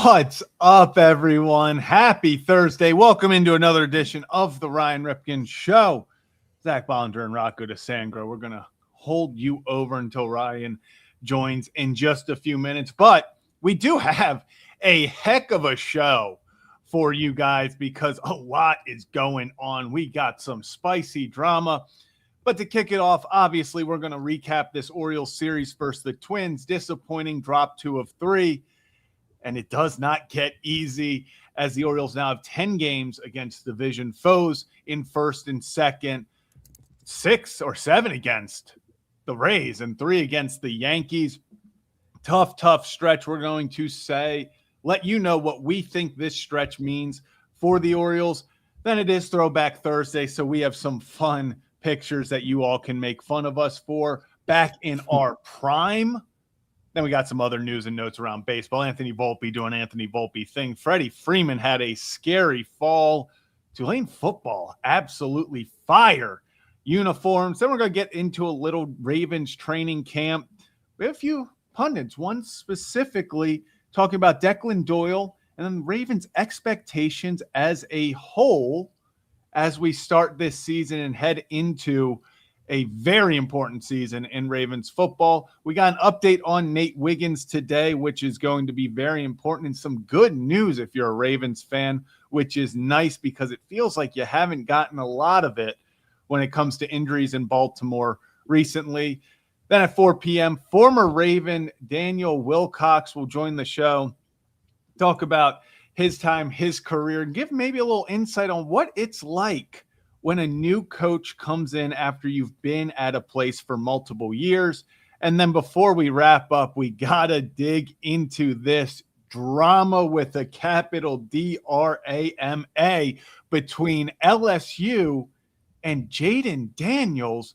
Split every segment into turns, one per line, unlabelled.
What's up, everyone? Happy Thursday. Welcome into another edition of the Ryan Ripken Show. Zach Bollinger and Rocco DeSangro. We're going to hold you over until Ryan joins in just a few minutes. But we do have a heck of a show for you guys because a lot is going on. We got some spicy drama. But to kick it off, obviously, we're going to recap this Orioles series versus the Twins. Disappointing drop 2 of 3. And it does not get easy as the Orioles now have 10 games against division foes in first and second, 6 or 7 against the Rays, and 3 against the Yankees. Tough stretch. We're going to let you know what we think this stretch means for the Orioles. Then it is Throwback Thursday, so we have some fun pictures that you all can make fun of us for back in our prime. Then we got some other news and notes around baseball. Anthony Volpe doing Anthony Volpe thing. Freddie Freeman had a scary fall. Tulane football, absolutely fire uniforms. Then we're going to get into a little Ravens training camp. We have a few pundits, one specifically talking about Declan Doyle and then Ravens expectations as a whole as we start this season and head into a very important season in Ravens football. We got an update on Nate Wiggins today, which is going to be very important, and some good news if you're a Ravens fan, which is nice because it feels like you haven't gotten a lot of it when it comes to injuries in Baltimore recently. Then at 4 p.m., former Raven Daniel Wilcox will join the show, talk about his time, his career, and give maybe a little insight on what it's like when a new coach comes in after you've been at a place for multiple years. And then before we wrap up, we got to dig into this drama with a capital D-R-A-M-A between LSU and Jayden Daniels,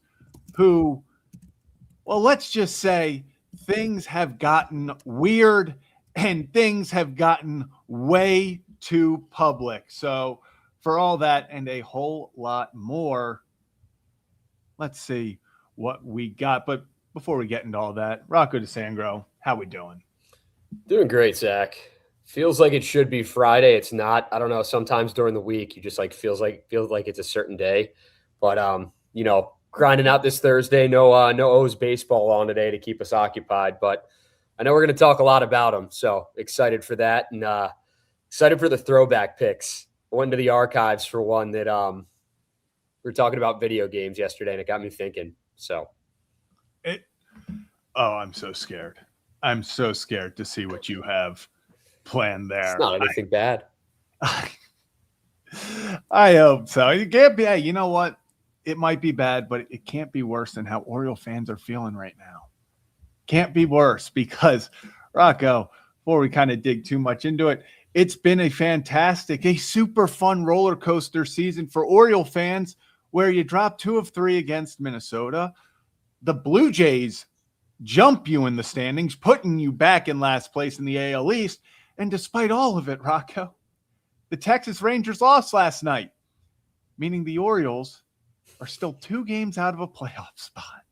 who, well, let's just say things have gotten weird and things have gotten way too public. So for all that and a whole lot more, let's see what we got. But before we get into all that, Rocco DeSangro, how we doing?
Doing great, Zach. Feels like it should be Friday. It's not. I don't know. Sometimes during the week, you just feels like it's a certain day. But grinding out this Thursday. No O's baseball on today to keep us occupied. But I know we're going to talk a lot about them. So excited for that, and excited for the throwback picks. I went to the archives for one that we were talking about video games yesterday, and it got me thinking.
I'm so scared. I'm so scared to see what you have planned there.
It's not anything bad.
I hope so. It can't be. You know what? It might be bad, but it can't be worse than how Oriole fans are feeling right now. Can't be worse because, Rocco, before we kind of dig too much into it, it's been a super fun roller coaster season for Oriole fans where you drop 2 of 3 against Minnesota. The Blue Jays jump you in the standings, putting you back in last place in the AL East. And despite all of it, Rocco, the Texas Rangers lost last night, meaning the Orioles are still 2 games out of a playoff spot.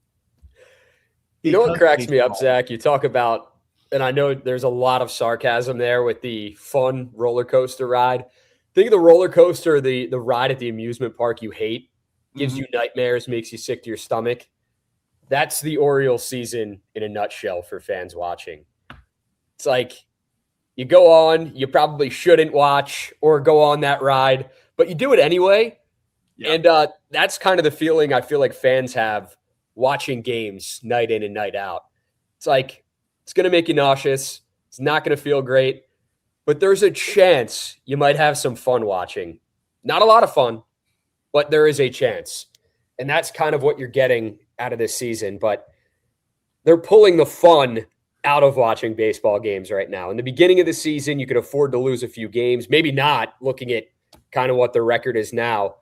You know what cracks me up, Zach? You talk about, and I know there's a lot of sarcasm there with the fun roller coaster ride. Think of the roller coaster, the ride at the amusement park you hate, gives you nightmares, makes you sick to your stomach. That's the Orioles season in a nutshell for fans watching. It's like you go on, you probably shouldn't watch or go on that ride, but you do it anyway. Yep. And that's kind of the feeling I feel like fans have watching games night in and night out. It's like, it's going to make you nauseous. It's not going to feel great, but there's a chance you might have some fun watching. Not a lot of fun, but there is a chance. And that's kind of what you're getting out of this season. But they're pulling the fun out of watching baseball games right now. In the beginning of the season, you could afford to lose a few games. Maybe not, looking at kind of what the record is now.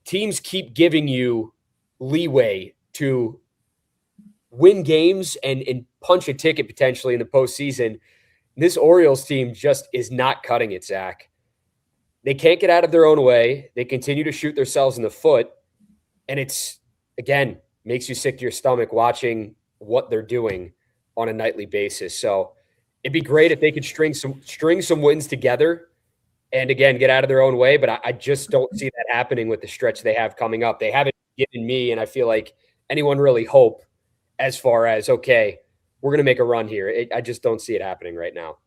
Teams keep giving you leeway to win games and punch a ticket potentially in the postseason. This Orioles team just is not cutting it, Zach. They can't get out of their own way. They continue to shoot themselves in the foot. And it's, again, makes you sick to your stomach watching what they're doing on a nightly basis. So it'd be great if they could string some wins together and, again, get out of their own way. But I just don't see that happening with the stretch they have coming up. They haven't given me, and I feel like anyone really hope as far as, okay, we're going to make a run here. I just don't see it happening right now.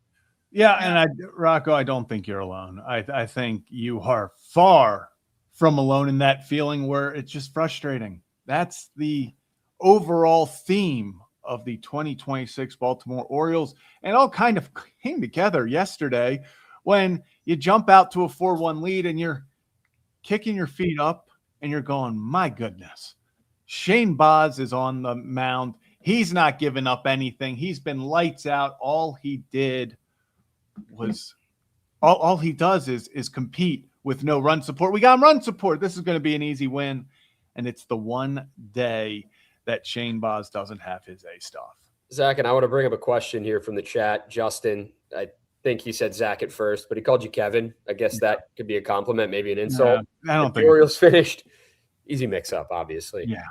Yeah, and Rocco, I don't think you're alone. I think you are far from alone in that feeling where it's just frustrating. That's the overall theme of the 2026 Baltimore Orioles, and all kind of came together yesterday when you jump out to a 4-1 lead and you're kicking your feet up and you're going, my goodness, Shane Baz is on the mound. He's not giving up anything. He's been lights out. All he did was all he does is compete with no run support. We got run support. This is going to be an easy win. And it's the one day that Shane Baz doesn't have his A stuff.
Zach, and I want to bring up a question here from the chat. Justin, I think he said Zach at first, but he called you Kevin. I guess that could be a compliment, maybe an insult.
I don't think
the Orioles finished. Easy mix-up, obviously.
Yeah.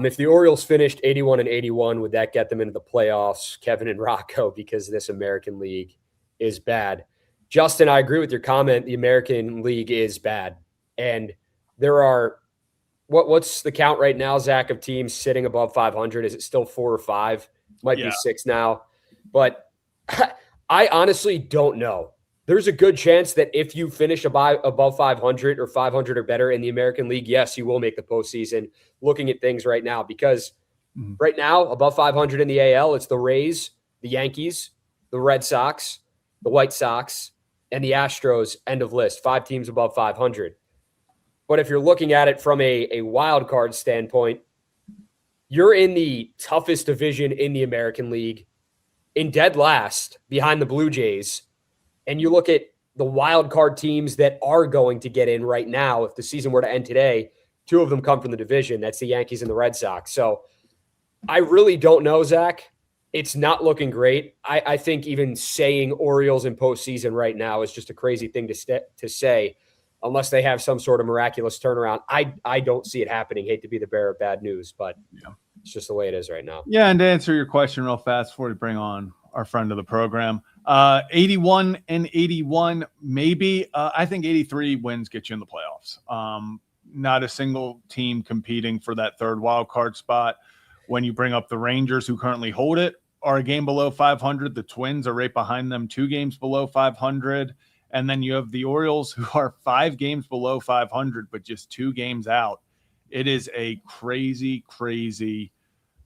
If the Orioles finished 81-81, would that get them into the playoffs, Kevin and Rocco, because this American League is bad? Justin, I agree with your comment. The American League is bad. And there are what's the count right now, Zach, of teams sitting above 500? Is it still 4 or 5? Might be 6 now. But I honestly don't know. There's a good chance that if you finish above 500 or 500 or better in the American League, yes, you will make the postseason. Looking at things right now, because right now, above 500 in the AL, it's the Rays, the Yankees, the Red Sox, the White Sox, and the Astros. End of list. 5 teams above 500. But if you're looking at it from a wild card standpoint, you're in the toughest division in the American League, in dead last behind the Blue Jays. And you look at the wild card teams that are going to get in right now. If the season were to end today, 2 of them come from the division. That's the Yankees and the Red Sox. So I really don't know, Zach. It's not looking great. I think even saying Orioles in postseason right now is just a crazy thing to say, unless they have some sort of miraculous turnaround. I don't see it happening. Hate to be the bearer of bad news, but it's just the way it is right now.
Yeah, and to answer your question real fast before we bring on our friend of the program, 81-81, maybe. I think 83 wins get you in the playoffs. Not a single team competing for that third wild card spot. When you bring up the Rangers, who currently hold it, are a game below 500. The Twins are right behind them, 2 games below 500. And then you have the Orioles, who are 5 games below 500, but just 2 games out. It is a crazy, crazy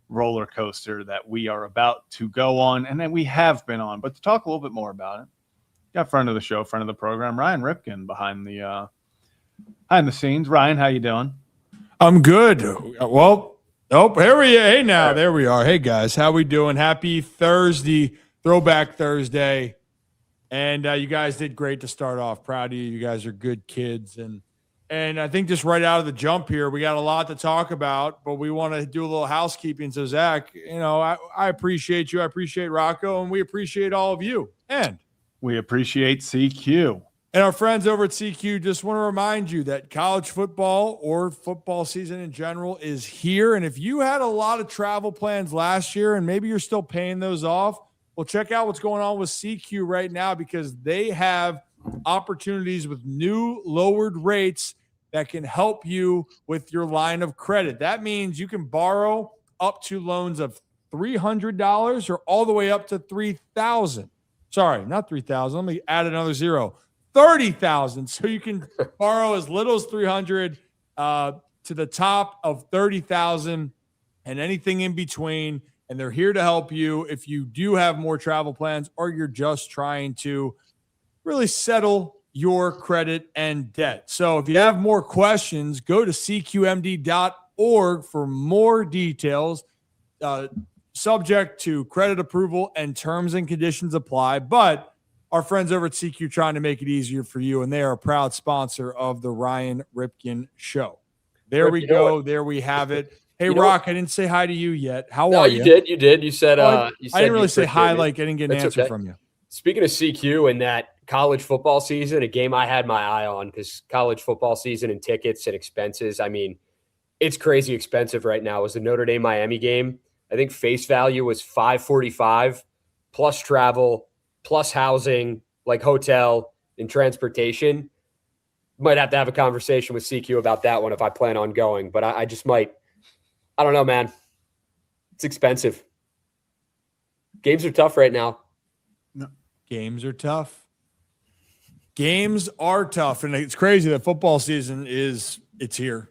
roller coaster that we are about to go on, and then we have been on. But to talk a little bit more about it, got friend of the show, friend of the program, Ryan Ripken behind the scenes. Ryan, how you doing?
I'm good. Well, here we are. Hey, now there we are. Hey guys, how we doing? Happy Thursday, Throwback Thursday, and you guys did great to start off. Proud of you. You guys are good kids, and I think just right out of the jump here, we got a lot to talk about, but we want to do a little housekeeping. So, Zach, I appreciate you. I appreciate Rocco, and we appreciate all of you. And
we appreciate CQ.
And our friends over at CQ, just want to remind you that college football or football season in general is here. And if you had a lot of travel plans last year and maybe you're still paying those off, well, check out what's going on with CQ right now, because they have opportunities with new lowered rates that can help you with your line of credit. That means you can borrow up to loans of $300 or all the way up to $3,000. Sorry, not $3,000. Let me add another zero. $30,000. So you can borrow as little as $300 to the top of $30,000 and anything in between. And they're here to help you if you do have more travel plans or you're just trying to really settle your credit and debt. So if you have more questions, go to cqmd.org for more details. Subject to credit approval and terms and conditions apply. But our friends over at CQ trying to make it easier for you, and they are a proud sponsor of the Ryan Ripken Show. There we go. There we have it. Hey, Rock, I didn't say hi to you yet. How are you?
You did. You said,
I didn't really say hi, like I didn't get an answer from you.
Speaking of CQ and that college football season, a game I had my eye on, because college football season and tickets and expenses, I mean, it's crazy expensive right now. It was the Notre Dame Miami game. I think face value was $545 plus travel plus housing, like hotel and transportation. Might have to have a conversation with CQ about that one if I plan on going, but I just might. I don't know, man. It's expensive. Games are tough right now.
No. Games are tough. Games are tough, and it's crazy that football season it's here.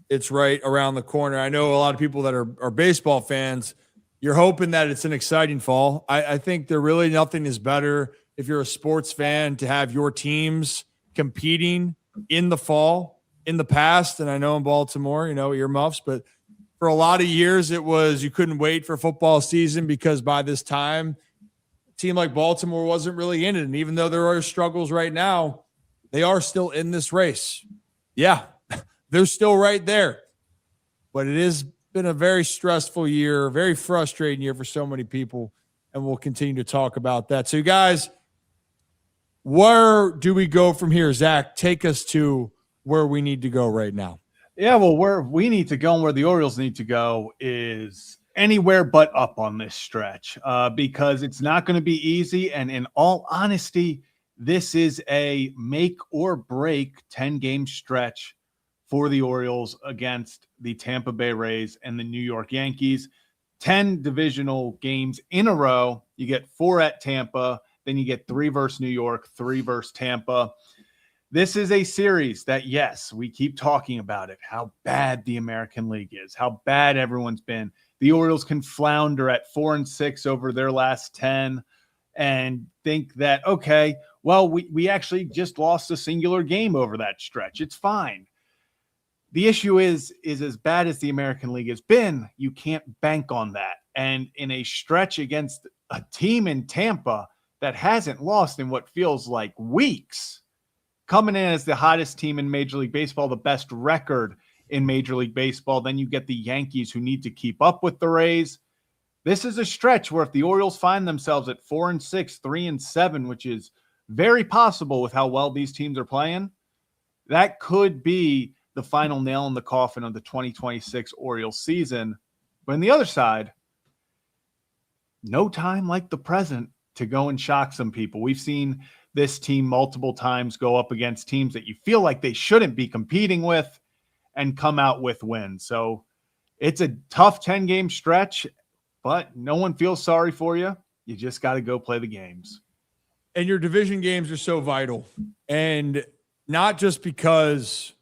It's right around the corner. I know a lot of people that are baseball fans, you're hoping that it's an exciting fall. I think there really nothing is better if you're a sports fan to have your teams competing in the fall. In the past, and I know in Baltimore, earmuffs, but for a lot of years it was you couldn't wait for football season because by this time, a team like Baltimore wasn't really in it. And even though there are struggles right now, they are still in this race. Yeah, they're still right there. But it has been a very stressful year, very frustrating year for so many people, and we'll continue to talk about that. So, you guys, where do we go from here? Zach, take us to where we need to go right now.
Yeah, well, where we need to go and where the Orioles need to go is anywhere but up on this stretch because it's not going to be easy. And in all honesty, this is a make or break 10-game stretch for the Orioles against the Tampa Bay Rays and the New York Yankees. 10 divisional games in a row. You get 4 at Tampa, then you get 3 versus New York, 3 versus Tampa. This is a series that, yes, we keep talking about it, how bad the American League is, how bad everyone's been. The Orioles can flounder at 4-6 over their last 10 and think that, okay, well, we actually just lost a singular game over that stretch. It's fine. The issue is as bad as the American League has been, you can't bank on that. And in a stretch against a team in Tampa that hasn't lost in what feels like weeks, coming in as the hottest team in Major League Baseball, the best record in Major League Baseball. Then you get the Yankees who need to keep up with the Rays. This is a stretch where if the Orioles find themselves at 4-6, 3-7, which is very possible with how well these teams are playing, that could be the final nail in the coffin of the 2026 Orioles season. But on the other side, no time like the present to go and shock some people. We've seen this team multiple times go up against teams that you feel like they shouldn't be competing with and come out with wins. So it's a tough 10-game stretch, but no one feels sorry for you. You just got to go play the games.
And your division games are so vital. And not just because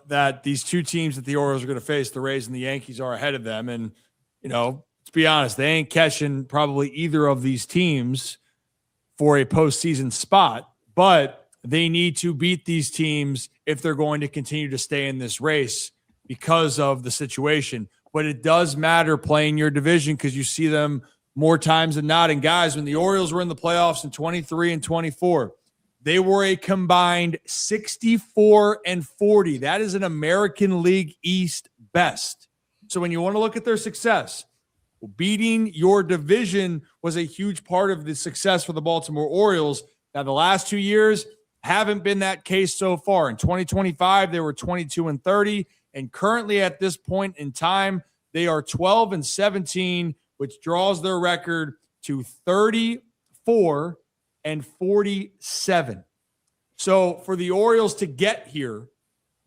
that these two teams that the Orioles are going to face, the Rays and the Yankees, are ahead of them. And, let's be honest, they ain't catching probably either of these teams for a postseason spot, but they need to beat these teams if they're going to continue to stay in this race because of the situation. But it does matter playing your division because you see them more times than not. And guys, when the Orioles were in the playoffs in 23 and 24, they were a combined 64-40. That is an American League East best. So when you want to look at their success, beating your division was a huge part of the success for the Baltimore Orioles. Now, the last 2 years haven't been that case so far. In 2025, they were 22-30, and currently at this point in time, they are 12-17, which draws their record to 34-47. So for the Orioles to get here,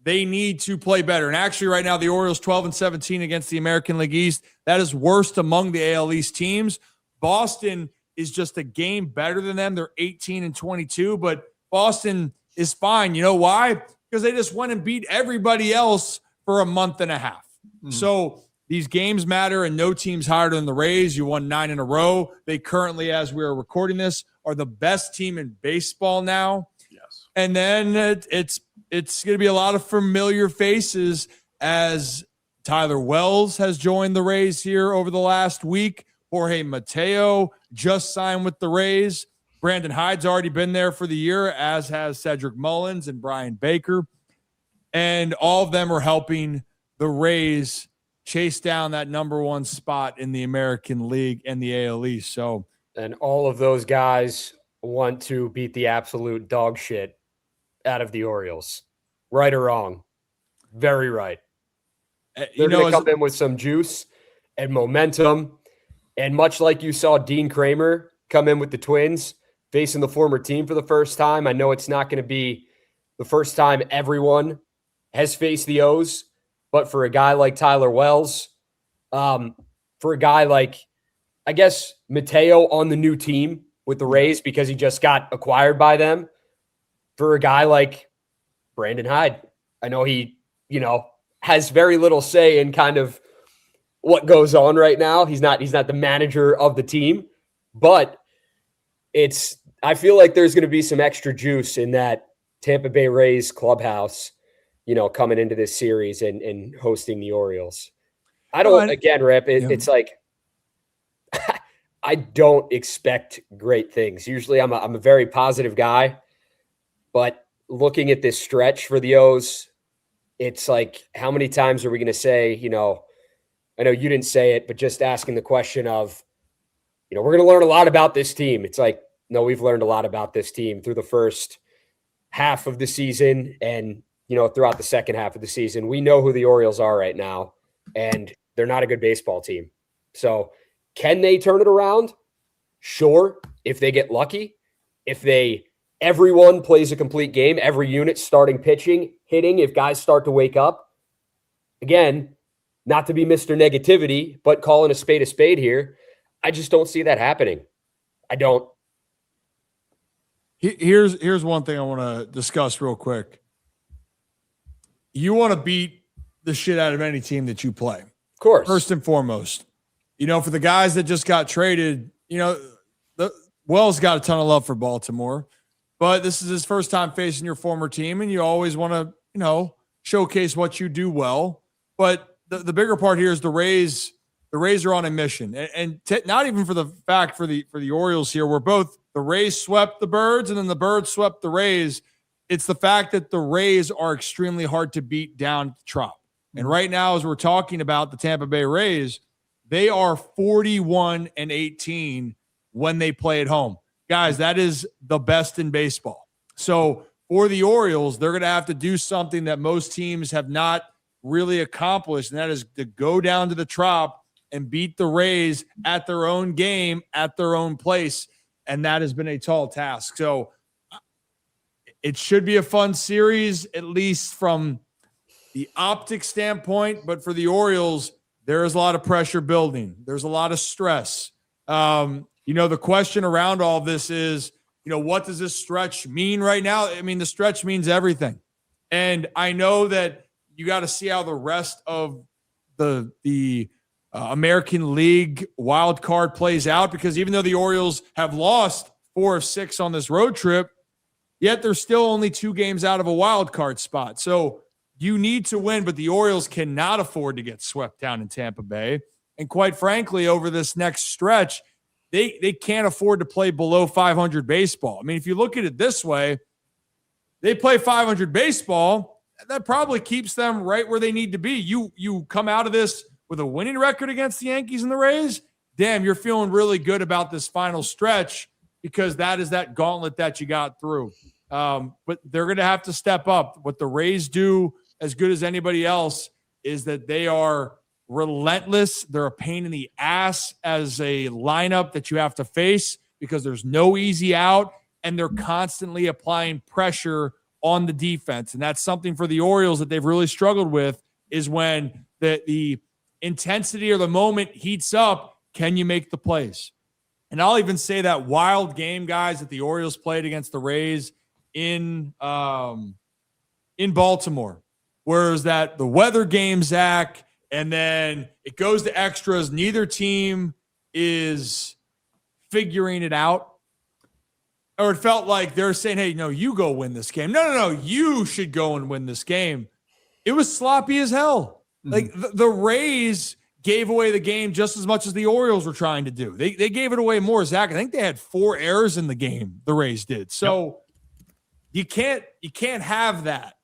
they need to play better. And actually right now, the Orioles 12-17 against the American League East. That is worst among the AL East teams. Boston is just a game better than them. They're 18-22, but Boston is fine. You know why? Because they just went and beat everybody else for a month and a half. So these games matter, and no team's higher than the Rays. You won 9 in a row. They currently, as we are recording this, are the best team in baseball now.
Yes.
And then it's going to be a lot of familiar faces as Tyler Wells has joined the Rays here over the last week. Jorge Mateo just signed with the Rays. Brandon Hyde's already been there for the year, as has Cedric Mullins and Brian Baker. And all of them are helping the Rays chase down that number 1 spot in the American League and the AL East. So,
and all of those guys want to beat the absolute dog shit out of the Orioles. Right or wrong? Very right. They're going to come in with some juice and momentum. And much like you saw Dean Kramer come in with the Twins, facing the former team for the first time. I know it's not going to be the first time everyone has faced the O's, but for a guy like Tyler Wells, for a guy like, I guess, Mateo on the new team with the Rays because he just got acquired by them, for a guy like Brandon Hyde, I know he, has very little say in kind of what goes on right now. He's not the manager of the team, but I feel like there's going to be some extra juice in that Tampa Bay Rays clubhouse, coming into this series and hosting the Orioles. Rip, it's like, I don't expect great things. Usually I'm a very positive guy, but looking at this stretch for the O's, it's like, how many times are we going to say, I know you didn't say it, but just asking the question of, we're going to learn a lot about this team. It's like, no, we've learned a lot about this team through the first half of the season and, throughout the second half of the season. We know who the Orioles are right now, and they're not a good baseball team. So can they turn it around? Sure, if they get lucky. If everyone plays a complete game, every unit starting, pitching, hitting, if guys start to wake up. Again, not to be Mr. Negativity, but calling a spade here. I just don't see that happening. I don't.
Here's one thing I want to discuss real quick. You want to beat the shit out of any team that you play.
Of course.
First and foremost. For the guys that just got traded, Wells got a ton of love for Baltimore, but this is his first time facing your former team, and you always want to, showcase what you do well. But the bigger part here is the Rays. The Rays are on a mission, and not even for the fact for the Orioles here, where both the Rays swept the Birds and then the Birds swept the Rays. It's the fact that the Rays are extremely hard to beat down the Trop. And right now, as we're talking about the Tampa Bay Rays, they are 41-18 when they play at home. Guys, that is the best in baseball. So for the Orioles, they're going to have to do something that most teams have not really accomplished, and that is to go down to the Trop and beat the Rays at their own game, at their own place, and that has been a tall task. So it should be a fun series, at least from the optic standpoint, but for the Orioles, there is a lot of pressure building. There's a lot of stress. The question around all this is, what does this stretch mean right now? I mean, the stretch means everything. And I know that you got to see how the rest of the American League wild card plays out, because even though the Orioles have lost 4 of 6 on this road trip, yet they're still only 2 games out of a wild card spot. So you need to win, but the Orioles cannot afford to get swept down in Tampa Bay. And quite frankly, over this next stretch, they can't afford to play below 500 baseball. I mean, if you look at it this way, they play 500 baseball, that probably keeps them right where they need to be. You come out of this with a winning record against the Yankees and the Rays, damn, you're feeling really good about this final stretch, because that is that gauntlet that you got through. But they're going to have to step up. What the Rays do as good as anybody else is that they are relentless. They're a pain in the ass as a lineup that you have to face, because there's no easy out, and they're constantly applying pressure on the defense. And that's something for the Orioles that they've really struggled with, is when the intensity or the moment heats up, can you make the plays? And I'll even say that wild game, guys, that the Orioles played against the Rays in Baltimore, whereas that the weather game, Zach, and then it goes to extras. Neither team is figuring it out. Or it felt like they're saying, hey, no, you go win this game. No, you should go and win this game. It was sloppy as hell. Like the Rays gave away the game just as much as the Orioles were trying to do. They gave it away more, Zach. I think they had 4 errors in the game, the Rays did. So you can't have that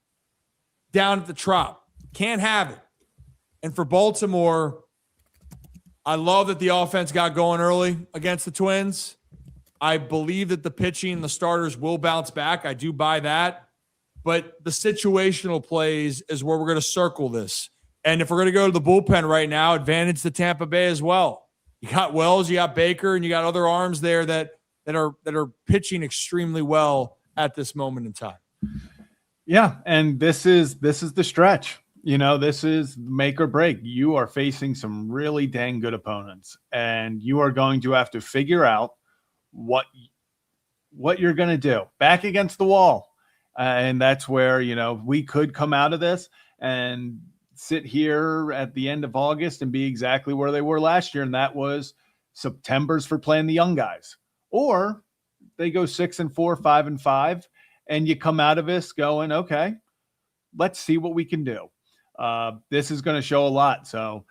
down at the Trop. Can't have it. And for Baltimore, I love that the offense got going early against the Twins. I believe that the pitching, the starters will bounce back. I do buy that. But the situational plays is where we're going to circle this. And if we're going to go to the bullpen right now, advantage to Tampa Bay as well. You got Wells, you got Baker, and you got other arms there that that are pitching extremely well at this moment in time.
Yeah, and this is the stretch. This is make or break. You are facing some really dang good opponents, and you are going to have to figure out what you're going to do back against the wall. And that's where, we could come out of this and sit here at the end of August and be exactly where they were last year. And that was September's for playing the young guys, or they go 6-4, 5-5, and you come out of this going, okay, let's see what we can do. This is going to show a lot. So,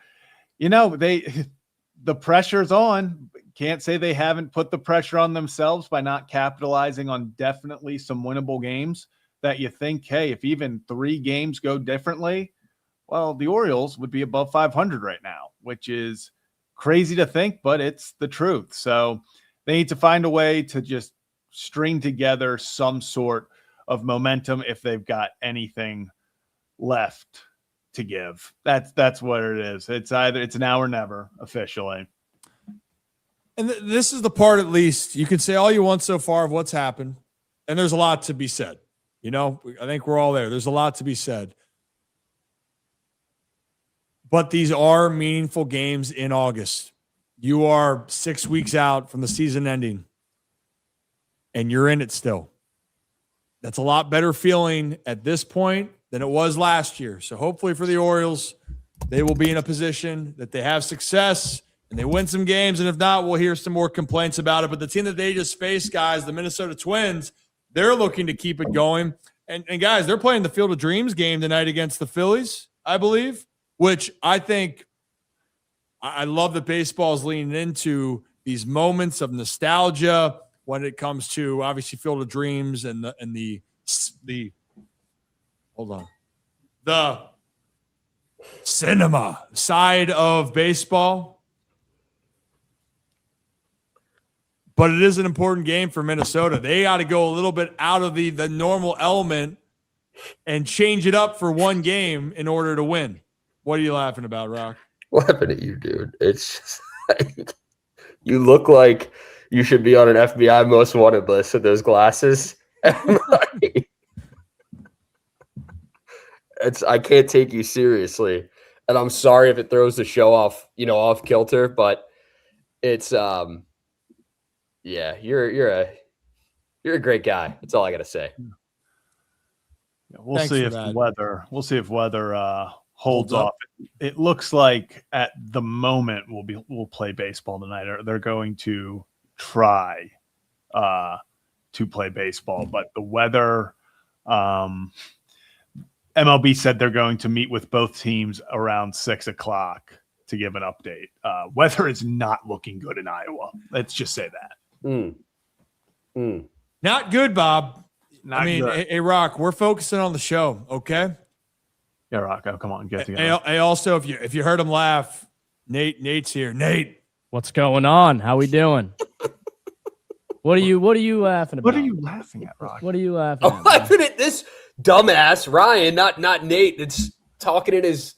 the pressure's on. Can't say they haven't put the pressure on themselves by not capitalizing on definitely some winnable games that you think, hey, if even 3 games go differently, well, the Orioles would be above 500 right now, which is crazy to think, but it's the truth. So they need to find a way to just string together some sort of momentum if they've got anything left to give. That's what it is. It's now or never officially.
And this is the part, at least you can say all you want so far of what's happened. And there's a lot to be said. I think we're all there. There's a lot to be said. But these are meaningful games in August. You are 6 weeks out from the season ending, and you're in it still. That's a lot better feeling at this point than it was last year. So hopefully for the Orioles, they will be in a position that they have success and they win some games. And if not, we'll hear some more complaints about it. But the team that they just faced, guys, the Minnesota Twins, they're looking to keep it going. And guys, they're playing the Field of Dreams game tonight against the Phillies, I believe, which I think I love that baseball is leaning into these moments of nostalgia when it comes to obviously Field of Dreams and the cinema side of baseball. But it is an important game for Minnesota. They got to go a little bit out of the normal element and change it up for one game in order to win. What are you laughing about, Rock?
What happened to you, dude? It's just like you look like you should be on an FBI most wanted list with those glasses. I can't take you seriously. And I'm sorry if it throws the show off kilter, but it's yeah, you're a great guy. That's all I gotta say.
Yeah, we'll see if weather holds off. It looks like at the moment we'll play baseball tonight. They're going to try to play baseball, but the weather, MLB said they're going to meet with both teams around 6:00 to give an update. Weather is not looking good in Iowa. Let's just say that.
Not good, Bob.
Not good.
Hey, Rock, we're focusing on the show, okay?
Yeah, Rock, come on, get together.
Hey, also, if you heard him laugh, Nate's here. Nate,
what's going on? How we doing? What are you laughing about?
What are you laughing at, Rock?
What are you laughing at?
I'm laughing at this dumbass Ryan, not Nate. That's talking in his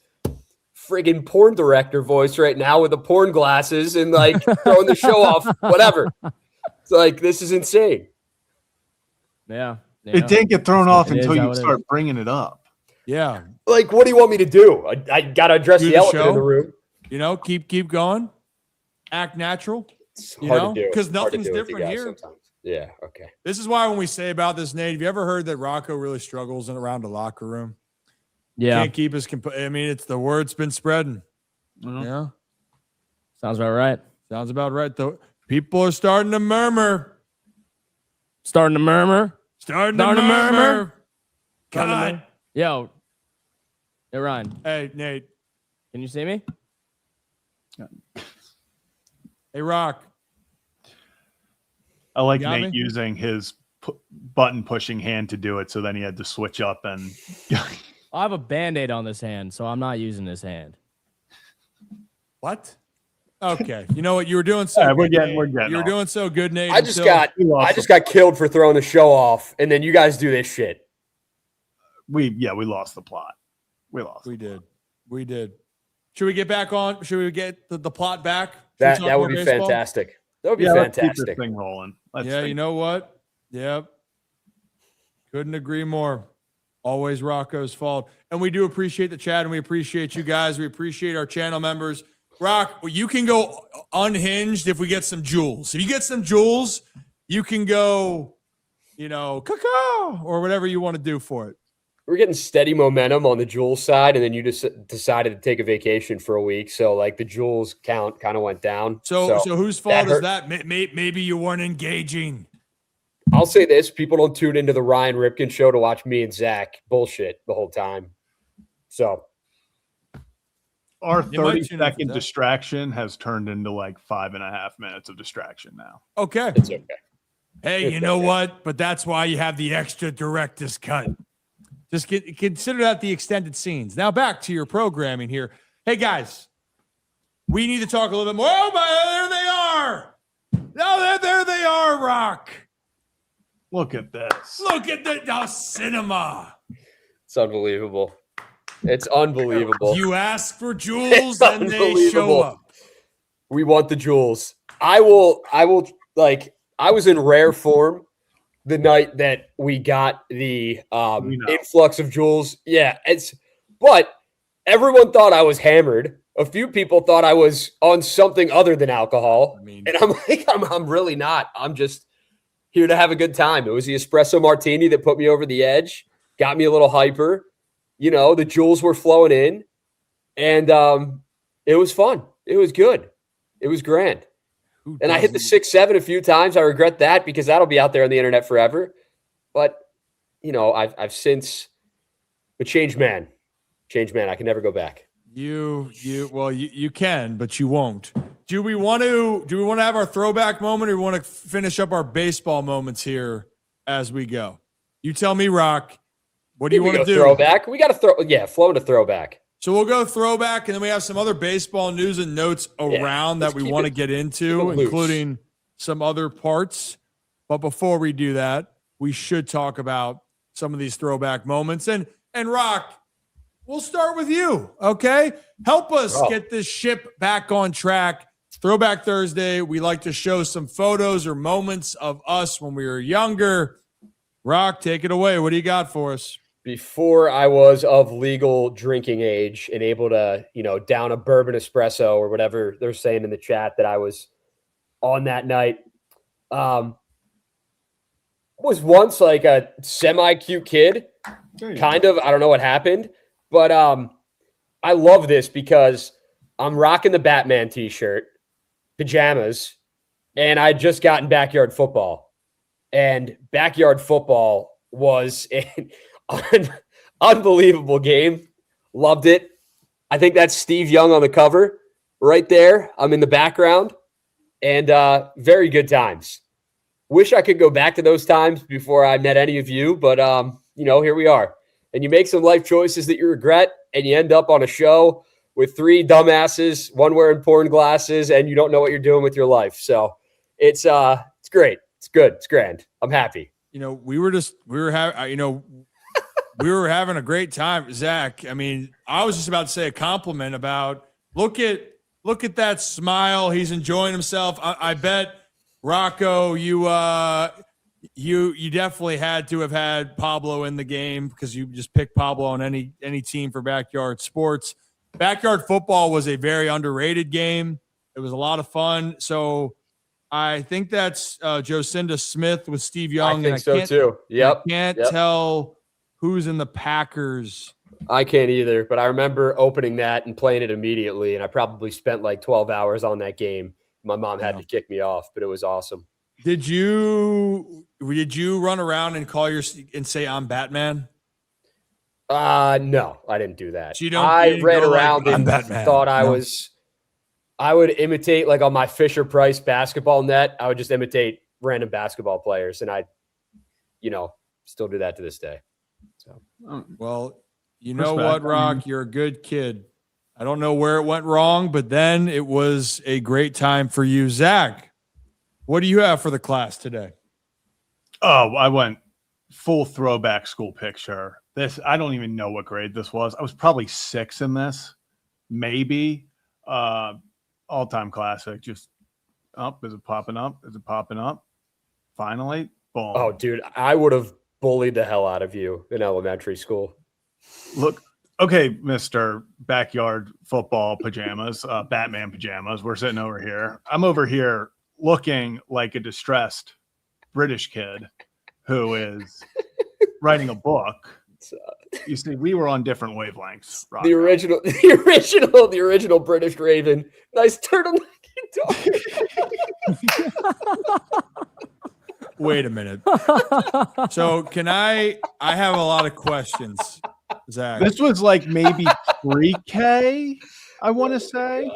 friggin' porn director voice right now with the porn glasses and like throwing the show off. Whatever. It's like, this is insane.
Yeah.
It didn't get thrown off until you start bringing it up.
Yeah.
Like, what do you want me to do? I got to address the elephant in the room.
Keep going. Act natural.
It's hard to do.
Because nothing's different here.
Sometimes. Yeah, okay.
This is why when we say about this, Nate, have you ever heard that Rocco really struggles around the locker room?
Yeah.
Can't keep his it's the word's been spreading.
Mm-hmm.
Yeah.
Sounds about right.
Sounds about right, though. People are starting to murmur.
Starting to murmur.
God.
Yo. Hey, Ryan.
Hey, Nate.
Can you see me?
Hey, Rock.
I like Nate using his button pushing hand to do it, so then he had to switch up and.
I have a Band-Aid on this hand, so I'm not using this hand.
What? Okay. You know what? You were doing so good.
We're getting.
You were doing so good, Nate.
I just got killed for throwing the show off, and then you guys do this shit.
We lost the plot. We did. Should we get back on? Should we get the plot back?
That would be fantastic. That would be fantastic.
Let's keep this thing rolling.
You know what? Yep. Couldn't agree more. Always Rocco's fault. And we do appreciate the chat, and we appreciate you guys. We appreciate our channel members. Rock, you can go unhinged if we get some jewels. If you get some jewels, you can go, caca or whatever you want to do for it.
We're getting steady momentum on the Jules side, and then you just decided to take a vacation for a week. So, the Jules count kind of went down.
So whose fault is that? Maybe you weren't engaging.
I'll say this. People don't tune into the Ryan Ripken show to watch me and Zach bullshit the whole time. So
our 30-second distraction has turned into 5.5 minutes of distraction now.
Okay.
It's okay.
Hey, you know what? But that's why you have the extra director's cut. Just consider that the extended scenes. Now back to your programming here. Hey, guys, we need to talk a little bit more. Oh, there they are. No, there they are, Rock.
Look at this.
Look at the cinema.
It's unbelievable. It's unbelievable.
You ask for jewels and they show up.
We want the jewels. I will I was in rare form the night that we got the influx of jewels. Yeah, but everyone thought I was hammered. A few people thought I was on something other than alcohol. And I'm like, I'm really not. I'm just here to have a good time. It was the espresso martini that put me over the edge, got me a little hyper. The jewels were flowing in, and it was fun. It was good. It was grand. And I hit the 6-7 a few times. I regret that because that'll be out there on the internet forever. But, I've since a changed man. Changed man. I can never go back.
You can, but you won't. Do we want to have our throwback moment, or we want to finish up our baseball moments here as we go? You tell me, Rock. What do you want to do?
Throwback? We got to flow into throwback.
So we'll go throwback, and then we have some other baseball news and notes around that we want to get into, including some other parts. But before we do that, we should talk about some of these throwback moments. And Rock, we'll start with you, okay? Help us get this ship back on track. Throwback Thursday, we like to show some photos or moments of us when we were younger. Rock, take it away. What do you got for us?
Before I was of legal drinking age and able to, down a bourbon espresso or whatever they're saying in the chat that I was on that night, was once a semi-cute kid. Kind of. I don't know what happened, but I love this because I'm rocking the Batman t-shirt, pajamas, and I'd just gotten backyard football. And backyard football was an unbelievable game. Loved it. I think that's Steve Young on the cover right there. I'm in the background, and very good times. Wish I could go back to those times before I met any of you, but here we are. And you make some life choices that you regret, and you end up on a show with three dumbasses, one wearing porn glasses, and you don't know what you're doing with your life. So it's great. It's good. It's grand. I'm happy.
We were having a great time, Zach. I was just about to say a compliment about look at that smile. He's enjoying himself. I bet Rocco, you definitely had to have had Pablo in the game because you just picked Pablo on any team for backyard sports. Backyard football was a very underrated game. It was a lot of fun. So I think that's Jocinda Smith with Steve Young.
I think so too. Yep.
I can't tell who's in the Packers.
I can't either, but I remember opening that and playing it immediately, and I probably spent 12 hours on that game. My mom had to kick me off, but it was awesome.
Did you run around and say I'm Batman?
No, I didn't do that.
I
ran around and thought I would imitate on my Fisher Price basketball net. I would just imitate random basketball players, and I, still do that to this day. So,
well, what, Rock? You're a good kid. I don't know where it went wrong, but then it was a great time for you. Zach, what do you have for the class today?
Oh, I went full throwback school picture. I don't even know what grade this was. I was probably 6 in this, maybe. All-time classic. Just up. Is it popping up? Is it popping up? finally. Boom.
Oh, dude, I would have bullied the hell out of you in elementary school.
Look, okay, Mr. Backyard Football Pajamas, Batman pajamas. We're sitting over here. I'm over here looking like a distressed British kid who is writing a book. You see, we were on different wavelengths. Rocco.
The original British Raven. Nice turtleneck.
Wait a minute. So can I have a lot of questions, Zach.
This was like maybe pre-K, I want to say.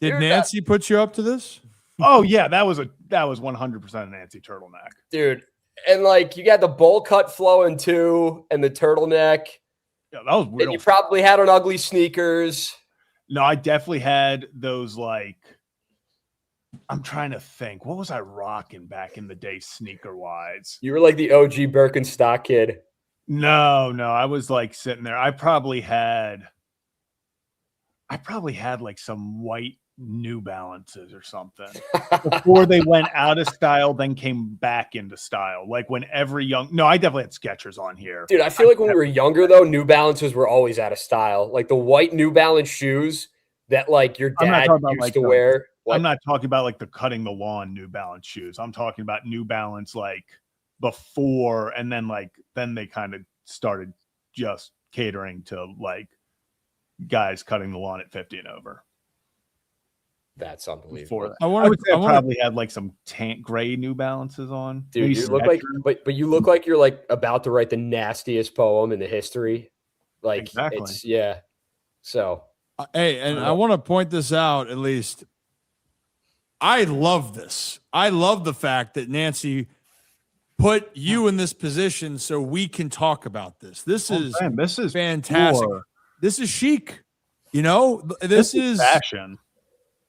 Did Nancy put you up to this?
Oh yeah, that was 100% a Nancy turtleneck.
Dude, and like you got the bowl cut flowing too, and the turtleneck.
Yeah, that was weird.
And you probably had on ugly sneakers.
No, I definitely had those like I'm trying to think. What was I rocking back in the day sneaker wise?
You were like the OG Birkenstock kid.
No, I was like sitting there. I probably had like some white New Balances or something before they went out of style, then came back into style. Like when I definitely had Skechers on here.
Dude, I feel like when we were younger though, New Balances were always out of style. Like the white New Balance shoes that like your dad used to wear.
I'm not talking about like the cutting the lawn New Balance shoes. I'm talking about New Balance like before, and then they kind of started just catering to like guys cutting the lawn at 50 and over.
That's unbelievable.
I would say I probably had like some gray New Balances on.
Dude, you look like, but you look like you're like about to write the nastiest poem in the history. Like,
exactly.
Yeah. So,
hey, and I want to point this out at least. I love this. I love the fact that Nancy put you in this position so we can talk about this. This is fantastic.
Pure.
This is chic. You know, this is
fashion.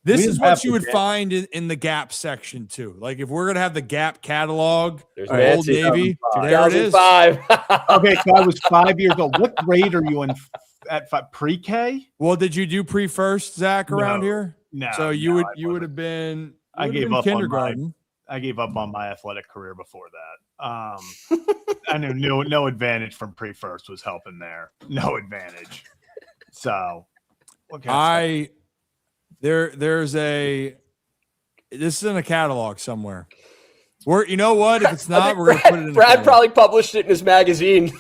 This is what you would find in the Gap section too. Like if we're gonna have the Gap catalog, Old Navy, there it is.
Okay, so I was 5 years old. What grade are you in at pre-K?
Well, did you do pre-first, Zach, around here?
No.
So you would have been.
I gave up
kindergarten.
I gave up on my athletic career before that. I knew no advantage from pre-first was helping there. No advantage. So,
There's this is in a catalog somewhere. You know what? If it's not, we're gonna put it in.
Brad probably published it in his magazine.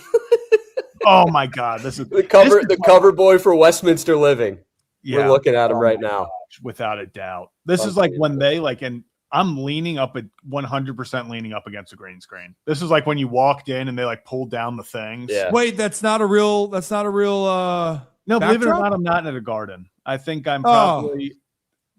Oh my God, this is
the cover boy for Westminster Living. Yeah, we're looking at him right now,
without a doubt. This is like when they like, and I'm leaning up at 100% leaning up against a green screen. This is like when you walked in and they like pulled down the things.
Yeah.
Wait, that's not a real.
No, believe it or not, I'm not in a garden. I think I'm probably,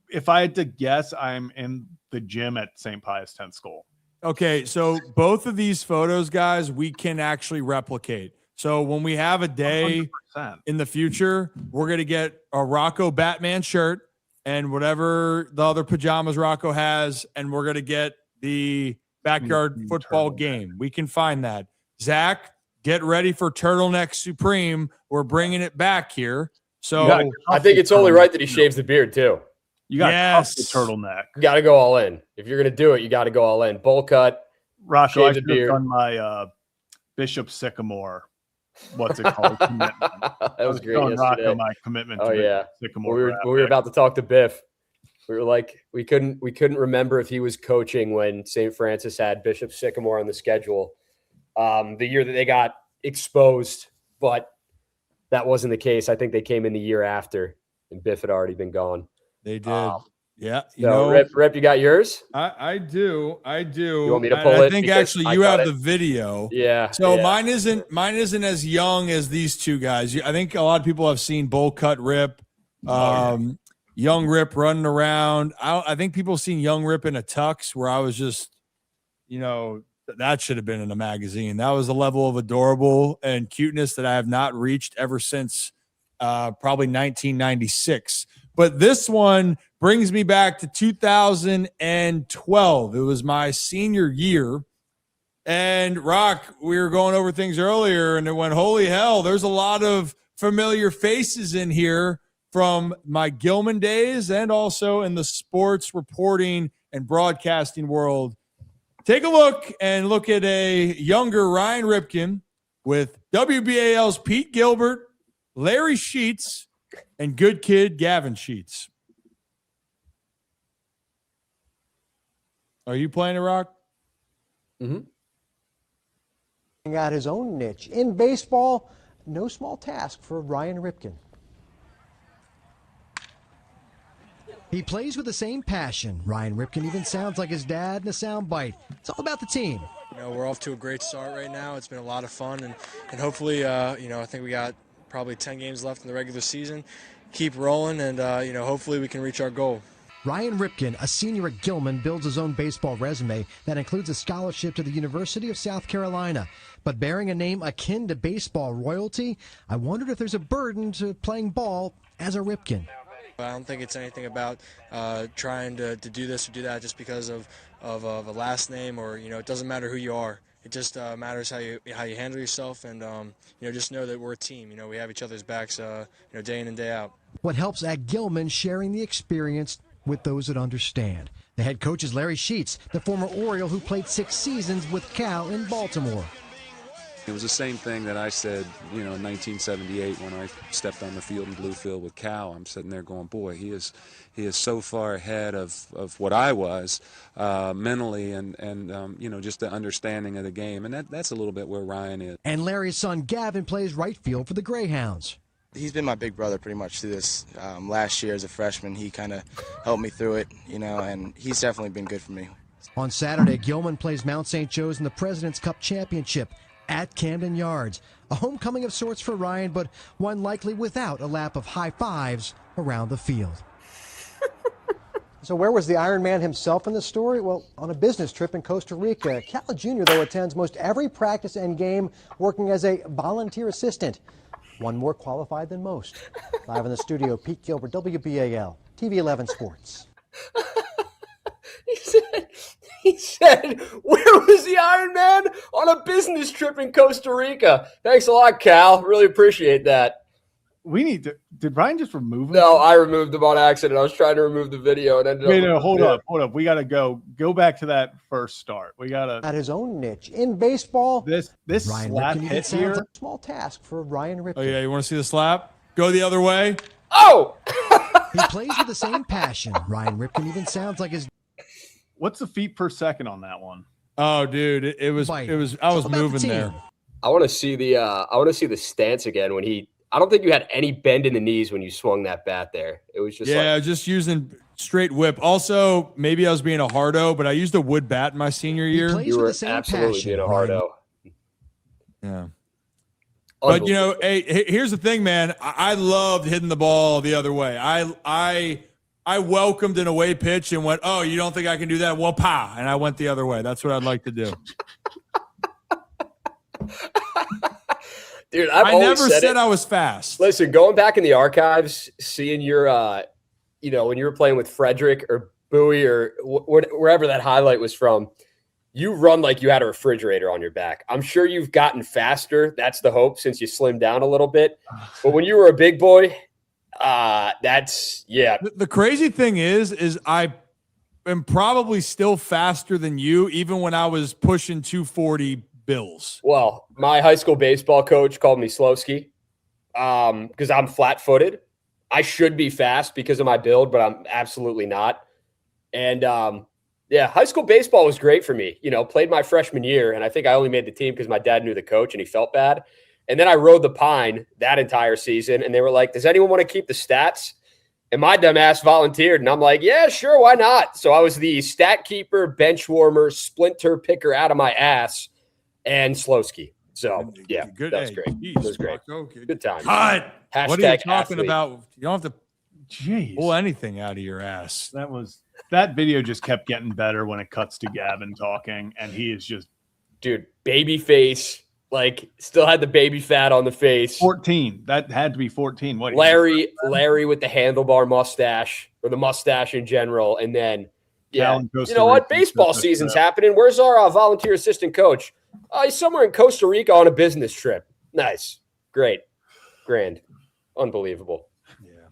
if I had to guess, I'm in the gym at St. Pius X School.
Okay, so both of these photos, guys, we can actually replicate. So when we have a day
100%.
In the future, we're going to get a Rocco Batman shirt and whatever the other pajamas Rocco has, and we're going to get the backyard football game. We can find that. Zach, get ready for Turtleneck Supreme. We're bringing it back here. So
I think it's only right that he shaves the beard too.
You got the turtleneck.
You got to go all in. If you're going to do it, you got to go all in. Bowl cut.
Rocco, I should have done my Bishop Sycamore. What's it called? Commitment.
That was great.
Rocco, my commitment.
Oh yeah.
Sycamore.
We were about to talk to Biff. We were like, we couldn't remember if he was coaching when St. Francis had Bishop Sycamore on the schedule. The year that they got exposed, but that wasn't the case. I think they came in the year after, and Biff had already been gone.
They did. Yeah.
Rip, you got yours?
I do.
You want me to pull it?
I think actually you have the video.
Yeah.
So mine isn't as young as these two guys. I think a lot of people have seen bowl cut Rip, young Rip running around. I think people have seen young Rip in a tux where I was just, that should have been in a magazine. That was a level of adorable and cuteness that I have not reached ever since probably 1996. But this one brings me back to 2012. It was my senior year. And Rock, we were going over things earlier, and it went, holy hell, there's a lot of familiar faces in here from my Gilman days and also in the sports reporting and broadcasting world. take a look at a younger Ryan Ripken with WBAL's Pete Gilbert, Larry Sheets, and good kid Gavin Sheets. Are you playing it, Rock?
Mm-hmm. Got his own niche in baseball. No small task for Ryan Ripken.
He plays with the same passion. Ryan Ripken even sounds like his dad in a soundbite. It's all about the team.
We're off to a great start right now. It's been a lot of fun, and hopefully, I think we got probably 10 games left in the regular season. Keep rolling, and hopefully we can reach our goal.
Ryan Ripken, a senior at Gilman, builds his own baseball resume that includes a scholarship to the University of South Carolina. But bearing a name akin to baseball royalty, I wondered if there's a burden to playing ball as a Ripken.
I don't think it's anything about trying to do this or do that just because of a last name, or it doesn't matter who you are. It just matters how you handle yourself, and just know that we're a team. We have each other's backs day in and day out.
What helps at Gilman, sharing the experience with those that understand. The head coach is Larry Sheets, the former Oriole who played 6 seasons with Cal in Baltimore.
It was the same thing that I said, in 1978 when I stepped on the field in Bluefield with Cal. I'm sitting there going, boy, he is so far ahead of what I was mentally and just the understanding of the game. And that's a little bit where Ryan is.
And Larry's son Gavin plays right field for the Greyhounds.
He's been my big brother pretty much through this. Last year as a freshman, he kind of helped me through it, and he's definitely been good for me.
On Saturday, Gilman plays Mount St. Joe's in the President's Cup Championship at Camden Yards. A homecoming of sorts for Ryan, but one likely without a lap of high fives around the field.
So where was the Iron Man himself in the story? Well, on a business trip in Costa Rica. Cal Jr., though, attends most every practice and game working as a volunteer assistant. One more qualified than most. Live in the studio, Pete Gilbert, WBAL, TV 11 Sports.
He said, where was the Iron Man? On a business trip in Costa Rica. Thanks a lot, Cal. Really appreciate that.
We need to. Did Ryan just remove him?
No, I removed him on accident. I was trying to remove the video and ended up.
No, hold up. We got to go back to that first start. We got to.
At his own niche in baseball.
This
Ryan
slap
Ripken
hit here.
A small task for Ryan Ripken.
Oh, yeah. You want to see the slap? Go the other way.
Oh!
He plays with the same passion. Ryan Ripken even sounds like his.
What's the feet per second on that one?
Oh, dude, I was moving there.
I want to see the stance again when he. I don't think you had any bend in the knees when you swung that bat there. It was just
just using straight whip. Also, maybe I was being a hardo, but I used a wood bat in my senior year.
You were absolutely being a hardo.
Yeah. But hey, here's the thing, man. I loved hitting the ball the other way. I welcomed an away pitch and went, oh, you don't think I can do that? Well, pow. And I went the other way. That's what I'd like to do.
Dude,
I never said I was fast.
Listen, going back in the archives, seeing your, when you were playing with Frederick or Bowie or wherever that highlight was from, you run like you had a refrigerator on your back. I'm sure you've gotten faster. That's the hope since you slimmed down a little bit. But when you were a big boy, The
crazy thing is I am probably still faster than you, even when I was pushing 240 bills.
Well, my high school baseball coach called me Slowski because I'm flat-footed. I should be fast because of my build, but I'm absolutely not. And high school baseball was great for me. Played my freshman year, and I think I only made the team because my dad knew the coach and he felt bad. And then I rode the pine that entire season, and they were like, does anyone want to keep the stats? And my dumb ass volunteered, and I'm like, yeah, sure, why not? So I was the stat keeper, bench warmer, splinter picker out of my ass, and Slowski. So, yeah,
good.
That was great.
Geez,
that was great.
Okay.
Good time.
Cut.
Hashtag
what are you talking
athlete.
about? You don't have to
Jeez.
pull anything out of your ass.
That video just kept getting better when it cuts to Gavin talking, and he is just,
dude, baby face. Like, still had the baby fat on the face.
14. That had to be 14. What?
Larry with the handlebar mustache, or the mustache in general. And then, you know what? Baseball season's happening. Where's our volunteer assistant coach? He's somewhere in Costa Rica on a business trip. Nice. Great. Grand. Unbelievable.
Yeah.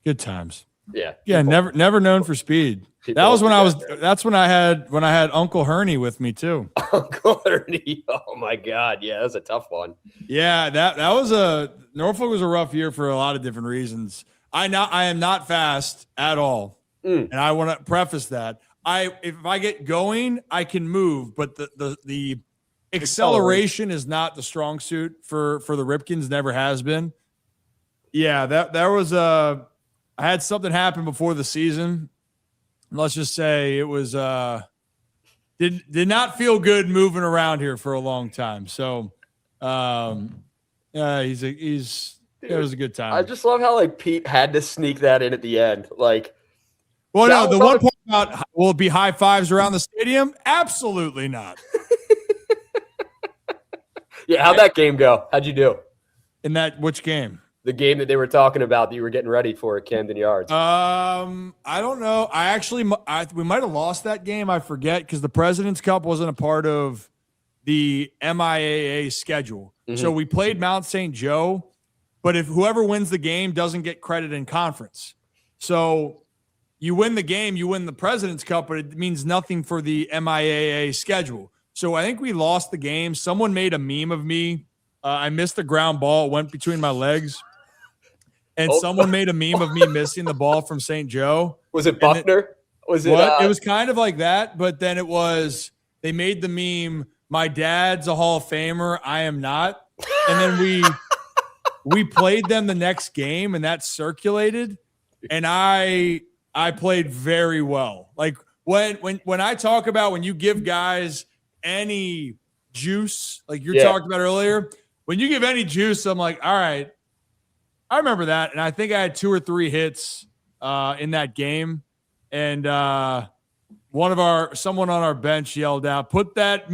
Good times. Yeah, never known for speed. That was when that's when I had Uncle Herney with me too.
Uncle Herney. Oh my God. Yeah, that's a tough one.
Yeah, that was Norfolk was a rough year for a lot of different reasons. I am not fast at all. And I want to preface that. If I get going, I can move, but the acceleration is not the strong suit for the Ripkens, never has been. Yeah, there was I had something happen before the season. Let's just say it was did not feel good moving around here for a long time. So it was a good time.
I just love how like Pete had to sneak that in at the end. Like,
well, no, the one part about will it be high fives around the stadium? Absolutely not.
Yeah, how'd that game go? How'd you do?
In that which game?
The game that they were talking about that you were getting ready for at Camden Yards.
I don't know. We might have lost that game. I forget because the President's Cup wasn't a part of the MIAA schedule. Mm-hmm. So we played Mount St. Joe, but if whoever wins the game doesn't get credit in conference. So you win the game, you win the President's Cup, but it means nothing for the MIAA schedule. So I think we lost the game. Someone made a meme of me. I missed the ground ball. It went between my legs. And someone made a meme of me missing the ball from St. Joe.
Was it Buckner? Was it
what? It was kind of like that, but then it was they made the meme, my dad's a Hall of Famer, I am not. And then we played them the next game and that circulated. And I played very well. Like when I talk about when you give guys any juice, like you're talking about earlier, when you give any juice, I'm like, all right. I remember that, and I think I had 2 or 3 hits in that game, and someone on our bench yelled out, "Put that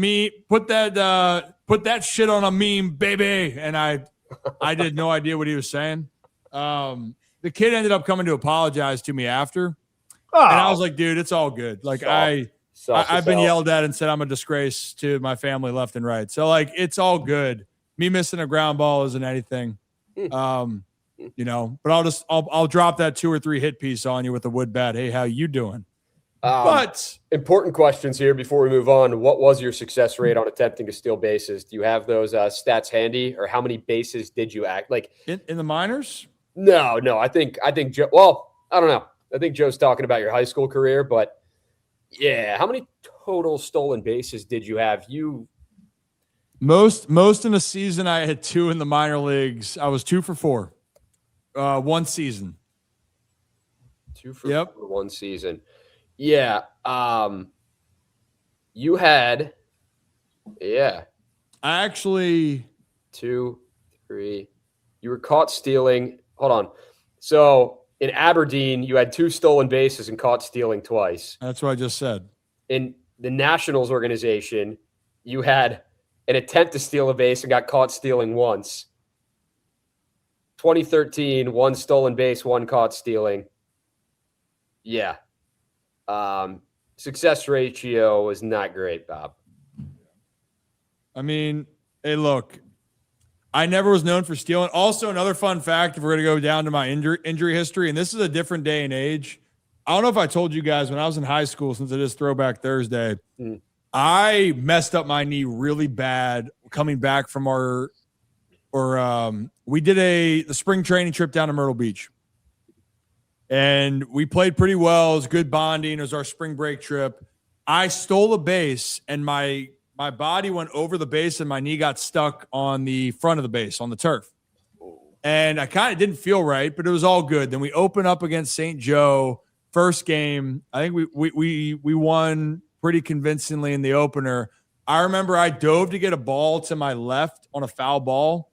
shit on a meme, baby!" And I had no idea what he was saying. The kid ended up coming to apologize to me after, and I was like, "Dude, it's all good." Like I've been yelled at and said I'm a disgrace to my family left and right, so like it's all good. Me missing a ground ball isn't anything. But I'll drop that 2 or 3 hit piece on you with a wood bat. Hey, how you doing? But
important questions here before we move on. What was your success rate on attempting to steal bases? Do you have those stats handy, or how many bases did you act like
in the minors?
No. I think Joe. Well, I don't know. I think Joe's talking about your high school career, but yeah, how many total stolen bases did you have?
Most in a season, I had 2 in the minor leagues. I was 2 for 4. One season.
2 for 4 one season. Yeah. You had, I
actually
2, 3. You were caught stealing. Hold on. So in Aberdeen, you had 2 stolen bases and caught stealing twice.
That's what I just said.
In the Nationals organization, you had an attempt to steal a base and got caught stealing once. 2013, 1 stolen base, 1 caught stealing. Yeah. Success ratio was not great, Bob.
I mean, hey, look, I never was known for stealing. Also, another fun fact, if we're going to go down to my injury history, and this is a different day and age. I don't know if I told you guys when I was in high school, since it is Throwback Thursday, I messed up my knee really bad coming back from we did the spring training trip down to Myrtle Beach, and we played pretty well. It was good bonding. It was our spring break trip. I stole a base, and my body went over the base, and my knee got stuck on the front of the base on the turf. And I kind of didn't feel right, but it was all good. Then we open up against St. Joe, first game. I think we won pretty convincingly in the opener. I remember I dove to get a ball to my left on a foul ball,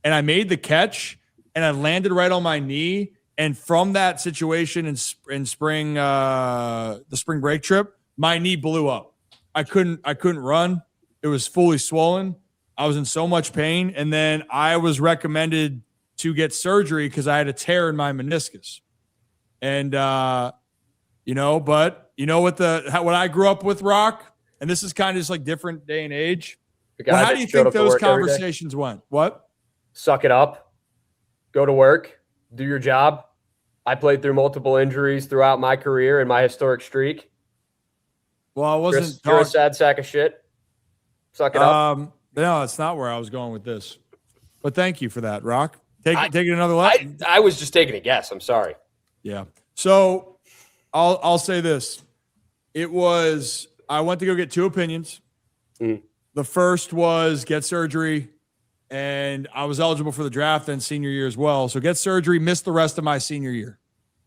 and I made the catch, and I landed right on my knee. And from that situation in spring, the spring break trip, my knee blew up. I couldn't run. It was fully swollen. I was in so much pain. And then I was recommended to get surgery because I had a tear in my meniscus. And, but what I grew up with, Rock, and this is kind of just like different day and age. Well, how do you think those conversations went? What?
Suck it up, go to work, do your job. I played through multiple injuries throughout my career and my historic streak.
Well, I wasn't
You're a sad sack of shit. Suck it up.
No, that's not where I was going with this. But thank you for that, Rock. Take it another level.
I was just taking a guess. I'm sorry.
Yeah. So I'll say this. I went to go get 2 opinions. The first was get surgery, and I was eligible for the draft and senior year as well. So get surgery, miss the rest of my senior year.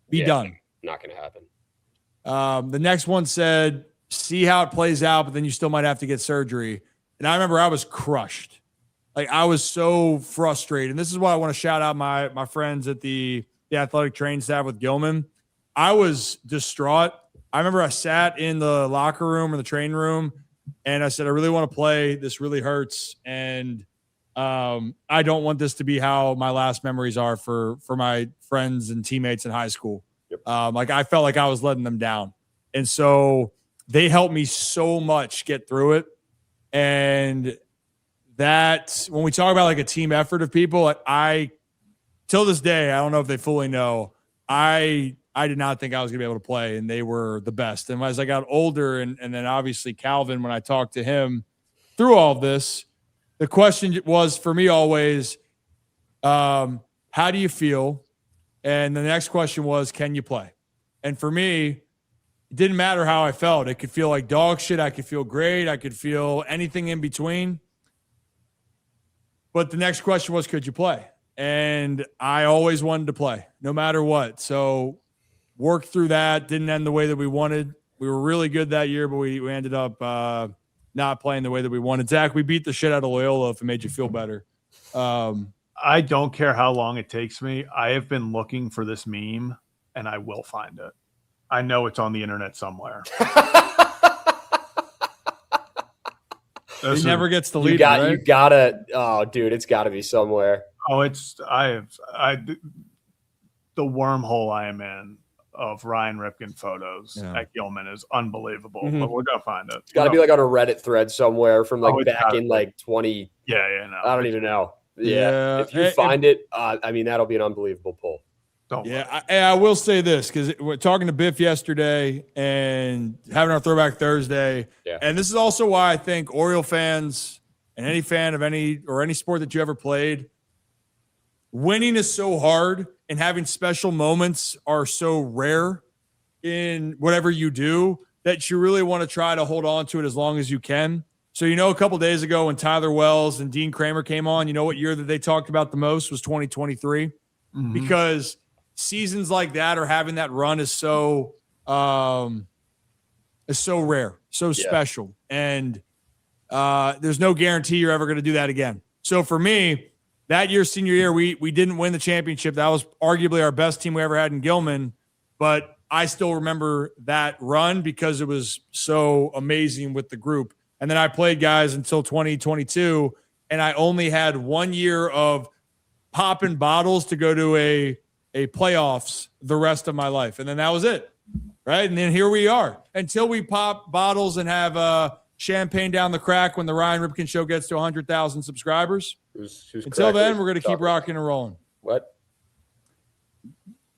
Be done.
Not going to happen.
The next one said, see how it plays out, but then you still might have to get surgery. And I remember I was crushed. Like, I was so frustrated. And this is why I want to shout out my friends at the athletic training staff with Gilman. I was distraught. I remember I sat in the locker room or the training room, and I said, I really want to play. This really hurts. And I don't want this to be how my last memories are for my friends and teammates in high school.
Yep.
Like, I felt like I was letting them down. And so they helped me so much get through it. And that, when we talk about like a team effort of people, like till this day, I don't know if they fully know, I did not think I was going to be able to play, and they were the best. And as I got older, and then obviously Calvin, when I talked to him through all of this, the question was for me always, how do you feel? And the next question was, can you play? And for me, it didn't matter how I felt. It could feel like dog shit. I could feel great. I could feel anything in between. But the next question was, could you play? And I always wanted to play, no matter what. So worked through that. Didn't end the way that we wanted. We were really good that year, but we ended up not playing the way that we wanted. Zach, we beat the shit out of Loyola, if it made you feel better.
I don't care how long it takes me. I have been looking for this meme, and I will find it. I know it's on the internet somewhere.
It never gets deleted.
You gotta. Oh, dude, it's got to be somewhere.
Oh, the wormhole I am in of Ryan Ripken photos at Gilman is unbelievable.
Mm-hmm.
But we're gonna find it.
It's got to be like on a Reddit thread somewhere from like back in like 20.
Yeah, no.
I don't even know. Yeah. If you find it, I mean, that'll be an unbelievable pull.
I will say this, because we're talking to Biff yesterday and having our Throwback Thursday.
Yeah.
And this is also why I think Oriole fans and any fan of any sport that you ever played, winning is so hard and having special moments are so rare in whatever you do that you really want to try to hold on to it as long as you can. So, a couple of days ago when Tyler Wells and Dean Kramer came on, you know what year that they talked about the most was 2023, because seasons like that or having that run is so rare, so special. And there's no guarantee you're ever going to do that again. So for me, that year, senior year, we didn't win the championship. That was arguably our best team we ever had in Gilman. But I still remember that run because it was so amazing with the group. And then I played guys until 2022, and I only had 1 year of popping bottles to go to a playoffs the rest of my life. And then that was it, right? And then here we are until we pop bottles and have champagne down the crack when the Ryan Ripken Show gets to 100,000 subscribers. Until then, we're going to keep rocking and rolling.
What? I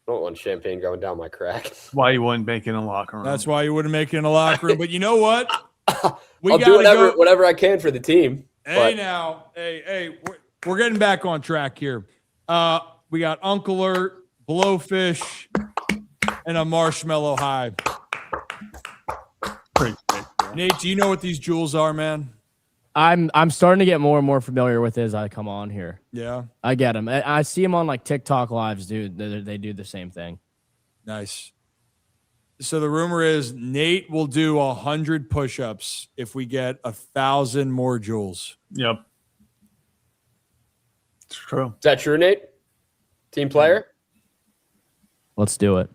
don't want champagne going down my crack.
That's why you wouldn't make it in a locker room.
That's why you wouldn't make it in a locker room. But you know what?
I'll do whatever I can for the team.
Hey, we're getting back on track here. We got Uncle Alert, Blowfish, and a Marshmallow High. Nate, do you know what these jewels are, man?
I'm starting to get more and more familiar with it as I come on here.
Yeah,
I get them. I see them on like TikTok lives, dude. They do the same thing.
Nice. So the rumor is Nate will do 100 push-ups if we get 1,000 more jewels.
Yep, it's true.
Is that true, Nate? Team player?
Let's do it.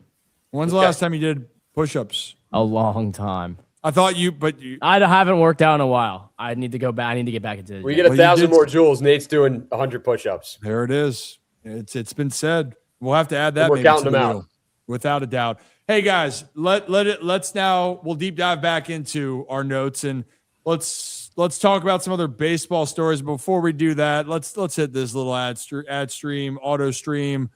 When's the last time you did push-ups?
A long time.
I thought
I haven't worked out in a while. I need to go back. I need to get back into it.
We get 1,000 more jewels. Nate's doing 100 push-ups.
There it is. It's been said. We'll have to add that.
We're counting them out.
Without a doubt. Hey guys, let's now we'll deep dive back into our notes and let's talk about some other baseball stories. Before we do that, let's hit this little ad stream, auto stream.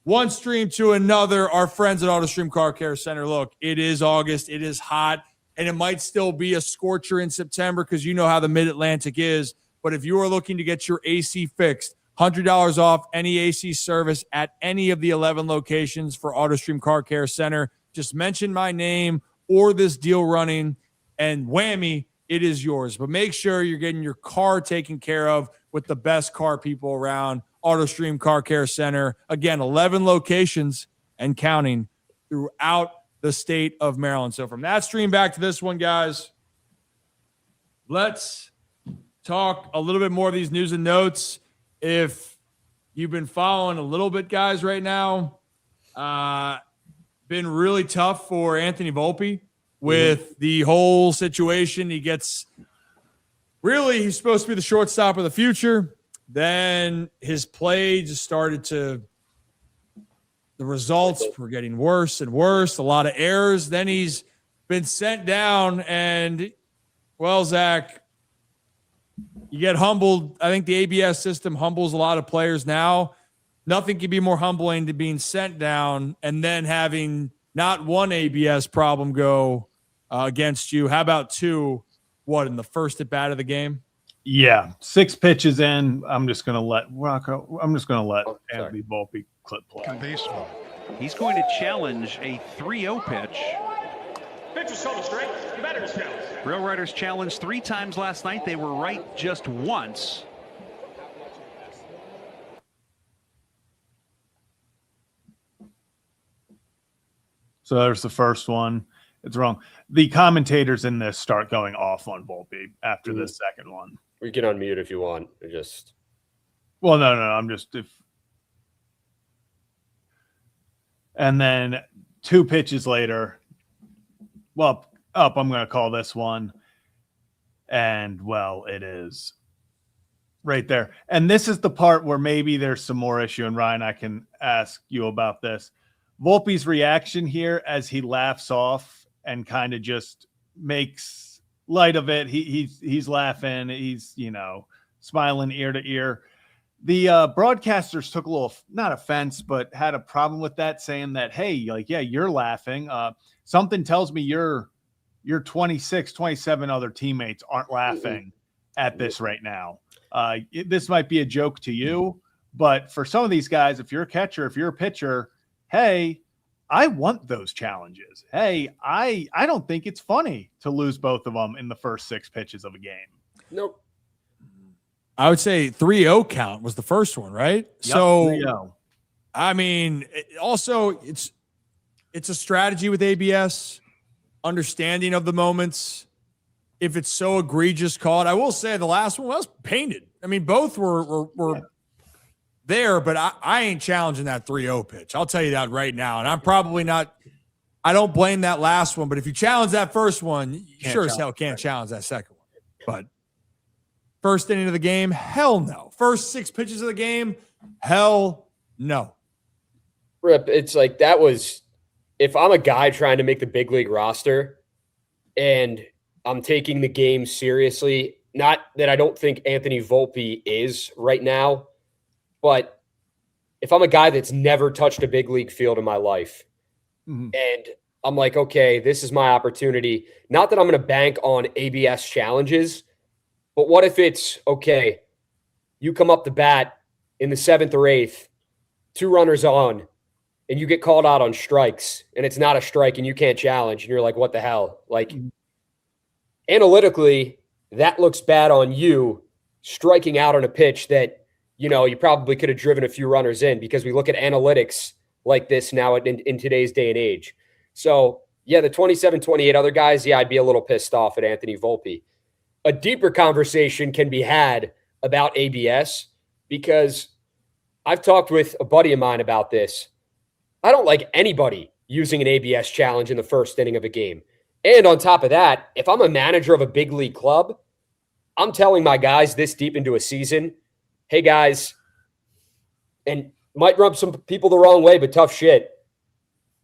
one stream to another, our friends at AutoStream Car Care Center. Look, it is August. It is hot, and it might still be a scorcher in September because you know how the Mid-Atlantic is. But if you are looking to get your AC fixed, $100 off any AC service at any of the 11 locations for AutoStream Car Care Center. Just mention my name or this deal running, and whammy, it is yours. But make sure you're getting your car taken care of with the best car people around. AutoStream Car Care Center. Again, 11 locations and counting throughout the state of Maryland. So from that stream back to this one, guys, let's talk a little bit more of these news and notes. If you've been following a little bit, guys, right now, been really tough for Anthony Volpe with the whole situation. He's supposed to be the shortstop of the future. Then his play just started the results were getting worse and worse, a lot of errors. Then he's been sent down, and, well, Zach, you get humbled. I think the ABS system humbles a lot of players now. Nothing can be more humbling than being sent down and then having not one ABS problem go against you. How about two, in the first at bat of the game?
Yeah, 6 pitches in. I'm just going to let Anthony Volpe clip play.
Baseball. He's going to challenge a 3-0 pitch.
Pitch is total straight. The batter is challenged.
Rail Riders challenged 3 times last night. They were right just once.
So there's the first one. It's wrong. The commentators in this start going off on Volpe after this second one.
We can unmute if you want.
Well, no. I'm just and then 2 pitches later. Well, I'm going to call this one. And, well, it is right there. And this is the part where maybe there's some more issue. And, Ryan, I can ask you about this. Volpe's reaction here as he laughs off and kind of just makes light of it. He's laughing. He's, smiling ear to ear. The broadcasters took a little, not offense, but had a problem with that, saying that, hey, you're laughing. Something tells me your 26, 27 other teammates aren't laughing at this right now. This might be a joke to you, but for some of these guys, if you're a catcher, if you're a pitcher, hey, I want those challenges. Hey, I don't think it's funny to lose both of them in the first 6 pitches of a game.
Nope.
I would say 3-0 count was the first one, right?
Yep,
so,
3-0.
I mean, also it's a strategy with ABS, understanding of the moments. If it's so egregious, call it. I will say the last one was painted. I mean, both were there, but I ain't challenging that 3-0 pitch. I'll tell you that right now. And I'm probably not – I don't blame that last one. But if you challenge that first one, you sure as hell can't challenge that second one. But first inning of the game, hell no. First 6 pitches of the game, hell no.
Rip, it's like that was – if I'm a guy trying to make the big league roster and I'm taking the game seriously, not that I don't think Anthony Volpe is right now, but if I'm a guy that's never touched a big league field in my life and I'm like, okay, this is my opportunity. Not that I'm going to bank on ABS challenges, but what if it's, okay, you come up the bat in the 7th or 8th, 2 runners on, and you get called out on strikes, and it's not a strike and you can't challenge, and you're like, what the hell? Like, analytically, that looks bad on you striking out on a pitch that, you probably could have driven a few runners in, because we look at analytics like this now in today's day and age. So, yeah, the 27, 28 other guys, I'd be a little pissed off at Anthony Volpe. A deeper conversation can be had about ABS, because I've talked with a buddy of mine about this. I don't like anybody using an ABS challenge in the first inning of a game. And on top of that, if I'm a manager of a big league club, I'm telling my guys this deep into a season, hey guys, and might rub some people the wrong way, but tough shit.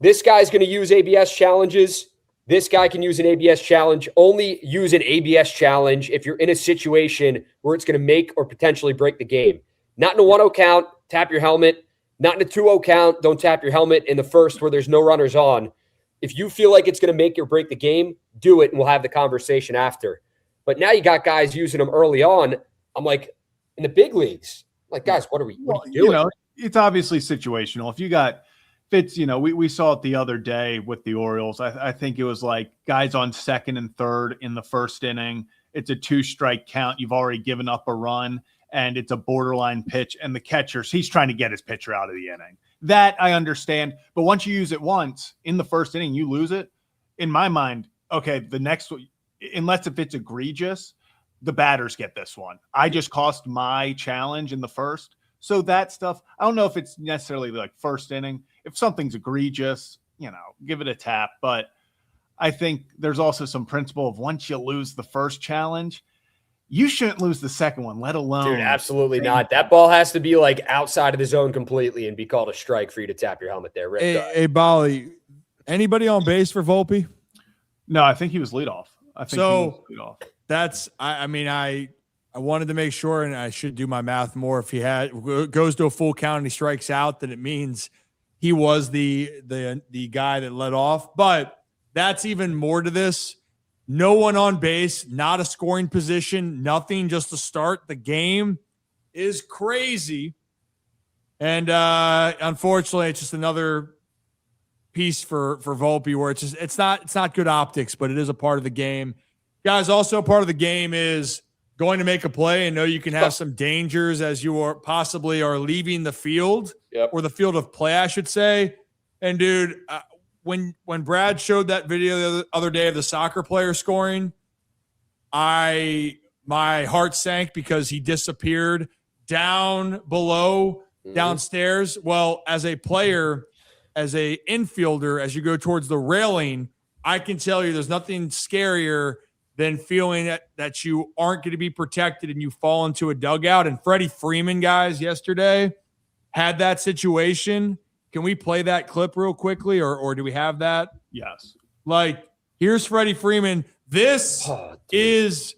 This guy's going to use ABS challenges. This guy can use an ABS challenge. Only use an ABS challenge if you're in a situation where it's going to make or potentially break the game. Not in a 1-0 count, tap your helmet. not in a 2-0 count, don't tap your helmet. In the first where there's no runners on, if you feel like it's going to make or break the game, do it, and we'll have the conversation after. But now you got guys using them early on. I'm like, in the big leagues, like, guys, what are you doing?
It's obviously situational. If you got fits, we saw it the other day with the Orioles. I think it was like guys on second and third in the first inning. It's a 2-strike count. You've already given up a run, and it's a borderline pitch. And the catcher's, he's trying to get his pitcher out of the inning. That I understand. But once you use it once in the first inning, you lose it. In my mind, okay, the next one, unless if it's egregious, the batters get this one. I just cost my challenge in the first. So that stuff, I don't know if it's necessarily like first inning. If something's egregious, give it a tap. But I think there's also some principle of once you lose the first challenge, you shouldn't lose the second one, let alone.
Dude, absolutely not. That ball has to be like outside of the zone completely and be called a strike for you to tap your helmet there.
Hey, Bolly, anybody on base for Volpe?
No, I think he was leadoff.
That's, I wanted to make sure, and I should do my math more. If he goes to a full count and he strikes out, then it means he was the guy that led off. But that's even more to this. No one on base, not a scoring position, nothing, just to start the game is crazy. And unfortunately, it's just another piece for Volpe where it's not good optics, but it is a part of the game. Guys, also part of the game is going to make a play and know you can have some dangers as you are possibly leaving the field or the field of play, I should say. And dude, when Brad showed that video the other day of the soccer player scoring, my heart sank because he disappeared down below, downstairs. Well, as a player, as a infielder, as you go towards the railing, I can tell you there's nothing scarier than feeling that you aren't going to be protected and you fall into a dugout. And Freddie Freeman, guys, yesterday had that situation. Can we play that clip real quickly, or do we have that?
Yes.
Like, here's Freddie Freeman. This is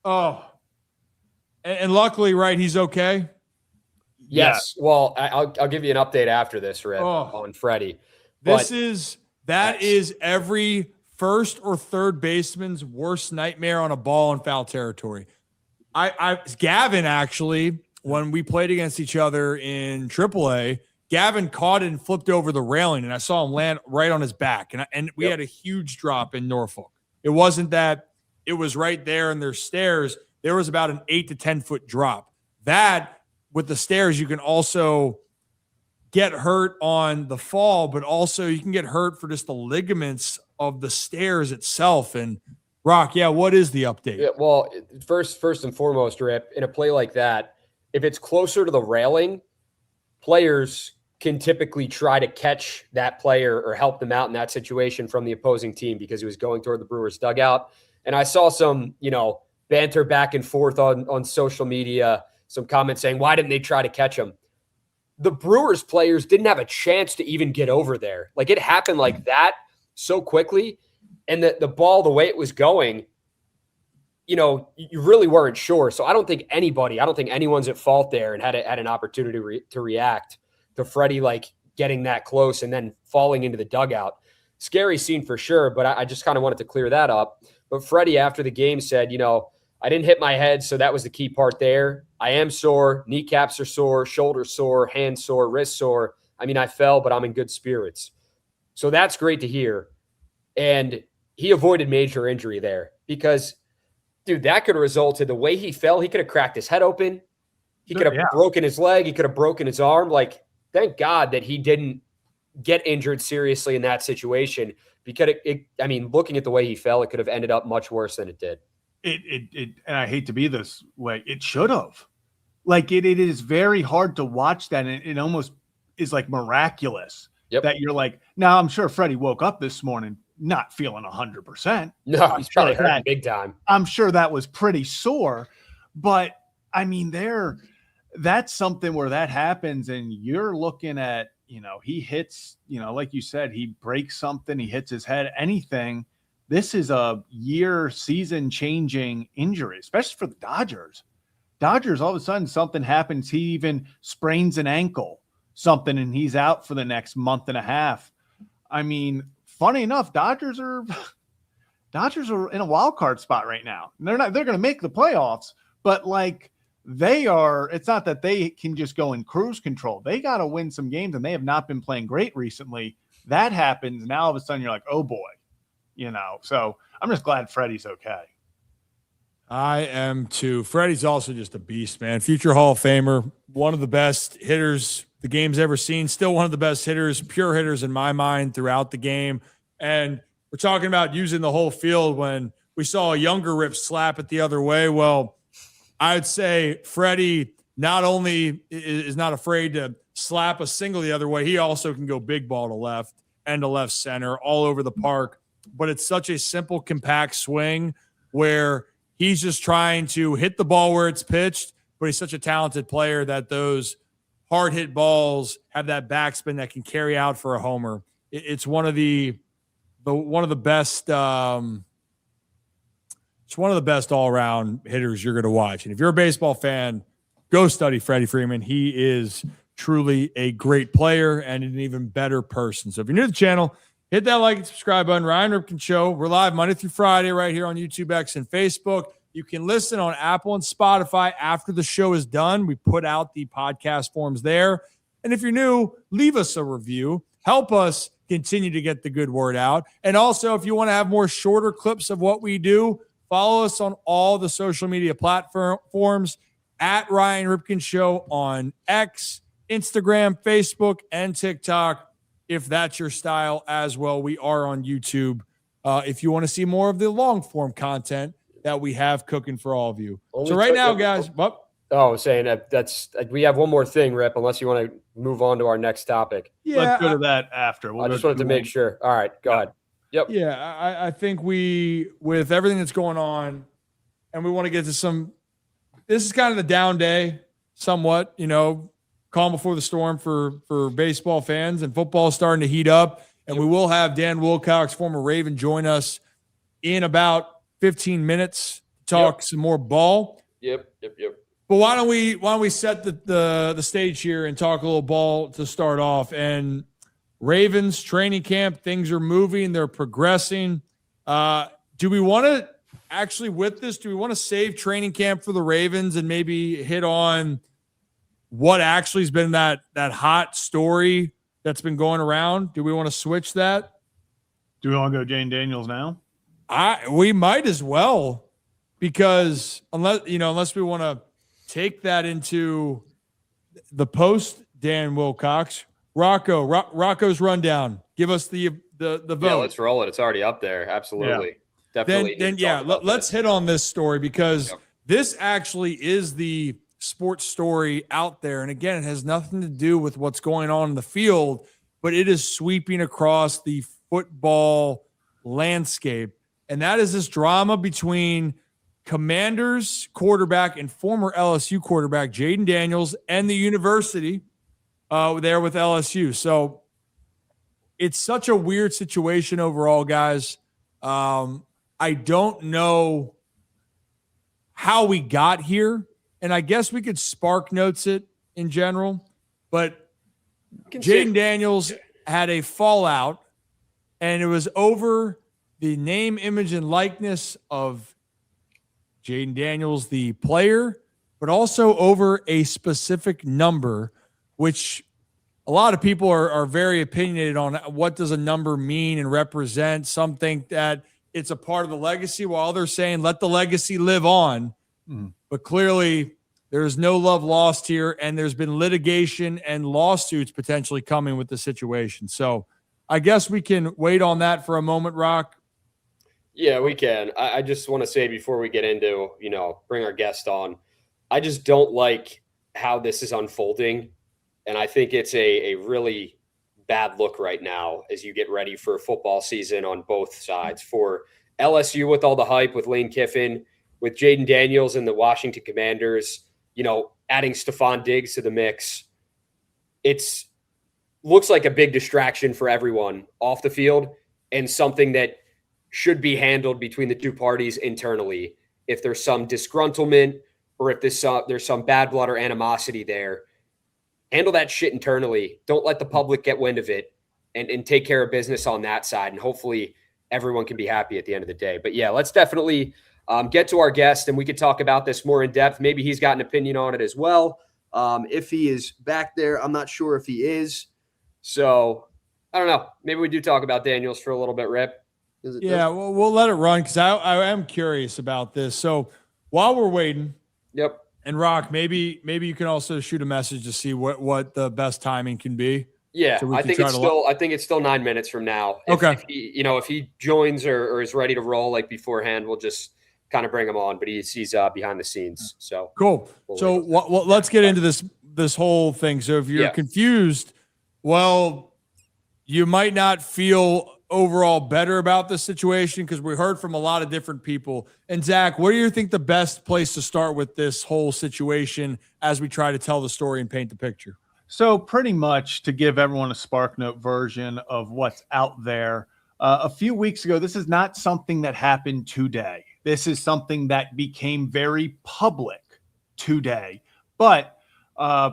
and luckily, right, he's okay.
Yes. Yeah. Well, I'll give you an update after this, Rip, on Freddie.
That is every first or third baseman's worst nightmare on a ball in foul territory. Gavin, actually, when we played against each other in AAA, Gavin caught it and flipped over the railing, and I saw him land right on his back. And we had a huge drop in Norfolk. It wasn't that it was right there and there's stairs. There was about an 8 to 10 foot drop. That, with the stairs, you can also get hurt on the fall, but also you can get hurt for just the ligaments of the stairs itself. And Rock, what is the update?
Yeah, well, first and foremost, Rip, in a play like that, if it's closer to the railing, players can typically try to catch that player or help them out in that situation from the opposing team because he was going toward the Brewers dugout. And I saw some, banter back and forth on social media, some comments saying, why didn't they try to catch him? The Brewers players didn't have a chance to even get over there. Like, it happened like that so quickly. And the ball, the way it was going, you really weren't sure. So I don't think anyone's at fault there and had an opportunity to react to Freddie, like, getting that close and then falling into the dugout. Scary scene for sure, but I just kind of wanted to clear that up. But Freddie, after the game, said, I didn't hit my head, so that was the key part there. I am sore. Kneecaps are sore, shoulders sore, hands sore, wrists sore. I mean, I fell, but I'm in good spirits. So that's great to hear. And he avoided major injury there because, dude, that could have resulted, the way he fell, he could have cracked his head open. He could have broken his leg. He could have broken his arm. Like, thank God that he didn't get injured seriously in that situation because looking at the way he fell, it could have ended up much worse than it did.
And I hate to be this way, it should have. Like, it is very hard to watch that, and it almost is like miraculous that you're like, now I'm sure Freddie woke up this morning not feeling 100%.
No, he's probably hurt big time.
I'm sure that was pretty sore, but I mean, that's something where that happens, and you're looking at, he hits, like you said, he breaks something, he hits his head, anything. This is a season changing injury, especially for the Dodgers. Dodgers, all of a sudden something happens. He even sprains an ankle, something, and he's out for the next month and a half. I mean, funny enough, Dodgers are in a wild card spot right now. They're going to make the playoffs, but like it's not that they can just go in cruise control. They got to win some games, and they have not been playing great recently. That happens. Now all of a sudden you're like, oh boy, so I'm just glad Freddie's okay.
I am too. Freddie's also just a beast, man. Future Hall of Famer, one of the best hitters the game's ever seen. Still one of the best hitters, pure hitters in my mind throughout the game. And we're talking about using the whole field when we saw a younger Rip slap it the other way. Well, I'd say Freddie not only is not afraid to slap a single the other way, he also can go big ball to left and to left center all over the park. But it's such a simple, compact swing where he's just trying to hit the ball where it's pitched, but he's such a talented player that those hard hit balls have that backspin that can carry out for a homer. It's one of the best. It's one of the best all around hitters you're going to watch. And if you're a baseball fan, go study Freddie Freeman. He is truly a great player and an even better person. So if you're new to the channel, hit that like and subscribe button. Ryan Ripken Show. We're live Monday through Friday right here on YouTube, X, and Facebook. You can listen on Apple and Spotify after the show is done. We put out the podcast forms there. And if you're new, leave us a review. Help us continue to get the good word out. And also, if you want to have more shorter clips of what we do, follow us on all the social media platforms at Ryan Ripken Show on X, Instagram, Facebook, and TikTok. If that's your style as well, we are on YouTube. If you want to see more of the long form content that we have cooking for all of you. So right now, guys,
saying that's we have one more thing, Rip, unless you want to move on to our next topic.
Yeah, let's go to that after.
I just wanted to make sure. All right, go ahead. Yep.
Yeah, I think with everything that's going on, and we want to get to this is kind of the down day, somewhat, calm before the storm for baseball fans, and football is starting to heat up. And we will have Dan Wilcox, former Raven, join us in about 15 minutes to talk some more ball.
Yep.
But why don't we set the stage here and talk a little ball to start off? And Ravens training camp, things are moving, they're progressing. Do we want to actually with this? Do we want to save training camp for the Ravens and maybe hit on what actually has been that hot story that's been going around? Do we want to switch that?
Do we want to go Jayden Daniels now?
We might as well, because unless we want to take that into the post Dan Wilcox, Rocco's rundown. Give us the vote.
Yeah, let's roll it. It's already up there. Absolutely. Yeah. Definitely.
Let's hit on this story, because this actually is the sports story out there. And again, it has nothing to do with what's going on in the field, but it is sweeping across the football landscape. And that is this drama between Commanders quarterback and former LSU quarterback Jayden Daniels and the university there with LSU. So it's such a weird situation overall, guys. I don't know how we got here, and I guess we could spark notes it in general, but Jayden Daniels had a fallout, and it was over the name, image, and likeness of Jayden Daniels, the player, but also over a specific number, which a lot of people are very opinionated on. What does a number mean and represent? Some think that it's a part of the legacy, while others saying let the legacy live on. But clearly there's no love lost here, and there's been litigation and lawsuits potentially coming with the situation. So I guess we can wait on that for a moment, Rock.
Yeah, we can. I just want to say before we get into, bring our guest on, I just don't like how this is unfolding. And I think it's a really bad look right now as you get ready for football season on both sides. For LSU with all the hype with Lane Kiffin, with Jayden Daniels and the Washington Commanders, adding Stephon Diggs to the mix. It's looks like a big distraction for everyone off the field, and something that should be handled between the two parties internally. If there's some disgruntlement or if there's some bad blood or animosity there, handle that shit internally. Don't let the public get wind of it, and take care of business on that side. And hopefully everyone can be happy at the end of the day. But yeah, let's definitely get to our guest, and we could talk about this more in depth. Maybe he's got an opinion on it as well. If he is back there, I'm not sure if he is. So I don't know. Maybe we do talk about Daniels for a little bit, Rip.
Well, we'll let it run because I am curious about this. So while we're waiting,
yep.
And Rock, maybe you can also shoot a message to see what the best timing can be.
Yeah,
so
I think it's still 9 minutes from now. If he joins or is ready to roll like beforehand, we'll just kind of bring him on. But he's behind the scenes. So
cool. Let's get into this whole thing. So if you're confused, well, you might not feel overall better about this situation because we heard from a lot of different people. And Zach, what do you think the best place to start with this whole situation as we try to tell the story and paint the picture?
So pretty much to give everyone a SparkNote version of what's out there, a few weeks ago, this is not something that happened today. This is something that became very public today. But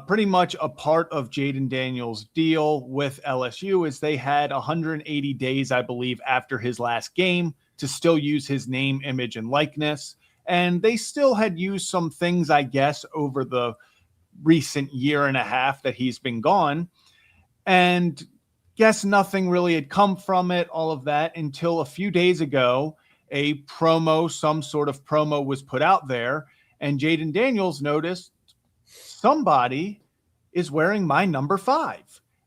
pretty much a part of Jayden Daniels' deal with LSU is they had 180 days, I believe, after his last game to still use his name, image, and likeness. And they still had used some things, I guess, over the recent year and a half that he's been gone. And guess nothing really had come from it, all of that, until a few days ago, some sort of promo was put out there. And Jayden Daniels noticed somebody is wearing my number 5.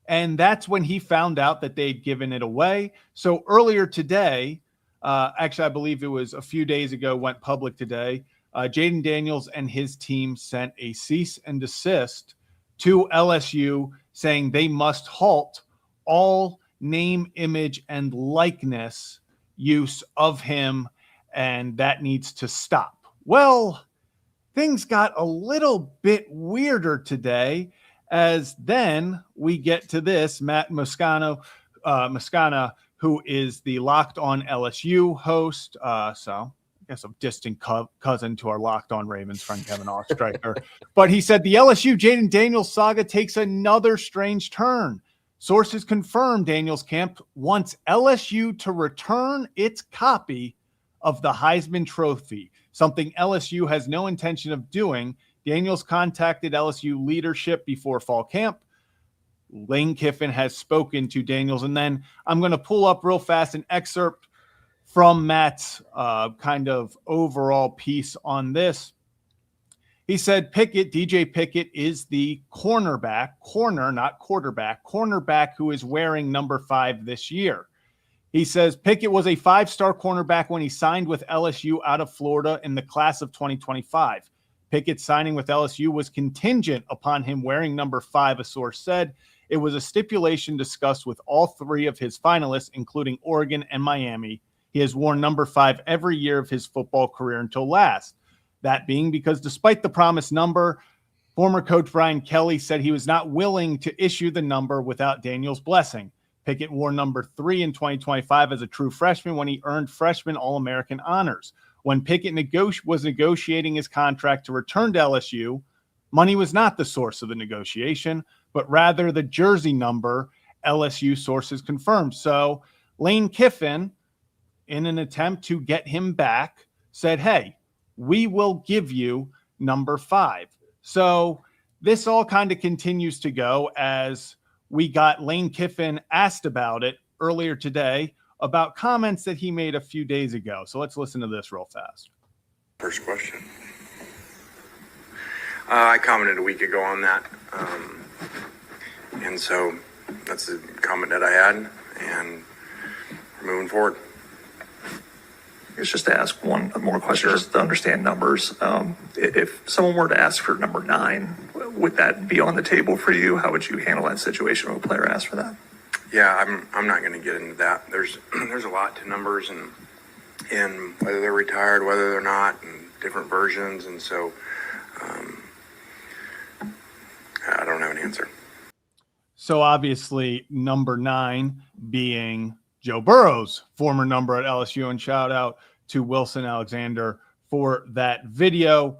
And that's when he found out that they'd given it away. So earlier today, actually, I believe it was a few days ago, went public today, Jayden Daniels and his team sent a cease and desist to LSU saying they must halt all name, image, and likeness use of him, and that needs to stop. Well, things got a little bit weirder today, as then we get to this. Matt Moscana, who is the Locked On LSU host, so I guess a distant cousin to our Locked On Ravens friend Kevin Oestreicher. But he said the LSU Jayden Daniels saga takes another strange turn. Sources confirm Daniels camp wants LSU to return its copy of the Heisman Trophy, something LSU has no intention of doing. Daniels contacted LSU leadership before fall camp. Lane Kiffin has spoken to Daniels. And then I'm going to pull up real fast an excerpt from Matt's kind of overall piece on this. He said DJ Pickett is the cornerback who is wearing number 5 this year. He says Pickett was a 5-star cornerback when he signed with LSU out of Florida in the class of 2025. Pickett's signing with LSU was contingent upon him wearing number 5, a source said. It was a stipulation discussed with all 3 of his finalists, including Oregon and Miami. He has worn number 5 every year of his football career until last. That being because despite the promised number, former coach Brian Kelly said he was not willing to issue the number without Daniels' blessing. Pickett wore number 3 in 2025 as a true freshman when he earned freshman All-American honors. When Pickett was negotiating his contract to return to LSU, money was not the source of the negotiation, but rather the jersey number, LSU sources confirmed. So Lane Kiffin, in an attempt to get him back, said, hey, we will give you number 5. So this all kind of continues to go as we got Lane Kiffin asked about it earlier today about comments that he made a few days ago. So let's listen to this real fast.
First question. I commented a week ago on that. And so that's the comment that I had, and we're moving forward.
It's just to ask one more question,
Sure.
just to understand numbers. If someone were to ask for number 9, would that be on the table for you? How would you handle that situation if a player asked for that?
Yeah, I'm not going to get into that. There's a lot to numbers and whether they're retired, whether they're not, and different versions. And so I don't have an answer.
So obviously number 9 being Joe Burrow's former number at LSU, and shout out to Wilson Alexander for that video.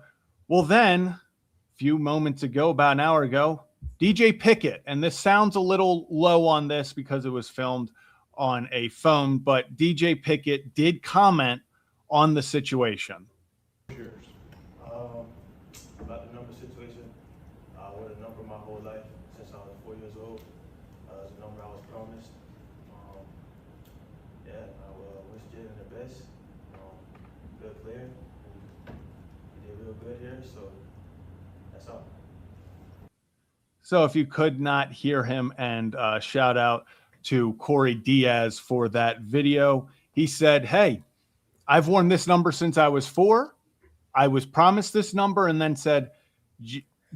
Well, then, a few moments ago, about an hour ago, DJ Pickett, and this sounds a little low on this because it was filmed on a phone, but DJ Pickett did comment on the situation.
About the number situation, with a number my whole life since I was 4 years old. It's a number I was promised. I wish Jayden the best. Good player. He did real good here, so that's all.
So if you could not hear him, and shout out to Corey Diaz for that video. He said, hey, I've worn this number since I was 4. I was promised this number, and then said,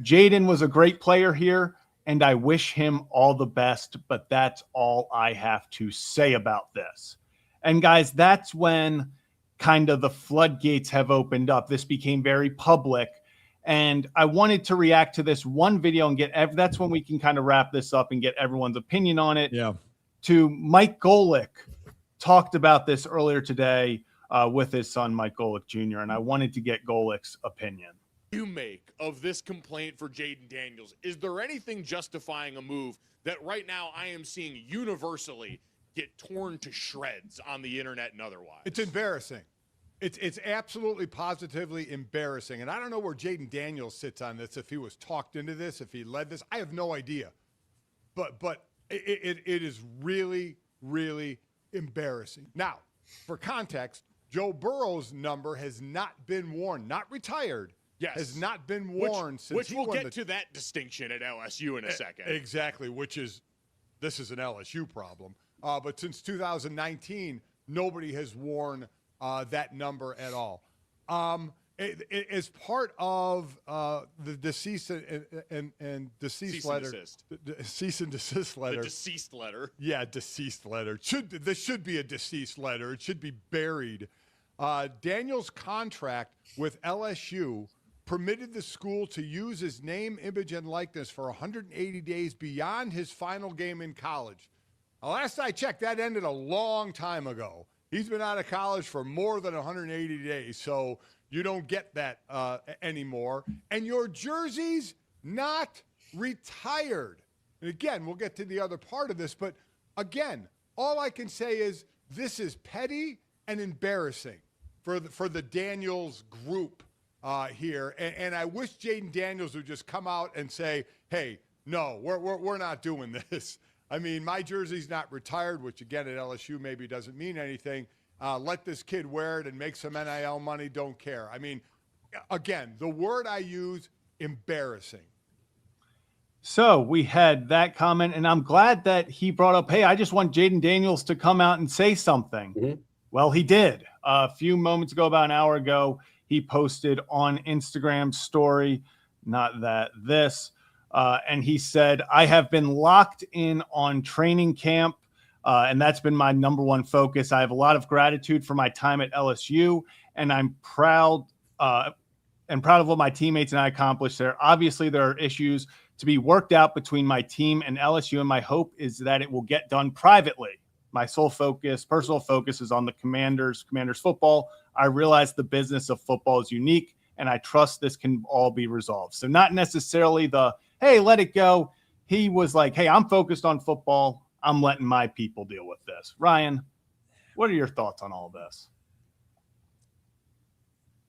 Jayden was a great player here, and I wish him all the best, but that's all I have to say about this. And guys, that's when kind of the floodgates have opened up. This became very public, and I wanted to react to this one video and that's when we can kind of wrap this up and get everyone's opinion on it.
Yeah.
To Mike Golick talked about this earlier today with his son, Mike Golick Jr., and I wanted to get Golick's opinion.
You make of this complaint for Jayden Daniels? Is there anything justifying a move that right now I am seeing universally get torn to shreds on the internet and otherwise?
It's embarrassing. It's absolutely positively embarrassing. And I don't know where Jayden Daniels sits on this, if he was talked into this, if he led this. I have no idea. But it is really, really embarrassing. Now, for context, Joe Burrow's number has not been worn, not retired.
Yes.
Has not been worn since
which we'll get to that distinction at LSU in a second.
Exactly, this is an LSU problem. But since 2019, nobody has worn that number at all. As part of the cease and desist letter, cease and desist letter.
The deceased letter.
Yeah, deceased letter. This should be a deceased letter. It should be buried. Daniel's contract with LSU permitted the school to use his name, image, and likeness for 180 days beyond his final game in college. Now, last I checked, that ended a long time ago. He's been out of college for more than 180 days, so you don't get that anymore. And your jersey's not retired. And again, we'll get to the other part of this, but again, all I can say is this is petty and embarrassing for the Daniels group here. And I wish Jayden Daniels would just come out and say, hey, no, we're not doing this. I mean, my jersey's not retired, which again at LSU maybe doesn't mean anything. Let this kid wear it and make some NIL money, don't care. I mean, again, the word I use, embarrassing.
So we had that comment, and I'm glad that he brought up, hey, I just want Jayden Daniels to come out and say something. Mm-hmm. Well, he did. A few moments ago, about an hour ago, he posted on Instagram story, and he said, I have been locked in on training camp, and that's been my number one focus. I have a lot of gratitude for my time at LSU, and I'm proud of what my teammates and I accomplished there. Obviously, there are issues to be worked out between my team and LSU, and my hope is that it will get done privately. My sole focus, personal focus, is on the Commanders football. I realize the business of football is unique, and I trust this can all be resolved. So not necessarily the, hey, let it go. He was like, hey, I'm focused on football. I'm letting my people deal with this. Ryan, what are your thoughts on all this?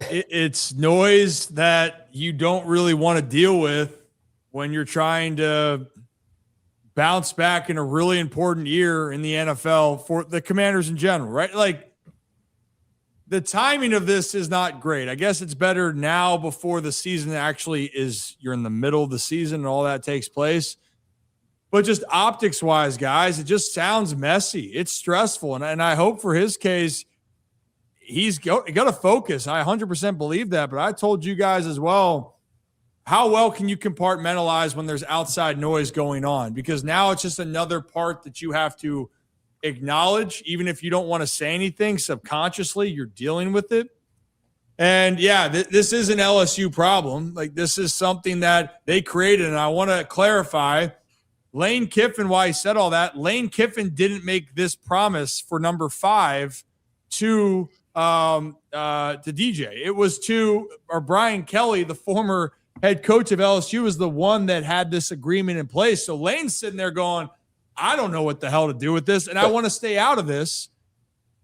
It's noise that you don't really want to deal with when you're trying to bounce back in a really important year in the NFL for the Commanders in general, right? Like, the timing of this is not great. I guess it's better now before the season actually is, you're in the middle of the season and all that takes place. But just optics wise, guys, it just sounds messy. It's stressful. And I hope for his case, he's got to focus. I 100% believe that. But I told you guys as well, how well can you compartmentalize when there's outside noise going on? Because now it's just another part that you have to acknowledge, even if you don't want to say anything subconsciously, you're dealing with it. And yeah, this is an LSU problem. Like, this is something that they created. And I want to clarify, Lane Kiffin, why he said all that, Lane Kiffin didn't make this promise for number 5 to DJ. It was to Brian Kelly, the former head coach of LSU, is the one that had this agreement in place. So Lane's sitting there going, I don't know what the hell to do with this, and I want to stay out of this.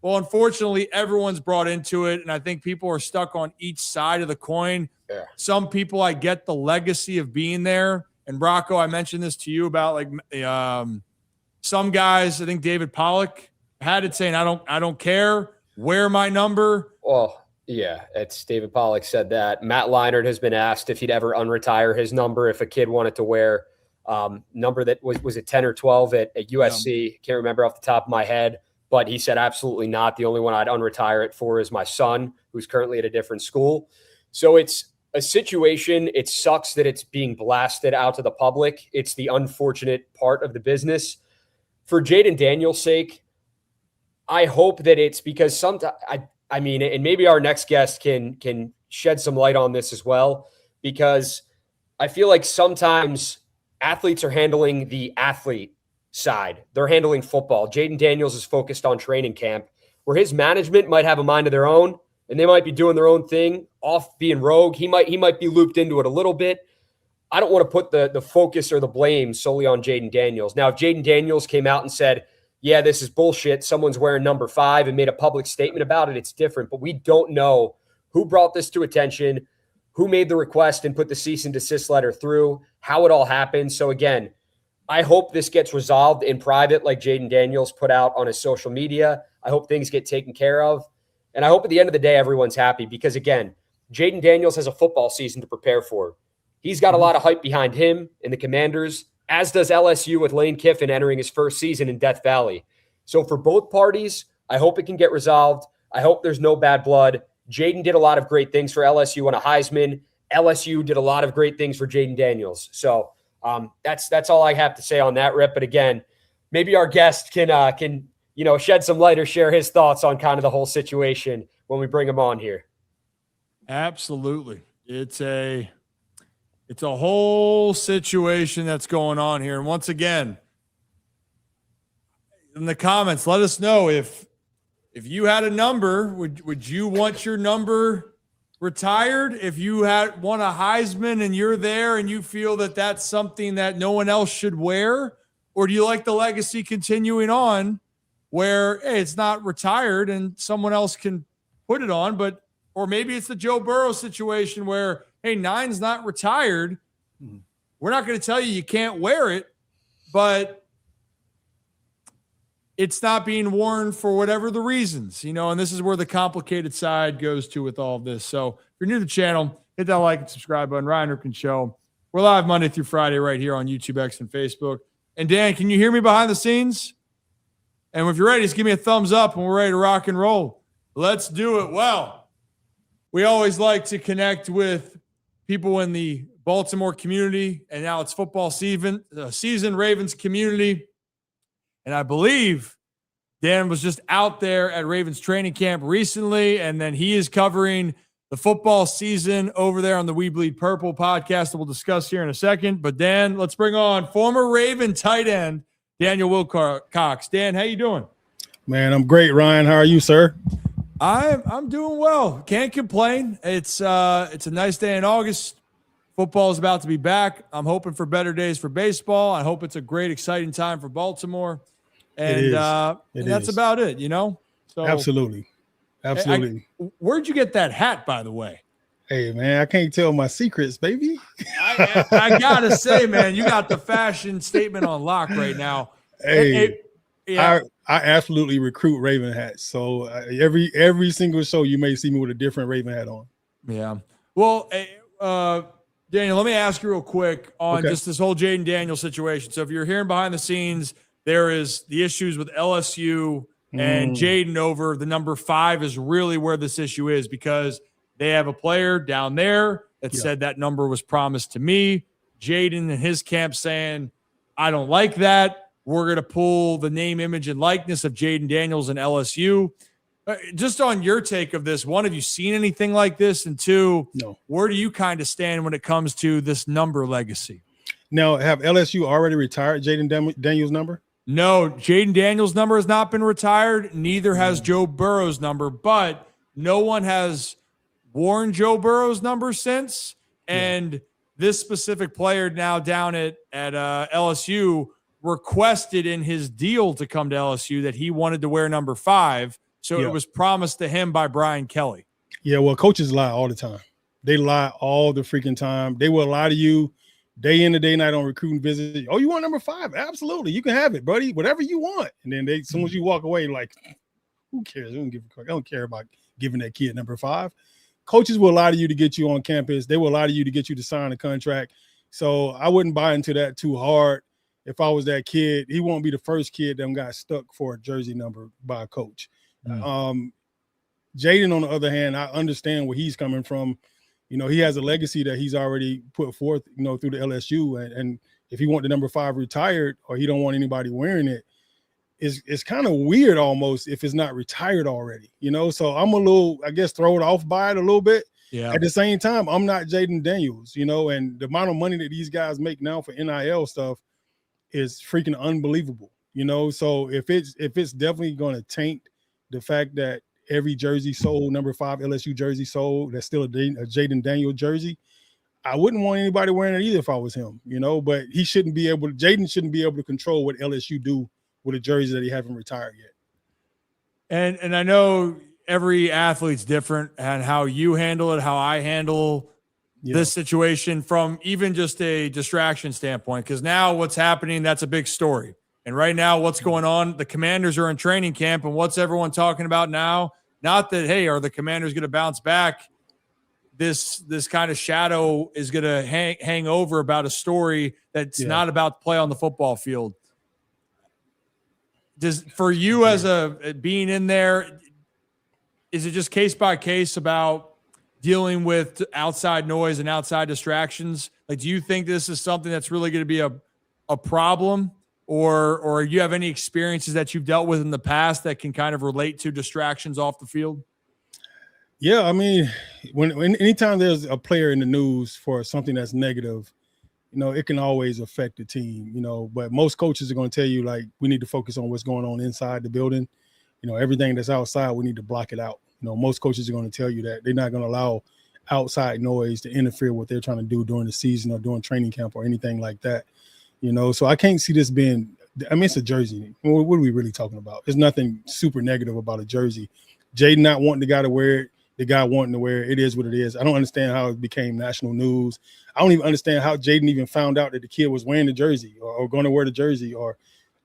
Well, unfortunately, everyone's brought into it, and I think people are stuck on each side of the coin.
Yeah.
Some people, I get the legacy of being there. And Rocco, I mentioned this to you about some guys. I think David Pollock had it saying, "I don't care. Wear my number."
Well, yeah, it's David Pollock said that. Matt Leinart has been asked if he'd ever unretire his number if a kid wanted to wear number that was it 10 or 12 at USC. Can't remember off the top of my head. But he said, absolutely not. The only one I'd unretire it for is my son, who's currently at a different school. So it's a situation. It sucks that it's being blasted out to the public. It's the unfortunate part of the business. For Jayden Daniels' sake, I hope that it's because sometimes, I mean, and maybe our next guest can shed some light on this as well, because I feel like sometimes athletes are handling the athlete side. They're handling football. Jayden Daniels is focused on training camp, where his management might have a mind of their own and they might be doing their own thing, off being rogue. He might be looped into it a little bit. I don't want to put the focus or the blame solely on Jayden Daniels. Now, if Jayden Daniels came out and said, yeah, this is bullshit, someone's wearing number 5 and made a public statement about it, it's different. But we don't know who brought this to attention, who made the request and put the cease and desist letter through, how it all happened. So again, I hope this gets resolved in private like Jayden Daniels put out on his social media. I hope things get taken care of. And I hope at the end of the day, everyone's happy because, again, Jayden Daniels has a football season to prepare for. He's got a lot of hype behind him and the Commanders, as does LSU with Lane Kiffin entering his first season in Death Valley. So for both parties, I hope it can get resolved. I hope there's no bad blood. Jayden did a lot of great things for LSU on a Heisman. LSU did a lot of great things for Jayden Daniels. So that's all I have to say on that, Rip. But again, maybe our guest can shed some light or share his thoughts on kind of the whole situation when we bring him on here.
Absolutely. It's a whole situation that's going on here. And once again, in the comments, let us know if you had a number, would you want your number retired? If you had won a Heisman and you're there and you feel that that's something that no one else should wear, or do you like the legacy continuing on where, hey, it's not retired and someone else can put it on, or maybe it's the Joe Burrow situation where, hey, 9's not retired. We're not going to tell you can't wear it, but it's not being worn for whatever the reasons, and this is where the complicated side goes to with all of this. So if you're new to the channel, hit that like and subscribe button. Ryan Ripken Show. We're live Monday through Friday right here on YouTube, X, and Facebook. And Dan, can you hear me behind the scenes? And if you're ready, just give me a thumbs up and we're ready to rock and roll. Let's do it. Well, we always like to connect with people in the Baltimore community, and now it's football season, Ravens community. And I believe Dan was just out there at Ravens training camp recently, and then he is covering the football season over there on the We Bleed Purple podcast that we'll discuss here in a second. But Dan, let's bring on former Raven tight end Daniel Wilcox. Dan, how you doing?
Man, I'm great, Ryan. How are you, sir?
I'm doing well. Can't complain. It's a nice day in August. Football is about to be back. I'm hoping for better days for baseball. I hope it's a great, exciting time for Baltimore. And that's about it, So
Absolutely.
Where'd you get that hat, by the way?
Hey, man, I can't tell my secrets, baby.
I gotta say, man, you got the fashion statement on lock right now.
Hey, I absolutely recruit Raven hats. So every single show, you may see me with a different Raven hat on.
Yeah. Well, Daniel, let me ask you real quick on just this whole Jayden Daniels situation. So if you're hearing behind the scenes, there is the issues with LSU and Jayden over the number 5 is really where this issue is, because they have a player down there that said that number was promised to me. Jayden and his camp saying, I don't like that. We're going to pull the name, image, and likeness of Jayden Daniels and LSU. Just on your take of this, one, have you seen anything like this? And two, where do you kind of stand when it comes to this number legacy?
Now, have LSU already retired Jayden Daniels' number?
No, Jayden Daniels' number has not been retired. Neither has Joe Burrow's number. But no one has worn Joe Burrow's number since. And this specific player now down at LSU requested in his deal to come to LSU that he wanted to wear number 5. So it was promised to him by Brian Kelly.
Yeah, well, coaches lie all the time. They lie all the freaking time. They will lie to you day in and day night on recruiting visits. Oh, you want number 5? Absolutely. You can have it, buddy. Whatever you want. And then as soon as you walk away, like, who cares? I don't care about giving that kid number 5. Coaches will lie to you to get you on campus. They will lie to you to get you to sign a contract. So I wouldn't buy into that too hard. If I was that kid, he won't be the first kid that got stuck for a jersey number by a coach. Jayden, on the other hand, I understand where he's coming from. You know, he has a legacy that he's already put forth, you know, through the LSU. And if he want the number 5 retired or he don't want anybody wearing it, it's kind of weird almost if it's not retired already, you know? So I'm a little, I guess, thrown off by it a little bit.
Yeah.
At the same time, I'm not Jayden Daniels, you know, and the amount of money that these guys make now for NIL stuff is freaking unbelievable, you know? So if it's definitely going to taint the fact that every jersey sold, number 5 LSU jersey sold, that's still a Jayden Daniel jersey, I wouldn't want anybody wearing it either if I was him, you know, but Jayden shouldn't be able to control what LSU do with a jersey that he haven't retired yet.
And I know every athlete's different and how you handle it, how I handle this situation from even just a distraction standpoint, because now what's happening, that's a big story. And right now, what's going on? The Commanders are in training camp, and what's everyone talking about now? Not that, hey, are the Commanders going to bounce back? This kind of shadow is going to hang over about a story that's not about play on the football field. For you as being in there, is it just case by case about dealing with outside noise and outside distractions? Like, do you think this is something that's really going to be a problem? Or you have any experiences that you've dealt with in the past that can kind of relate to distractions off the field?
Yeah, I mean, when anytime there's a player in the news for something that's negative, you know, it can always affect the team, you know, but most coaches are going to tell you, like, we need to focus on what's going on inside the building. You know, everything that's outside, we need to block it out. You know, most coaches are going to tell you that. They're not going to allow outside noise to interfere with what they're trying to do during the season or during training camp or anything like that. You know, so I can't see this being, I mean, it's a jersey. What are we really talking about? There's nothing super negative about a jersey. Jayden not wanting the guy to wear it, the guy wanting to wear it, it is what it is. I don't understand how it became national news. I don't even understand how Jayden even found out that the kid was wearing the jersey or going to wear the jersey, or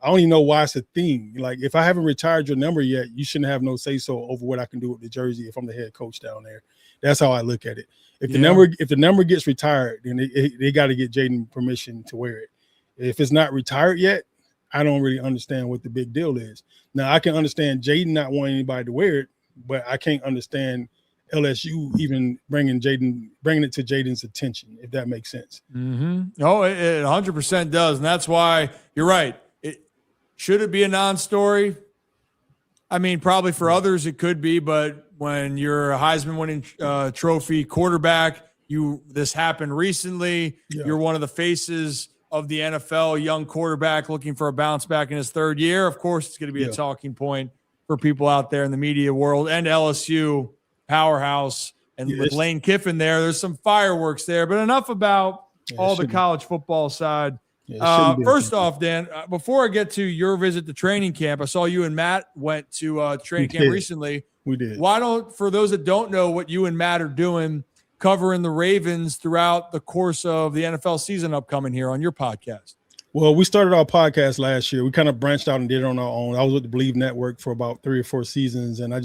I don't even know why it's a thing. Like, if I haven't retired your number yet, you shouldn't have no say-so over what I can do with the jersey if I'm the head coach down there. That's how I look at it. If the number gets retired, then they got to get Jayden permission to wear it. If it's not retired yet, I don't really understand what the big deal is. Now, I can understand Jayden not wanting anybody to wear it, but I can't understand LSU even bringing it to Jayden's attention, if that makes sense.
Mm-hmm. Oh, it 100% does. And that's why you're right. Should it be a non-story? I mean, probably for others it could be, but when you're a Heisman winning trophy quarterback, this happened recently. Yeah. You're one of the faces of the NFL, young quarterback looking for a bounce back in his 3rd year. Of course, it's going to be a talking point for people out there in the media world, and LSU powerhouse. And with Lane Kiffin there's some fireworks there, but enough about all the college football side. First off, Dan, before I get to your visit to training camp, I saw you and Matt went to training camp recently.
We did.
For those that don't know what you and Matt are doing, covering the Ravens throughout the course of the NFL season upcoming here on your podcast?
Well, we started our podcast last year. We kind of branched out and did it on our own. I was with the Believe Network for about 3 or 4 seasons, and I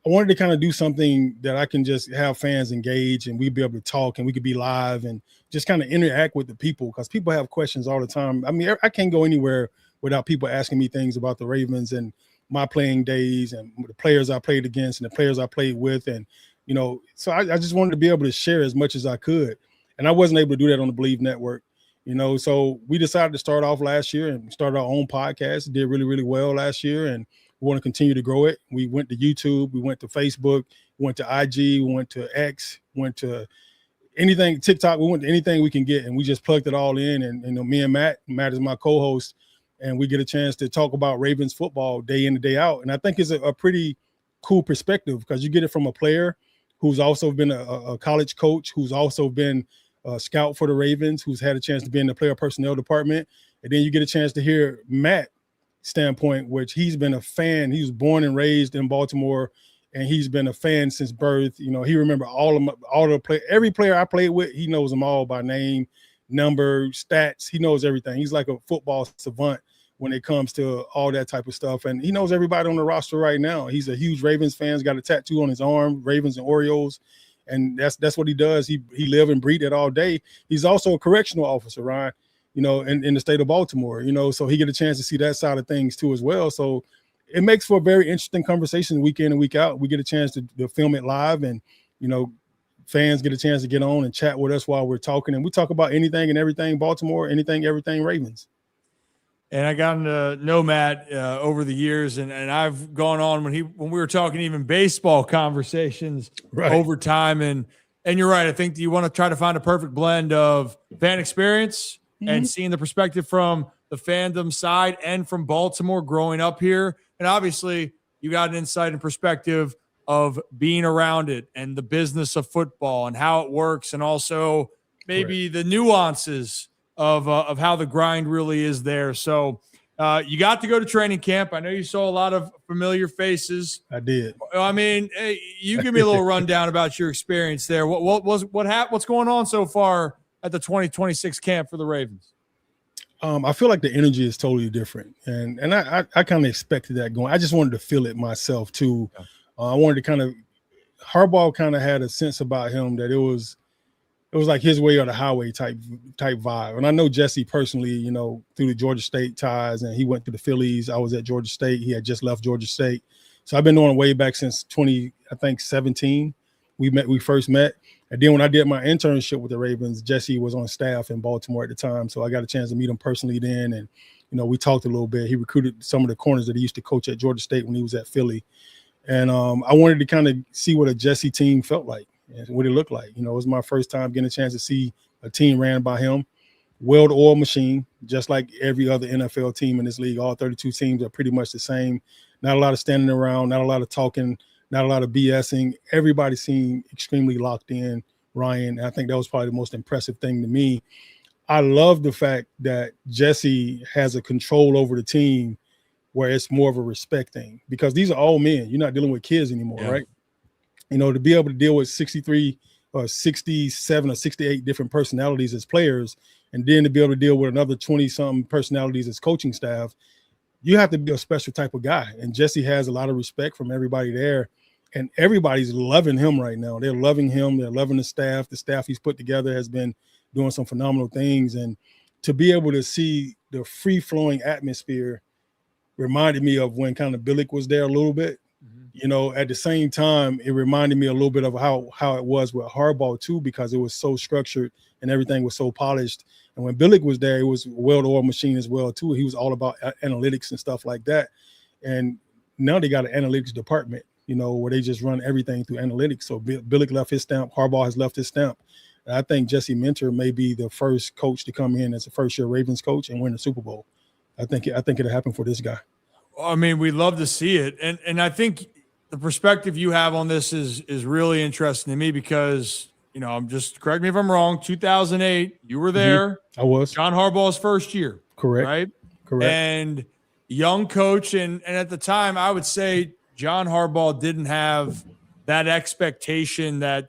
wanted to kind of do something that I can just have fans engage and we'd be able to talk and we could be live and just kind of interact with the people, because people have questions all the time. I mean, I can't go anywhere without people asking me things about the Ravens and my playing days and the players I played against and the players I played with. And, you know, so I just wanted to be able to share as much as I could. And I wasn't able to do that on the Believe Network, you know, so we decided to start off last year and start our own podcast. It did really, really well last year, and we want to continue to grow it. We went to YouTube, we went to Facebook, we went to IG, we went to X, went to anything, TikTok, we went to anything we can get, and we just plugged it all in. And you know, me and Matt is my co-host, and we get a chance to talk about Ravens football day in and day out. And I think it's a pretty cool perspective because you get it from a player who's also been a college coach, who's also been a scout for the Ravens, who's had a chance to be in the player personnel department. And then you get a chance to hear Matt's standpoint, which he's been a fan. He was born and raised in Baltimore, and he's been a fan since birth. You know, he remember every player I played with, he knows them all by name, number, stats. He knows everything. He's like a football savant when it comes to all that type of stuff. And he knows everybody on the roster right now. He's a huge Ravens fan. He's got a tattoo on his arm, Ravens and Orioles. And that's what he does. He live and breathe it all day. He's also a correctional officer, Ryan, you know, in the state of Baltimore, you know, so he get a chance to see that side of things too as well. So it makes for a very interesting conversation week in and week out. We get a chance to film it live, and, you know, fans get a chance to get on and chat with us while we're talking. And we talk about anything and everything Baltimore, everything Ravens.
And I got to know Matt over the years, and I've gone on when we were talking even baseball conversations over time. And you're right. I think you want to try to find a perfect blend of fan experience and seeing the perspective from the fandom side and from Baltimore growing up here. And obviously you got an insight and perspective of being around it and the business of football and how it works, and also maybe the nuances of how the grind really is there. So you got to go to training camp. I know you saw a lot of familiar faces.
I did.
I mean, hey, you give me a little rundown about your experience there. What's going on so far at the 2026 camp for the Ravens?
I feel like the energy is totally different, and I kind of expected that going. I just wanted to feel it myself too. I wanted to Harbaugh kind of had a sense about him that it was like his way or the highway type vibe. And I know Jesse personally, you know, through the Georgia State ties, and he went to the Phillies. I was at Georgia State. He had just left Georgia State. So I've been knowing way back since 2017. We first met. And then when I did my internship with the Ravens, Jesse was on staff in Baltimore at the time. So I got a chance to meet him personally then. And, you know, we talked a little bit. He recruited some of the corners that he used to coach at Georgia State when he was at Philly. And I wanted to kind of see what a Jesse team felt like and what it looked like. You know, it was my first time getting a chance to see a team ran by him. Well-oiled machine, just like every other NFL team in this league. All 32 teams are pretty much the same. Not a lot of standing around, not a lot of talking, not a lot of BSing. Everybody seemed extremely locked in, Ryan. I think that was probably the most impressive thing to me. I love the fact that Jesse has a control over the team where it's more of a respect thing, because these are all men. You're not dealing with kids anymore, right? You know, to be able to deal with 63 or 67 or 68 different personalities as players, and then to be able to deal with another 20-something personalities as coaching staff, you have to be a special type of guy. And Jesse has a lot of respect from everybody there, and everybody's loving him right now. They're loving him. They're loving the staff. The staff he's put together has been doing some phenomenal things. And to be able to see the free-flowing atmosphere reminded me of when kind of Billick was there a little bit. You know, at the same time, it reminded me a little bit of how it was with Harbaugh too, because it was so structured and everything was so polished. And when Billick was there, it was a well-oiled machine as well too. He was all about analytics and stuff like that. And now they got an analytics department, you know, where they just run everything through analytics. So Billick left his stamp. Harbaugh has left his stamp. And I think Jesse Minter may be the first coach to come in as a first-year Ravens coach and win the Super Bowl. I think it'll happen for this guy.
I mean, we'd love to see it. And I think the perspective you have on this is really interesting to me, because, you know, correct me if I'm wrong, 2008, you were there.
I was.
John Harbaugh's first year.
Correct.
Right?
Correct.
And young coach. And at the time, I would say John Harbaugh didn't have that expectation that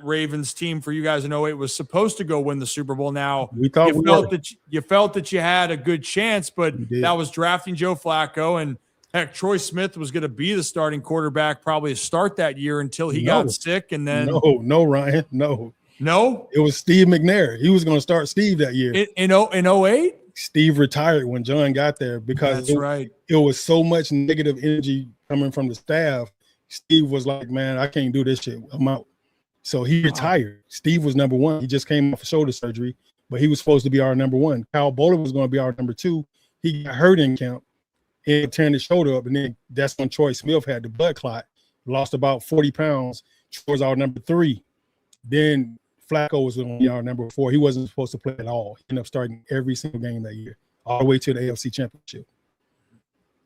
Ravens team for you guys in 08 was supposed to go win the Super Bowl. Now, you felt that you had a good chance, but that was drafting Joe Flacco, and heck, Troy Smith was going to be the starting quarterback probably to start that year until he got sick. And then
no, Ryan, no, it was Steve McNair. He was going to start Steve that year
in 08.
Steve retired when John got there because it was so much negative energy coming from the staff. Steve was like, man, I can't do this shit. I'm out. So he retired. Steve was number one. He just came off of shoulder surgery, but he was supposed to be our number one. Kyle Bowler was going to be our number two. He got hurt in camp and turned his shoulder up, and then that's when Troy Smith had the blood clot, lost about 40 pounds. Troy was our number three. Then Flacco was going to be our number four. He wasn't supposed to play at all. He ended up starting every single game that year, all the way to the AFC Championship.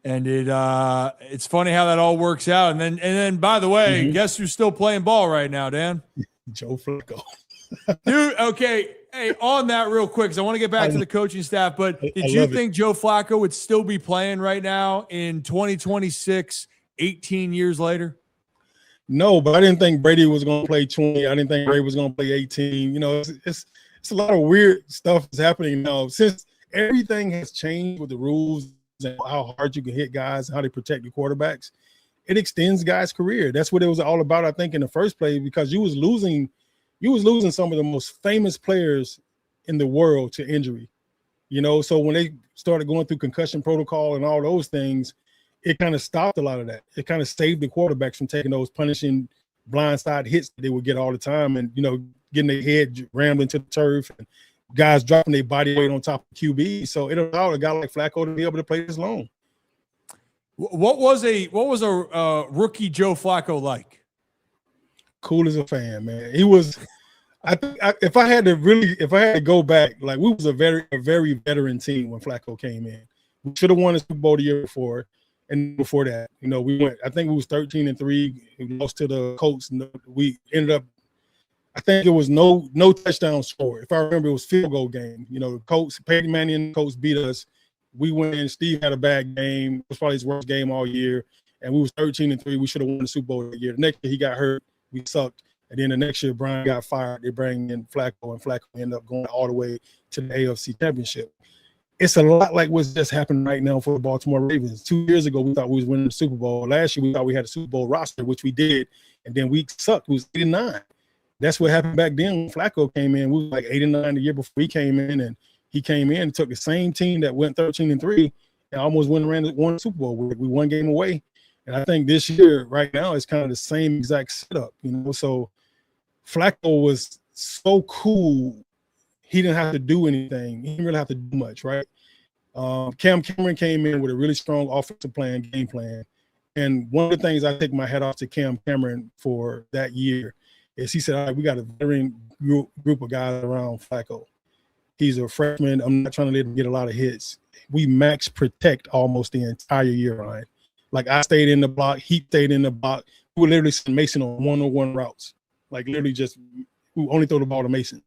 And it's funny how that all works out. And then by the way, guess who's still playing ball right now, Dan?
Joe Flacco.
Dude, okay. Hey, on that real quick, because I want to get back to the coaching staff, but did you think Joe Flacco would still be playing right now in 2026, 18 years later?
No, but I didn't think Brady was going to play 20. I didn't think Brady was going to play 18. You know, it's a lot of weird stuff that's happening now. Since everything has changed with the rules and how hard you can hit guys, how they protect the quarterbacks, it extends guys' career. That's what it was all about, I think, in the first place, because you was losing some of the most famous players in the world to injury. You know, so when they started going through concussion protocol and all those things, it kind of stopped a lot of that. It kind of saved the quarterbacks from taking those punishing blindside hits that they would get all the time, and, you know, getting their head rammed into the turf and guys dropping their body weight on top of QB. So it allowed a guy like Flacco to be able to play this long.
What was a rookie Joe Flacco like?
Cool as a fan, man. He was. I think if I had to go back, like, we was a very veteran team when Flacco came in. We should have won the Super Bowl the year before, and before that, you know, we went. I think we was 13-3. We lost to the Colts, and we ended up. I think it was no touchdown score. If I remember, it was field goal game. You know, the Colts, Peyton Manning and the Colts beat us. We went in. Steve had a bad game. It was probably his worst game all year, and we was 13-3. We should have won the Super Bowl that year. The next year he got hurt. We sucked. And then the next year, Brian got fired. They bring in Flacco, and Flacco ended up going all the way to the AFC Championship. It's a lot like what's just happening right now for the Baltimore Ravens. 2 years ago, we thought we was winning the Super Bowl. Last year, we thought we had a Super Bowl roster, which we did, and then we sucked. We was 8-9. That's what happened back then when Flacco came in. We was like 8-9 the year before he came in, and he came in and took the same team that went 13-3 and almost won the Super Bowl. We one game away. And I think this year, right now, it's kind of the same exact setup, you know. So Flacco was so cool. He didn't have to do anything. He didn't really have to do much, right? Cam Cameron came in with a really strong offensive game plan. And one of the things I take my hat off to Cam Cameron for that year is he said, all right, we got a veteran group of guys around Flacco. He's a freshman. I'm not trying to let him get a lot of hits. We max protect almost the entire year, Ryan. Like, I stayed in the block. He stayed in the block. We would literally send Mason on one-on-one routes. Like, literally just we only throw the ball to Mason.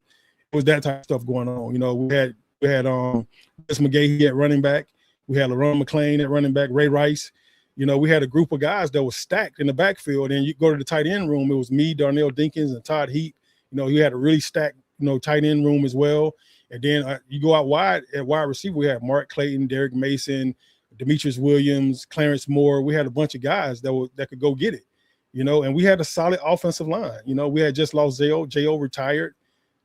It was that type of stuff going on. You know, we had Wes McGahee at running back. We had LaRon McClain at running back, Ray Rice. You know, we had a group of guys that was stacked in the backfield. And you go to the tight end room, it was me, Darnell Dinkins, and Todd Heap. You know, you had a really stacked, you know, tight end room as well. And then you go out wide at wide receiver, we had Mark Clayton, Derek Mason, Demetrius Williams, Clarence Moore. We had a bunch of guys that could go get it, you know, and we had a solid offensive line. You know, we had just lost J.O. retired,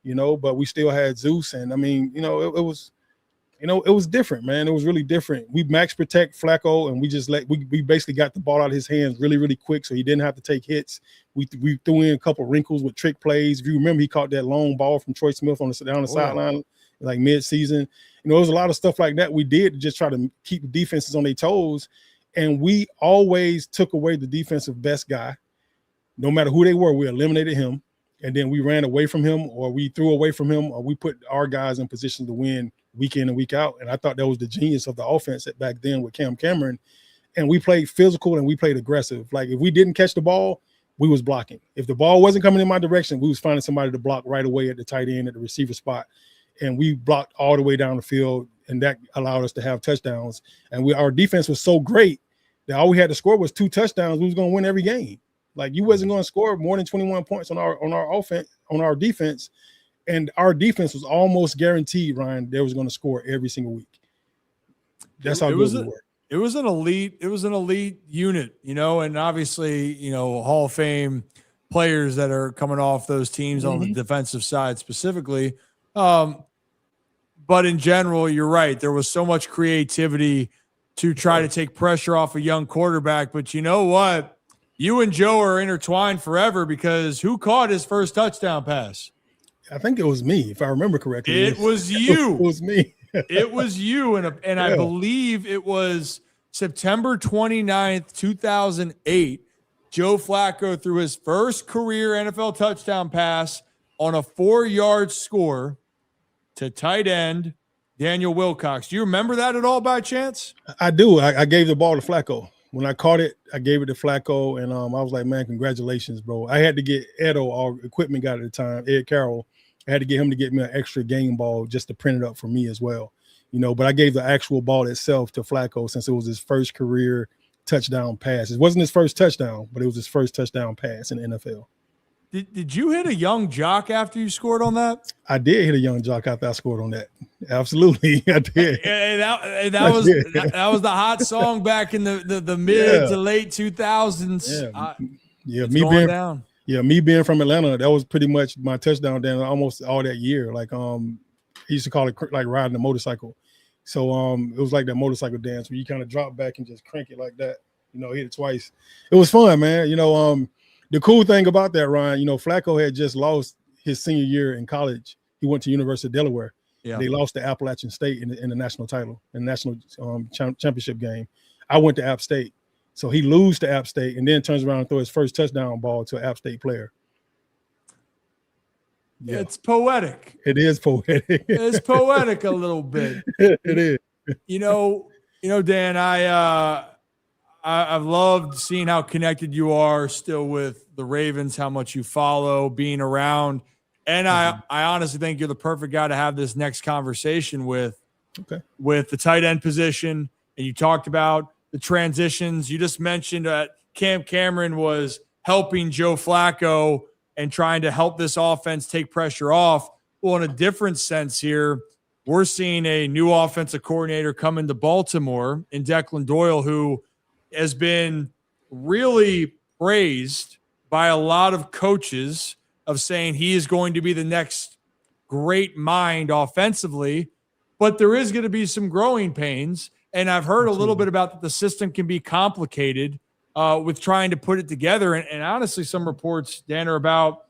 you know, but we still had Zeus. And I mean, you know, it was different, man. It was really different. We max protect Flacco, and we basically got the ball out of his hands really, really quick, so he didn't have to take hits. We threw in a couple wrinkles with trick plays. If you remember, he caught that long ball from Troy Smith down the sideline, like mid-season. You know, there was a lot of stuff like that we did to just try to keep the defenses on their toes, and we always took away the defensive best guy. No matter who they were, we eliminated him, and then we ran away from him, or we threw away from him, or we put our guys in position to win week in and week out. And I thought that was the genius of the offense back then with Cam Cameron. And we played physical and we played aggressive. Like, if we didn't catch the ball, we was blocking. If the ball wasn't coming in my direction, we was finding somebody to block right away at the tight end, at the receiver spot. And we blocked all the way down the field, and that allowed us to have touchdowns. And our defense was so great that all we had to score was 2 touchdowns. We was going to win every game. Like, you wasn't going to score more than 21 points on our offense, on our defense. And our defense was almost guaranteed, Ryan, they was going to score every single week. That's how good we were.
It was an elite unit, you know, and obviously, you know, Hall of Fame players that are coming off those teams on the defensive side specifically. But in general, you're right. There was so much creativity to try to take pressure off a young quarterback. But you know what? You and Joe are intertwined forever, because who caught his first touchdown pass?
I think it was me, if I remember correctly.
It was you.
It was me.
It was you. And I believe it was September 29th, 2008. Joe Flacco threw his first career NFL touchdown pass on a 4-yard score to tight end Daniel Wilcox. Do you remember that at all by chance?
I do. I gave the ball to Flacco. When I caught it, I gave it to Flacco, and I was like, man, congratulations, bro. I had to get Edo, our equipment guy at the time, Ed Carroll. I had to get him to get me an extra game ball just to print it up for me as well. But I gave the actual ball itself to Flacco since it was his first career touchdown pass. It wasn't his first touchdown, but it was his first touchdown pass in the NFL.
Did you hit a young jock after you scored on that?
I did hit a young jock after I scored on that. Absolutely, I did.
And that was the hot song back in the mid to late 2000s.
Me being from Atlanta, that was pretty much my touchdown dance almost all that year. Like he used to call it like riding a motorcycle. So it was like that motorcycle dance where you kind of drop back and just crank it like that. Hit it twice. It was fun, man. The cool thing about that, Ryan, Flacco had just lost his senior year in college. He went to University of Delaware. Yeah. They lost to Appalachian State in the national title, in the national championship game. I went to App State. So he loses to App State and then turns around and throws his first touchdown ball to an App State player.
Yeah. It's poetic.
It is poetic.
It's poetic a little bit.
It is.
Dan, I've loved seeing how connected you are still with the Ravens, how much you follow, being around. And I honestly think you're the perfect guy to have this next conversation with the tight end position. And you talked about the transitions. You just mentioned that Cam Cameron was helping Joe Flacco and trying to help this offense take pressure off. Well, in a different sense here, we're seeing a new offensive coordinator come into Baltimore in Declan Doyle, who has been really praised by a lot of coaches of saying he is going to be the next great mind offensively, but there is going to be some growing pains. And I've heard a little bit about that the system can be complicated with trying to put it together. And honestly, some reports, Dan, are about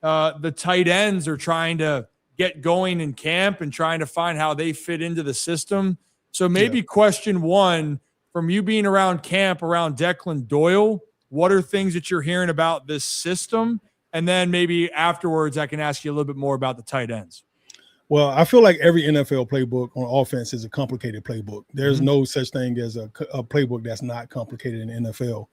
the tight ends are trying to get going in camp and trying to find how they fit into the system. So maybe question one, from you being around camp, around Declan Doyle, what are things that you're hearing about this system? And then maybe afterwards, I can ask you a little bit more about the tight ends.
Well, I feel like every NFL playbook on offense is a complicated playbook. There's no such thing as a playbook that's not complicated in the NFL.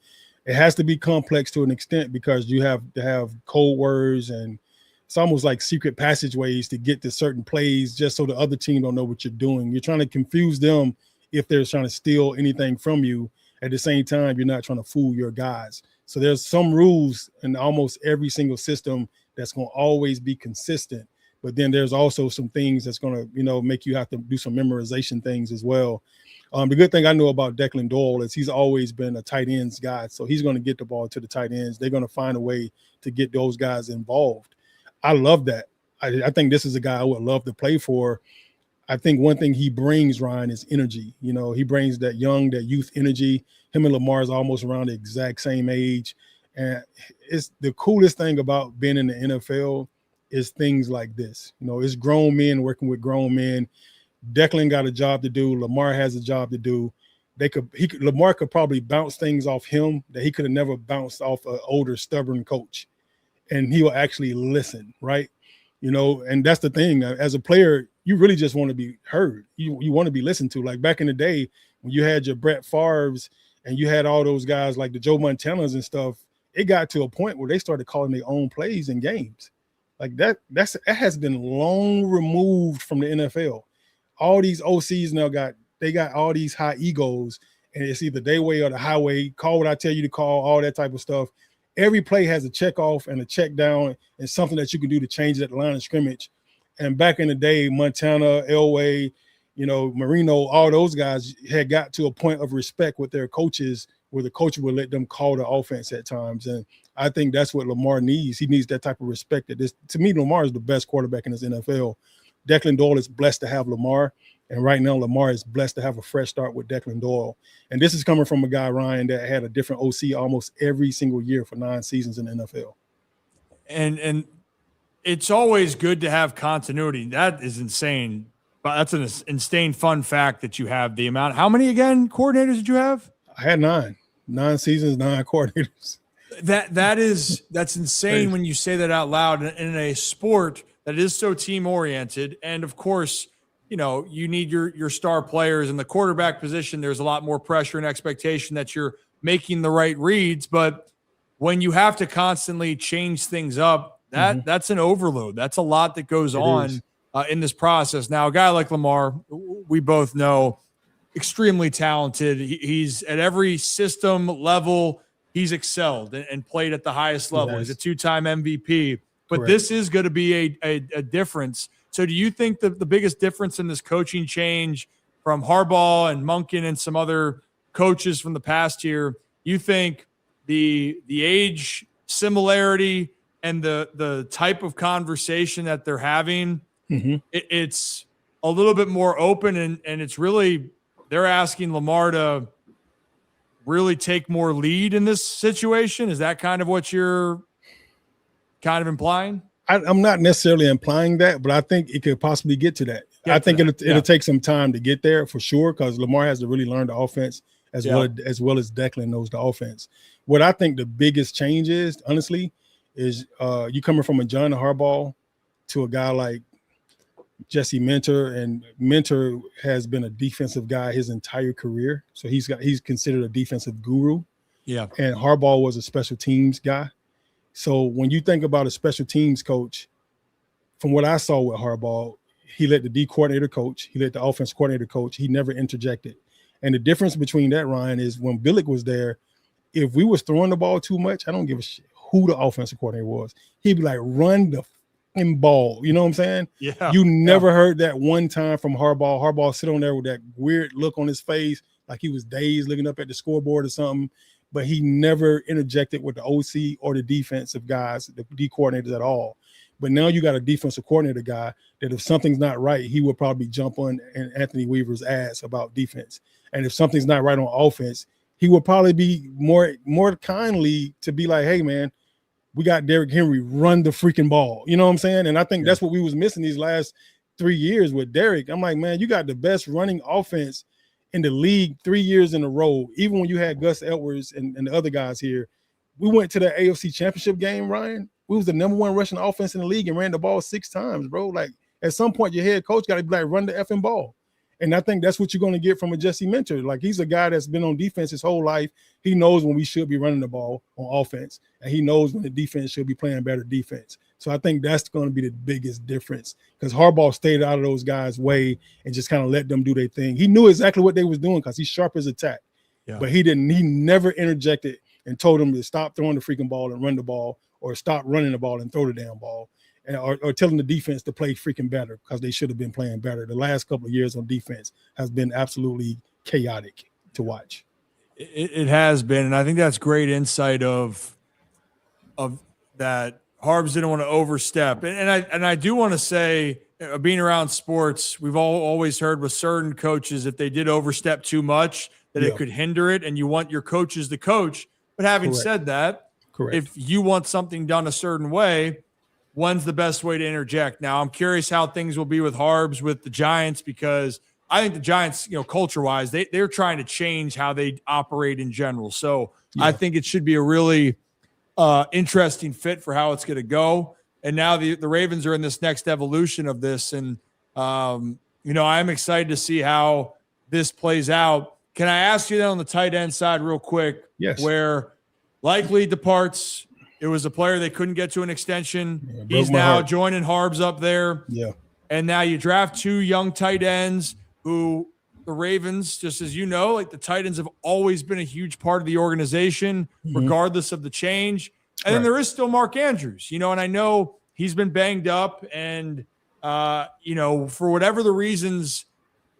It has to be complex to an extent because you have to have code words and it's almost like secret passageways to get to certain plays just so the other team don't know what you're doing. You're trying to confuse them if they're trying to steal anything from you. At the same time, you're not trying to fool your guys. So there's some rules in almost every single system that's going to always be consistent. But then there's also some things that's going to, make you have to do some memorization things as well. The good thing I know about Declan Doyle is he's always been a tight ends guy. So he's going to get the ball to the tight ends. They're going to find a way to get those guys involved. I love that. I think this is a guy I would love to play for. I think one thing he brings, Ryan, is energy. He brings that youth energy. Him and Lamar is almost around the exact same age. And it's the coolest thing about being in the NFL is things like this. It's grown men working with grown men. Declan got a job to do. Lamar has a job to do. Lamar could probably bounce things off him that he could have never bounced off an older, stubborn coach. And he will actually listen, right? And that's the thing. As a player, you really just want to be heard. You want to be listened to. Like back in the day when you had your Brett Favres and you had all those guys like the Joe Montanas and stuff, it got to a point where they started calling their own plays in games. Like that has been long removed from the NFL. All these OCs now got all these high egos, and it's either their way or the highway. Call what I tell you to call, all that type of stuff. Every play has a check off and a check down and something that you can do to change it at the line of scrimmage. And back in the day, Montana, Elway, Marino, all those guys had got to a point of respect with their coaches where the coach would let them call the offense at times. And I think that's what Lamar needs. He needs that type of respect. To me, Lamar is the best quarterback in this NFL. Declan Doyle is blessed to have Lamar. And right now, Lamar is blessed to have a fresh start with Declan Doyle. And this is coming from a guy, Ryan, that had a different OC almost every single year for 9 seasons in the NFL.
And it's always good to have continuity. That is insane. But that's an insane fun fact that you have the amount. How many, again, coordinators did you have?
I had 9. 9 seasons, 9 coordinators.
That's insane when you say that out loud in a sport that is so team oriented. And of course, you need your star players. In the quarterback position, there's a lot more pressure and expectation that you're making the right reads. But when you have to constantly change things up, that's an overload. That's a lot that goes on in this process. Now, a guy like Lamar, we both know, extremely talented. He's at every system level. He's excelled and played at the highest level. He's a 2-time MVP. But this is going to be a difference. So do you think that the biggest difference in this coaching change from Harbaugh and Monken and some other coaches from the past year, you think the age similarity and the type of conversation that they're having, it's a little bit more open and it's really they're asking Lamar to really take more lead in this situation? Is that kind of what you're kind of implying?
I'm not necessarily implying that, but I think it could possibly get to that. I think it'll take some time to get there for sure, because Lamar has to really learn the offense as well as Declan knows the offense. What I think the biggest change is, honestly, is you coming from a John Harbaugh to a guy like Jesse Minter, and Minter has been a defensive guy his entire career, so he's considered a defensive guru.
Yeah,
and Harbaugh was a special teams guy. So when you think about a special teams coach, from what I saw with Harbaugh, he let the D coordinator coach, he let the offense coordinator coach, he never interjected. And the difference between that, Ryan, is when Billick was there, if we was throwing the ball too much, I don't give a shit who the offensive coordinator was. He'd be like, run the fucking ball. You know what I'm saying?
Yeah.
You never heard that one time from Harbaugh. Harbaugh sit on there with that weird look on his face, like he was dazed looking up at the scoreboard or something. But he never interjected with the OC or the defensive guys, the D coordinators at all. But now you got a defensive coordinator guy that if something's not right, he will probably jump on Anthony Weaver's ass about defense. And if something's not right on offense, he will probably be more kindly to be like, hey, man, we got Derrick Henry, run the freaking ball. You know what I'm saying? And I think that's what we was missing these last 3 years with Derrick. I'm like, man, you got the best running offense in the league 3 years in a row. Even when you had Gus Edwards and the other guys here, we went to the AFC Championship game, Ryan. We was the number one rushing offense in the league and ran the ball 6 times, bro. Like, at some point, your head coach got to be like, run the effing ball. And I think that's what you're going to get from a Jesse Minter. Like, he's a guy that's been on defense his whole life. He knows when we should be running the ball on offense, and he knows when the defense should be playing better defense. So I think that's going to be the biggest difference, because Harbaugh stayed out of those guys' way and just kind of let them do their thing. He knew exactly what they was doing because he's sharp as attack. Yeah. But he never interjected and told them to stop throwing the freaking ball and run the ball, or stop running the ball and throw the damn ball, and or telling the defense to play freaking better because they should have been playing better. The last couple of years on defense has been absolutely chaotic to watch.
It has been, and I think that's great insight of that. Harbs didn't want to overstep, and I do want to say, being around sports, we've always heard with certain coaches, if they did overstep too much, that it could hinder it, and you want your coaches to coach. But having said that, if you want something done a certain way, when's the best way to interject? Now, I'm curious how things will be with Harbs with the Giants, because I think the Giants, culture-wise, they're trying to change how they operate in general. So I think it should be a really interesting fit for how it's going to go. And now the Ravens are in this next evolution of this. And, I'm excited to see how this plays out. Can I ask you that on the tight end side real quick?
Yes.
Where Likely departs. It was a player they couldn't get to an extension. He's now joining Harbs up there.
Yeah.
And now you draft 2 young tight ends who the Ravens, just as you know, like the tight ends have always been a huge part of the organization, regardless of the change. And then there is still Mark Andrews, and I know he's been banged up and, for whatever the reasons,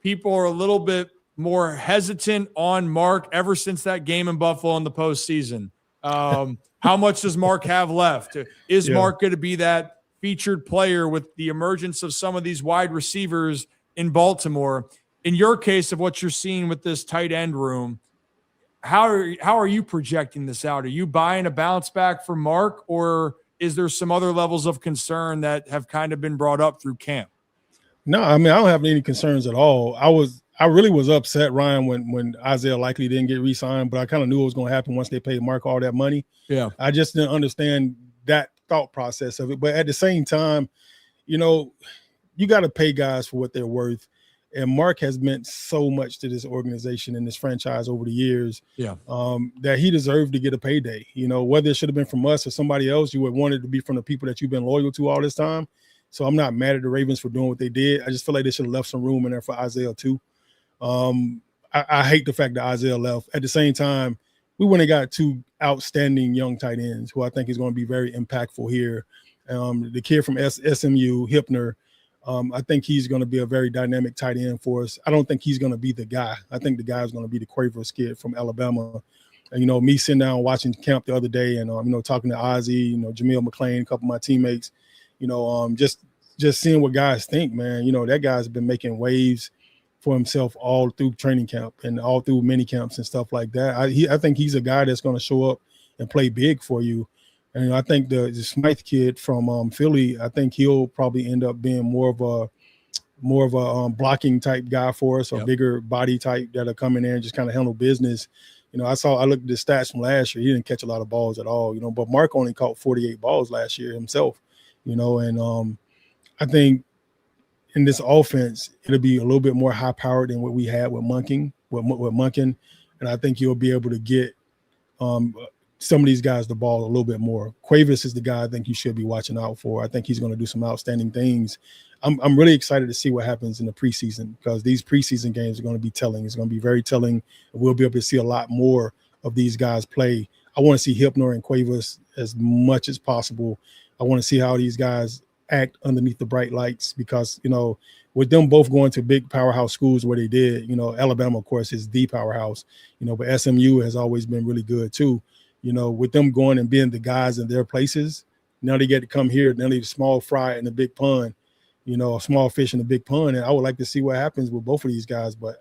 people are a little bit more hesitant on Mark ever since that game in Buffalo in the postseason. How much does Mark have left? Is Mark going to be that featured player with the emergence of some of these wide receivers in Baltimore? In your case of what you're seeing with this tight end room, how are you projecting this out? Are you buying a bounce back for Mark, or is there some other levels of concern that have kind of been brought up through camp?
No, I mean, I don't have any concerns at all. I really was upset, Ryan, when Isaiah Likely didn't get re-signed, but I kind of knew it was going to happen once they paid Mark all that money.
Yeah.
I just didn't understand that thought process of it. But at the same time, you got to pay guys for what they're worth. And Mark has meant so much to this organization and this franchise over the years.
Yeah.
That he deserved to get a payday. You know, whether it should have been from us or somebody else, you would want it to be from the people that you've been loyal to all this time. So I'm not mad at the Ravens for doing what they did. I just feel like they should have left some room in there for Isaiah too. I hate the fact that Isaiah left. At the same time, we went and got 2 outstanding young tight ends who I think is going to be very impactful here. The kid from SMU, Hipner, I think he's going to be a very dynamic tight end for us. I don't think he's going to be the guy. I think the guy is going to be the Quavers kid from Alabama. And, you know, me sitting down watching camp the other day and, you know, talking to Ozzie, you know, Jameel McClain, a couple of my teammates, you know, just seeing what guys think, man. You know, that guy's been making waves for himself all through training camp and all through mini camps and stuff like that. I think he's a guy that's going to show up and play big for you. And, you know, I think the Smythe kid from Philly, I think he'll probably end up being more of a blocking type guy for us, a bigger body type that'll come in there and just kind of handle business. You know, I looked at the stats from last year. He didn't catch a lot of balls at all, you know, but Mark only caught 48 balls last year himself, you know, and I think in this offense, it'll be a little bit more high powered than what we had with Munkin. And I think you'll be able to get some of these guys the ball a little bit more. Quavis is the guy I think you should be watching out for. I think he's going to do some outstanding things. I'm really excited to see what happens in the preseason because these preseason games are going to be telling. It's going to be very telling. We'll be able to see a lot more of these guys play. I want to see Hipner and Quavers as much as possible. I want to see how these guys act underneath the bright lights because, you know, with them both going to big powerhouse schools where they did, you know, Alabama, of course, is the powerhouse, you know, but SMU has always been really good too. You know, with them going and being the guys in their places, now they get to come here. Now they're small fry in the big pond, you know, a small fish in the big pond. And I would like to see what happens with both of these guys. But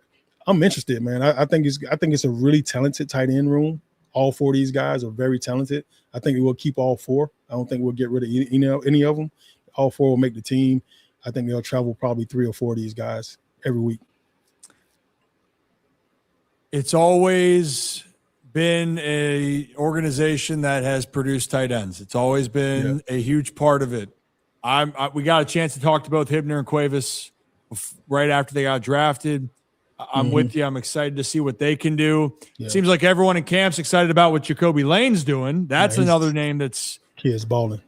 I'm interested, man. I think it's a really talented tight end room. All 4 of these guys are very talented. I think we'll keep all 4. I don't think we'll get rid of any of them. All 4 will make the team. I think they'll travel probably 3 or 4 of these guys every week.
It's always been a organization that has produced tight ends. It's always been a huge part of it. We got a chance to talk to both Hibner and Quavis right after they got drafted. I'm with you. I'm excited to see what they can do. It seems like everyone in camp's excited about what Jacoby Lane's doing. That's another name that's
kid's balling.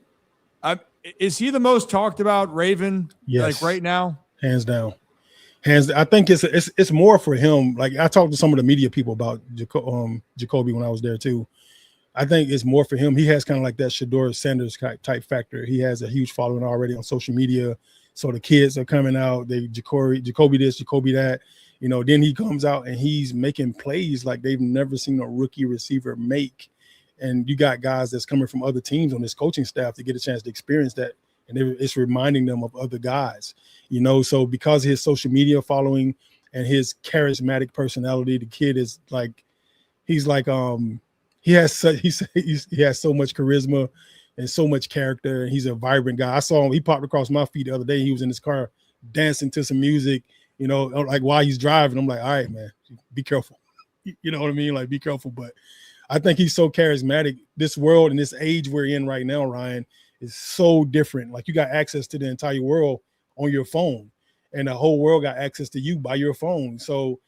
Is he the most talked about Raven?
Yes.
Like right now?
Hands down. I think it's more for him. Like I talked to some of the media people about Jacoby when I was there too. I think it's more for him. He has kind of like that Shedeur Sanders type factor. He has a huge following already on social media. So the kids are coming out. Jacoby this, Jacoby that. You know, then he comes out and he's making plays like they've never seen a rookie receiver make. And you got guys that's coming from other teams on this coaching staff to get a chance to experience that. And it's reminding them of other guys, you know. So because of his social media following and his charismatic personality, the kid is like, he has so much charisma and so much character. And he's a vibrant guy. I saw him, he popped across my feet the other day. He was in his car dancing to some music, you know, like while he's driving. I'm like, all right, man, be careful. You know what I mean? Like, be careful. But I think he's so charismatic. This world and this age we're in right now, Ryan, is so different. Like you got access to the entire world on your phone and the whole world got access to you by your phone. So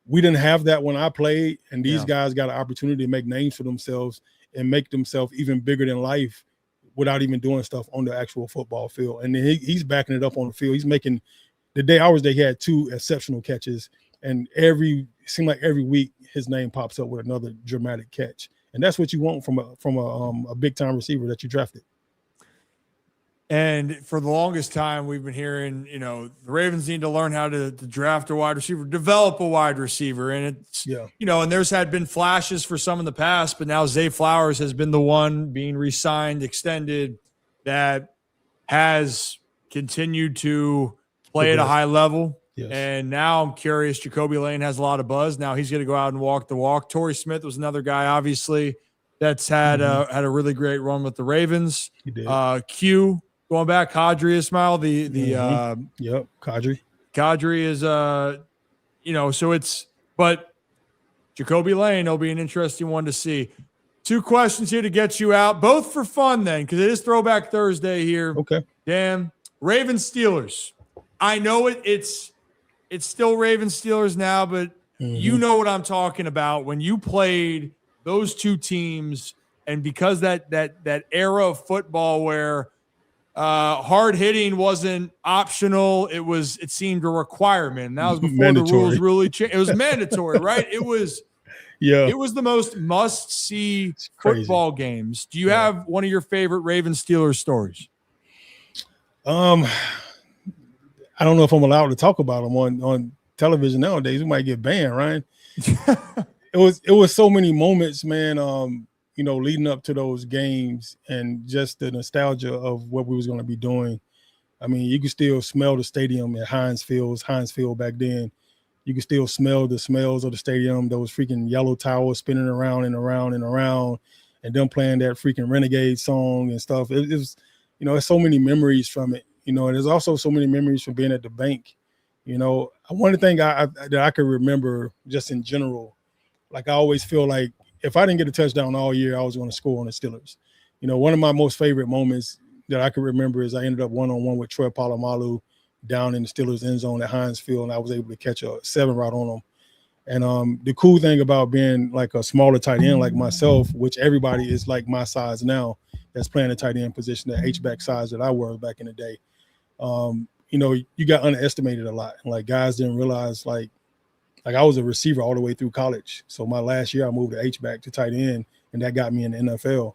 we didn't have that when I played, and these guys got an opportunity to make names for themselves and make themselves even bigger than life without even doing stuff on the actual football field. And then he's backing it up on the field. He's making the day I was there, he had 2 exceptional catches, and it seemed like every week his name pops up with another dramatic catch. And that's what you want from a big time receiver that you drafted.
And for the longest time, we've been hearing, you know, the Ravens need to learn how to draft a wide receiver, develop a wide receiver. And it's, you know, and there's been flashes for some in the past, but now Zay Flowers has been the one being re-signed, extended, that has continued to play at a high level. Yes. And now I'm curious, Jacoby Lane has a lot of buzz. Now he's going to go out and walk the walk. Torrey Smith was another guy, obviously, that's had a really great run with the Ravens.
He did.
Q. Going back, Kadri Ismail,
Kadri.
Kadri is, you know, so but Jacoby Lane will be an interesting one to see. 2 questions here to get you out, both for fun then, because it is Throwback Thursday here.
Okay.
Damn. Ravens Steelers. I know it's it's still Ravens Steelers now, but you know what I'm talking about when you played those two teams, and because that era of football where hard hitting wasn't optional, it seemed a requirement. That was before the rules really changed. It was mandatory, right? It was the most must-see football games. Do you have one of your favorite Ravens Steelers stories?
I don't know if I'm allowed to talk about them on television nowadays. We might get banned, Ryan. It was so many moments, man. Leading up to those games and just the nostalgia of what we was going to be doing. I mean, you can still smell the stadium at Heinz Field back then. You can still smell the smells of the stadium, those freaking yellow towers spinning around and around and around, and them playing that freaking Renegade song and stuff. It was, there's so many memories from it. And there's also so many memories from being at the bank. One thing that I could remember just in general, like I always feel like if I didn't get a touchdown all year, I was going to score on the Steelers. One of my most favorite moments that I could remember is I ended up one-on-one with Troy Polamalu down in the Steelers end zone at Heinz Field, and I was able to catch a 7 route on him. And the cool thing about being like a smaller tight end like myself, which everybody is like my size now, that's playing the tight end position, the H-back size that I was back in the day. You got underestimated a lot. Like guys didn't realize like I was a receiver all the way through college. So my last year I moved to H-back to tight end, and that got me in the NFL.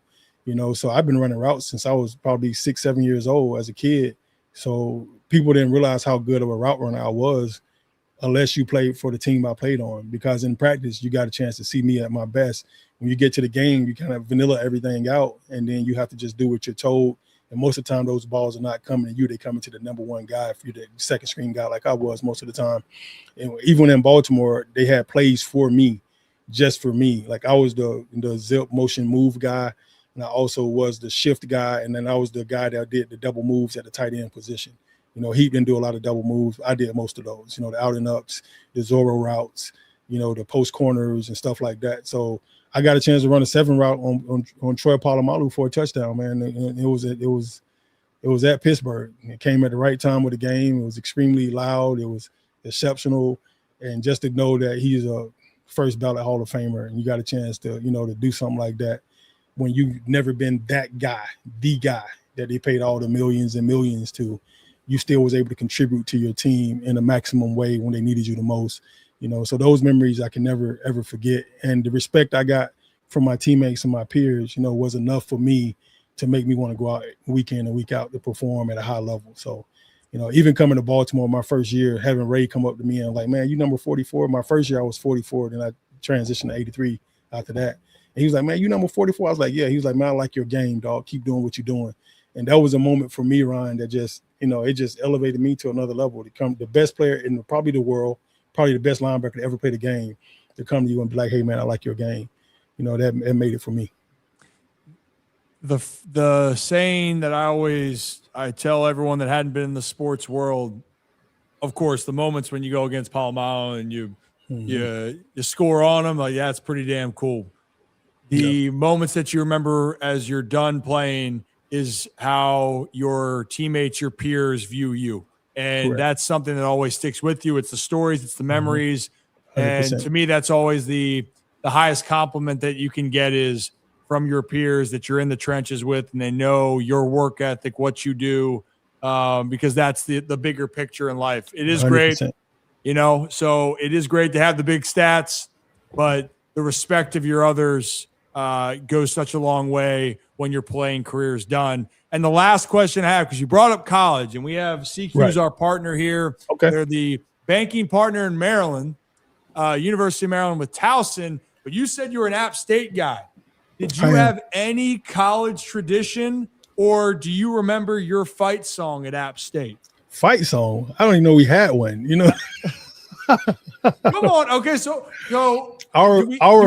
So I've been running routes since I was probably 6-7 years old as a kid. So people didn't realize how good of a route runner I was unless you played for the team I played on, because in practice you got a chance to see me at my best. When you get to the game, you kind of vanilla everything out, and then you have to just do what you're told. And most of the time, those balls are not coming to you. They're coming to the number one guy if you're the second screen guy like I was most of the time. And even in Baltimore, they had plays for me, just for me. Like I was the zip motion move guy, and I also was the shift guy, and then I was the guy that did the double moves at the tight end position. He didn't do a lot of double moves. I did most of those, the out and ups, the Zorro routes, the post corners and stuff like that. So I got a chance to run a 7 route on Troy Polamalu for a touchdown, man. And it was at Pittsburgh. It came at the right time of the game. It was extremely loud. It was exceptional. And just to know that he's a first ballot Hall of Famer, and you got a chance to, to do something like that when you've never been that guy, the guy that they paid all the millions and millions to, you still was able to contribute to your team in a maximum way when they needed you the most. So those memories I can never, ever forget. And the respect I got from my teammates and my peers, was enough for me to make me want to go out week in and week out to perform at a high level. So, even coming to Baltimore my first year, having Ray come up to me and like, man, you number 44. My first year I was 44. Then I transitioned to 83 after that. And he was like, man, you number 44. I was like, yeah. He was like, man, I like your game, dog. Keep doing what you're doing. And that was a moment for me, Ryan, that just, it just elevated me to another level to come the best player in probably the world, probably the best linebacker to ever play the game, to come to you and be like, hey, man, I like your game. That made it for me.
The saying that I tell everyone that hadn't been in the sports world, of course, the moments when you go against Palomino and you score on them, like, yeah, it's pretty damn cool. The moments that you remember as you're done playing is how your teammates, your peers view you. And that's something that always sticks with you. It's the stories, it's the memories. 100%. And to me, that's always the highest compliment that you can get is from your peers that you're in the trenches with, and they know your work ethic, what you do, because that's the bigger picture in life. It is 100%. Great, so it is great to have the big stats, but the respect of your others goes such a long way when your playing career is done. And the last question I have, because you brought up college, and we have CQ's our partner here.
Okay.
They're the banking partner in Maryland, University of Maryland with Towson, but you said you were an App State guy. Did you have any college tradition, or do you remember your fight song at App State?
Fight song? I don't even know we had one,
Come on. Okay, so
our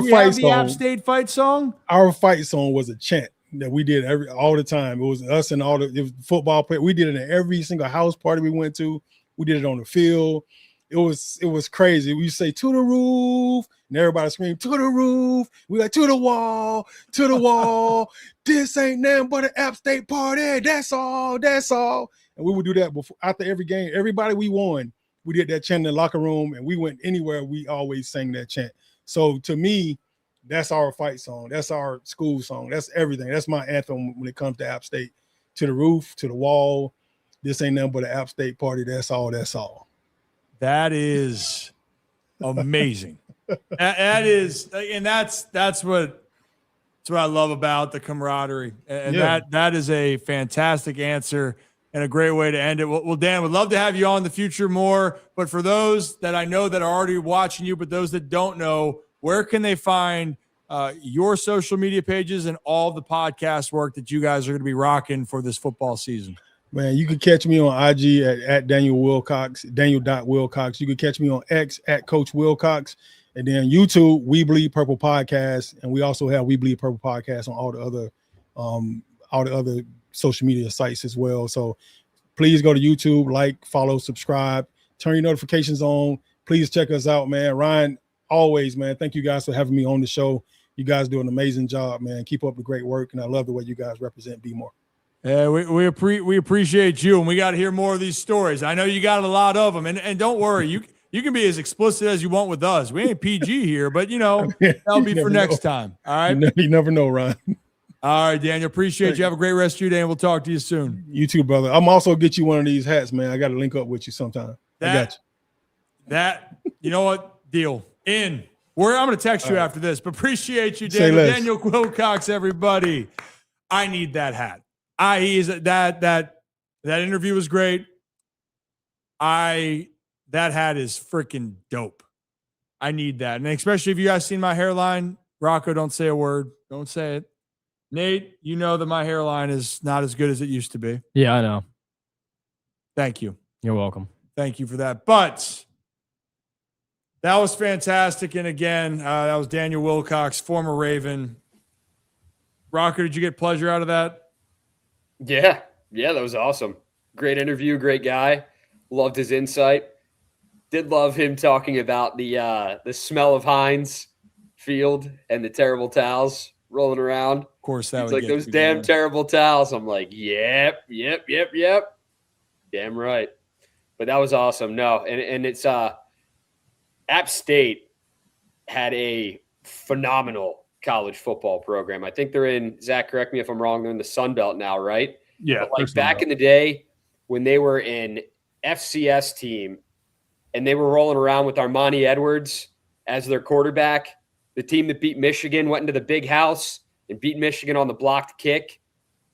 fight song,
the App State fight song?
Our fight song was a chant that we did all the time. It was us and it was football players. We did it at every single house party we went to. We did it on the field. It was crazy. We say to the roof, and everybody screamed to the roof. We like to the wall, to the wall. This ain't nothing but an App State party. That's all. And we would do that after every game. Everybody we won, we did that chant in the locker room, and we went anywhere, we always sang that chant. So to me, that's our fight song. That's our school song. That's everything. That's my anthem when it comes to App State. To the roof, to the wall. This ain't nothing but an App State party. That's all. That's all.
That is amazing. That is, and that's what I love about the camaraderie. And that is a fantastic answer and a great way to end it. Well, Dan, would love to have you on in the future more. But for those that I know that are already watching you, but those that don't know, where can they find your social media pages and all the podcast work that you guys are going to be rocking for this football season?
Man, you can catch me on IG at Daniel Wilcox, Daniel.Wilcox. You can catch me on X at Coach Wilcox. And then YouTube, We Bleed Purple Podcast. And we also have We Bleed Purple Podcast on all the other social media sites as well. So please go to YouTube, like, follow, subscribe, turn your notifications on. Please check us out, man. Ryan, always, man, thank you guys for having me on the show. You guys do an amazing job, man. Keep up the great work. And I love the way you guys represent B-More.
Yeah, we appreciate you, and we got to hear more of these stories. I know you got a lot of them, and don't worry, you can be as explicit as you want with us. We ain't PG here, but that'll be for next time. All right,
you never know, Ryan.
All right, Daniel, appreciate you. Have a great rest of your day, and we'll talk to you soon.
You too, brother. I'm also get you one of these hats, man. I got to link up with you sometime. I got you.
You know what? Deal. I'm going to text you after this, but appreciate you, Daniel. Daniel Wilcox, everybody. I need that hat. That interview was great. That hat is freaking dope. I need that. And especially if you guys seen my hairline, Rocco, don't say a word. Don't say it. Nate, you know that my hairline is not as good as it used to be.
Yeah, I know.
Thank you.
You're welcome.
Thank you for that. But that was fantastic. And again, that was Daniel Wilcox, former Raven. Rocco, did you get pleasure out of that?
Yeah, that was awesome. Great interview, great guy. Loved his insight. Did love him talking about the smell of Heinz Field and the terrible towels rolling around.
Of course, that
was
like
those damn terrible towels. I'm like, yep. Damn right. But that was awesome. No, and it's App State had a phenomenal college football program. I think they're in, Zach, correct me if I'm wrong, they're in the Sun Belt now, right?
Yeah.
But like back in the day when they were an FCS team and they were rolling around with Armani Edwards as their quarterback, the team that beat Michigan went into the big house and beat Michigan on the blocked kick.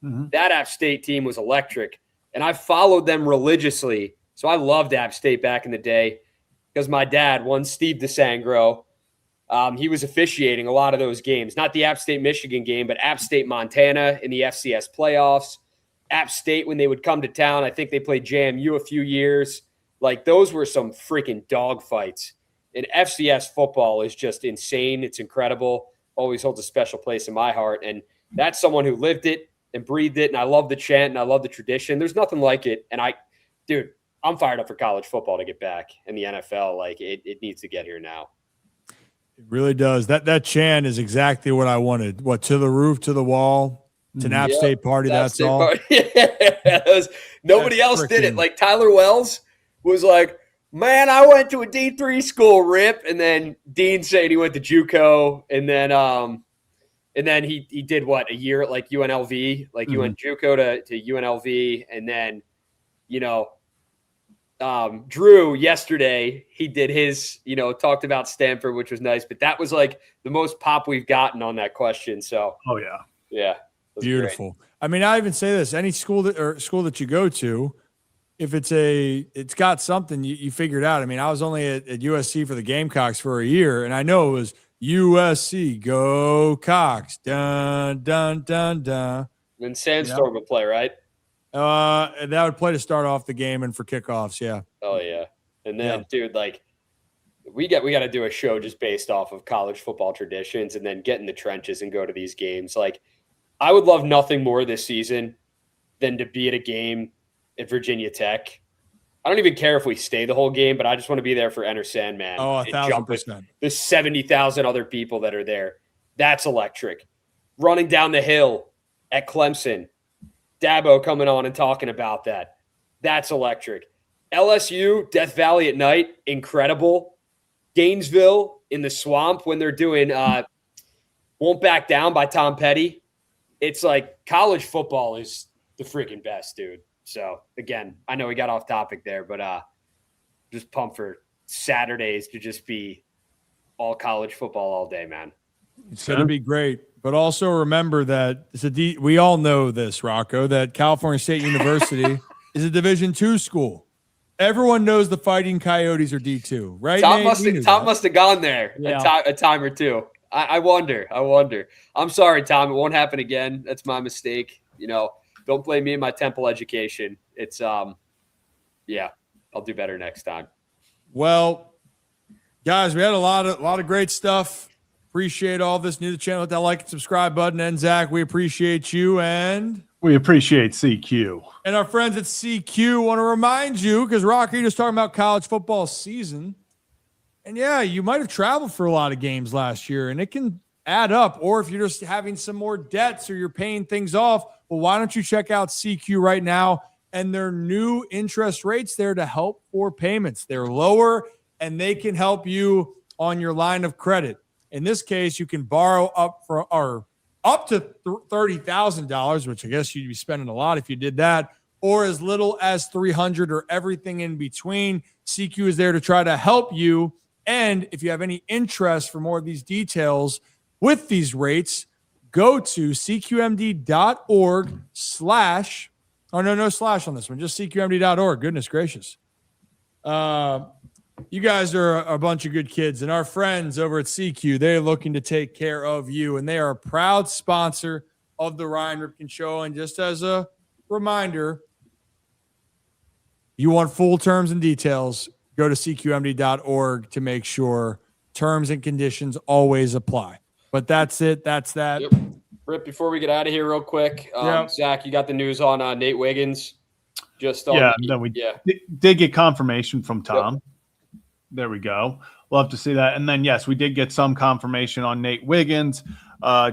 Mm-hmm.
That App State team was electric. And I followed them religiously. So I loved App State back in the day because my dad, Steve DeSangro, he was officiating a lot of those games, not the App State-Michigan game, but App State-Montana in the FCS playoffs. App State, when they would come to town, I think they played JMU a few years. Like, those were some freaking dogfights. And FCS football is just insane. It's incredible. Always holds a special place in my heart. And that's someone who lived it and breathed it. And I love the chant and I love the tradition. There's nothing like it. And I'm fired up for college football to get back in the NFL. Like, it needs to get here now.
It really does. That chant is exactly what I wanted. What, to the roof, to the wall, to an App State party, that's all.
Nobody else did it. Like Tyler Wells was like, man, I went to a D3 school, Rip. And then Dean saying he went to JUCO. And then he did what, a year at like UNLV? Like you went JUCO to UNLV. And then, Drew yesterday, he did his, talked about Stanford, which was nice, but that was like the most pop we've gotten on that question. So, yeah,
beautiful. Great. I mean, I even say this: any school that you go to, if it's got something you figure it out. I mean, I was only at USC for the Gamecocks for a year, and I know it was USC go Cox, dun dun dun dun.
And Sandstorm would play, right?
That would play to start off the game and for kickoffs. Yeah.
Oh yeah. And then dude, like we got to do a show just based off of college football traditions and then get in the trenches and go to these games. Like I would love nothing more this season than to be at a game at Virginia Tech. I don't even care if we stay the whole game, but I just want to be there for Enter Sandman.
Oh, 1,000%.
There's 70,000 other people that are there. That's electric. Running down the hill at Clemson. Dabo coming on and talking about that. That's electric. LSU, Death Valley at night, incredible. Gainesville in the swamp when they're doing Won't Back Down by Tom Petty. It's like college football is the freaking best, dude. So, again, I know we got off topic there, but just pumped for Saturdays to just be all college football all day, man.
It's going to be great. But also remember that we all know this, Rocco, that California State University is a Division II school. Everyone knows the Fighting Coyotes are D2, right?
Tom must have gone there a time or two. I wonder. I'm sorry, Tom. It won't happen again. That's my mistake. Don't blame me and my Temple education. It's I'll do better next time.
Well, guys, we had a lot of great stuff. Appreciate all this. New to the channel, hit that like and subscribe button. And Zach, we appreciate you, and
we appreciate CQ
and our friends at CQ. Want to remind you, because Rocky just talking about college football season, and yeah, you might have traveled for a lot of games last year, and it can add up. Or if you're just having some more debts or you're paying things off, well, why don't you check out CQ right now and their new interest rates there to help for payments? They're lower, and they can help you on your line of credit. In this case, you can borrow up to $30,000, which I guess you'd be spending a lot if you did that, or as little as $300, or everything in between. CQ is there to try to help you. And if you have any interest for more of these details with these rates, go to cqmd.org/ no slash on this one, just cqmd.org. Goodness gracious. You guys are a bunch of good kids, and our friends over at CQ, they're looking to take care of you, and they are a proud sponsor of the Ryan Ripken Show. And just as a reminder, you want full terms and details, go to cqmd.org to make sure terms and conditions always apply. But that's it. That's that.
Yep. Rip, before we get out of here real quick, Zach, you got the news on Nate Wiggins? Just on
did get confirmation from Tom. Yep. There we go. Love to see that. And then, yes, we did get some confirmation on Nate Wiggins.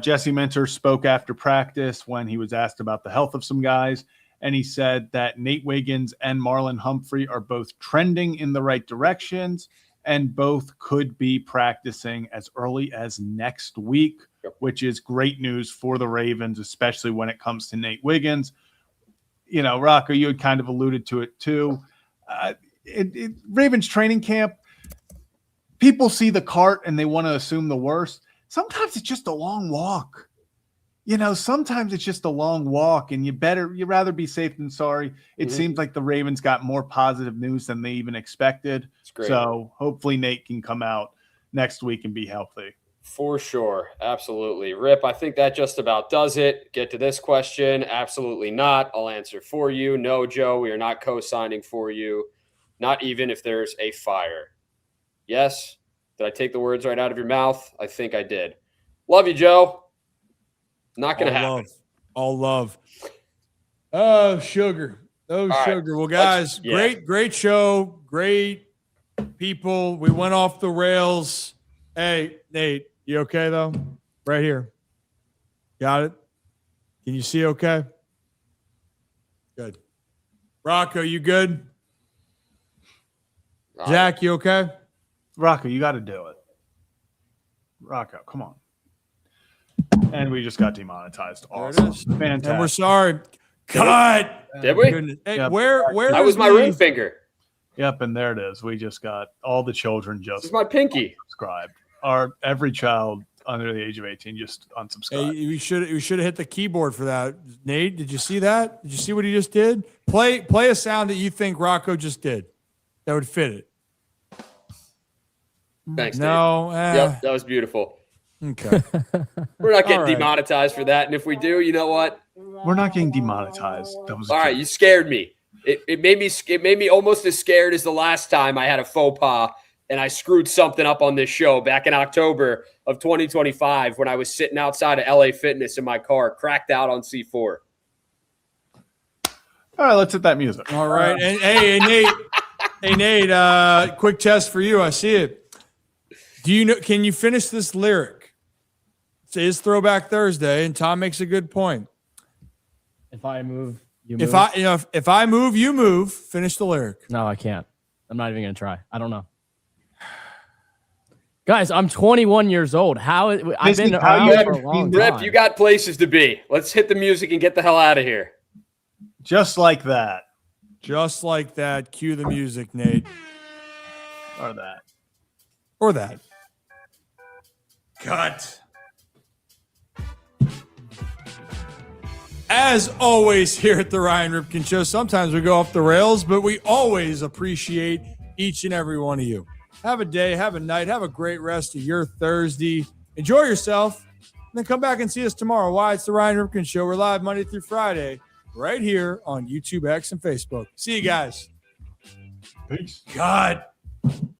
Jesse Minter spoke after practice when he was asked about the health of some guys, and he said that Nate Wiggins and Marlon Humphrey are both trending in the right directions and both could be practicing as early as next week, which is great news for the Ravens, especially when it comes to Nate Wiggins. Rocco, you had kind of alluded to it too. Ravens training camp, people see the cart and they want to assume the worst. Sometimes it's just a long walk. Sometimes it's just a long walk, and you'd rather be safe than sorry. It seems like the Ravens got more positive news than they even expected. So hopefully Nate can come out next week and be healthy.
For sure. Absolutely. Rip, I think that just about does it. Get to this question. Absolutely not. I'll answer for you. No, Joe, we are not co-signing for you. Not even if there's a fire. Yes. Did I take the words right out of your mouth? I think I did. Love you, Joe. Not going to happen.
All love. Oh, sugar. Oh, all sugar. Right. Well, guys, great show. Great people. We went off the rails. Hey, Nate, you okay, though? Right here. Got it? Can you see okay? Good. Rocco, you good? Zach, you okay?
Rocco, you got to do it. Rocco, come on. And we just got demonetized. Awesome. Fantastic.
And we're sorry. Cut.
Did we?
Hey, yep. Where
that was my ring finger.
Yep, and there it is. We just got all the children just.
This is my pinky.
Subscribed. Every child under the age of 18 just unsubscribed.
Hey, we should have hit the keyboard for that. Nate, did you see that? Did you see what he just did? Play a sound that you think Rocco just did that would fit it.
Thanks,
no.
Yep, that was beautiful.
Okay.
We're not getting demonetized for that. And if we do, you know what?
We're not getting demonetized. That was
all right. You scared me. It made me almost as scared as the last time I had a faux pas and I screwed something up on this show back in October of 2025 when I was sitting outside of LA Fitness in my car, cracked out on C4.
All right, let's hit that music.
All right. And hey, Nate, quick test for you. I see it. Can you finish this lyric? It is Throwback Thursday, and Tom makes a good point.
If I move,
If I move, you move. Finish the lyric.
No, I can't. I'm not even gonna try. I don't know. Guys, I'm 21 years old. I've been around for a long time.
Rip, you got places to be. Let's hit the music and get the hell out of here.
Just like that.
Just like that. Cue the music, Nate.
Or that.
Or that. Cut. As always here at the Ryan Ripken Show, sometimes we go off the rails, but we always appreciate each and every one of you. Have a day, have a night, have a great rest of your Thursday. Enjoy yourself, and then come back and see us tomorrow. Why? It's the Ryan Ripken Show. We're live Monday through Friday right here on YouTube, X, and Facebook. See you guys.
Peace.
God.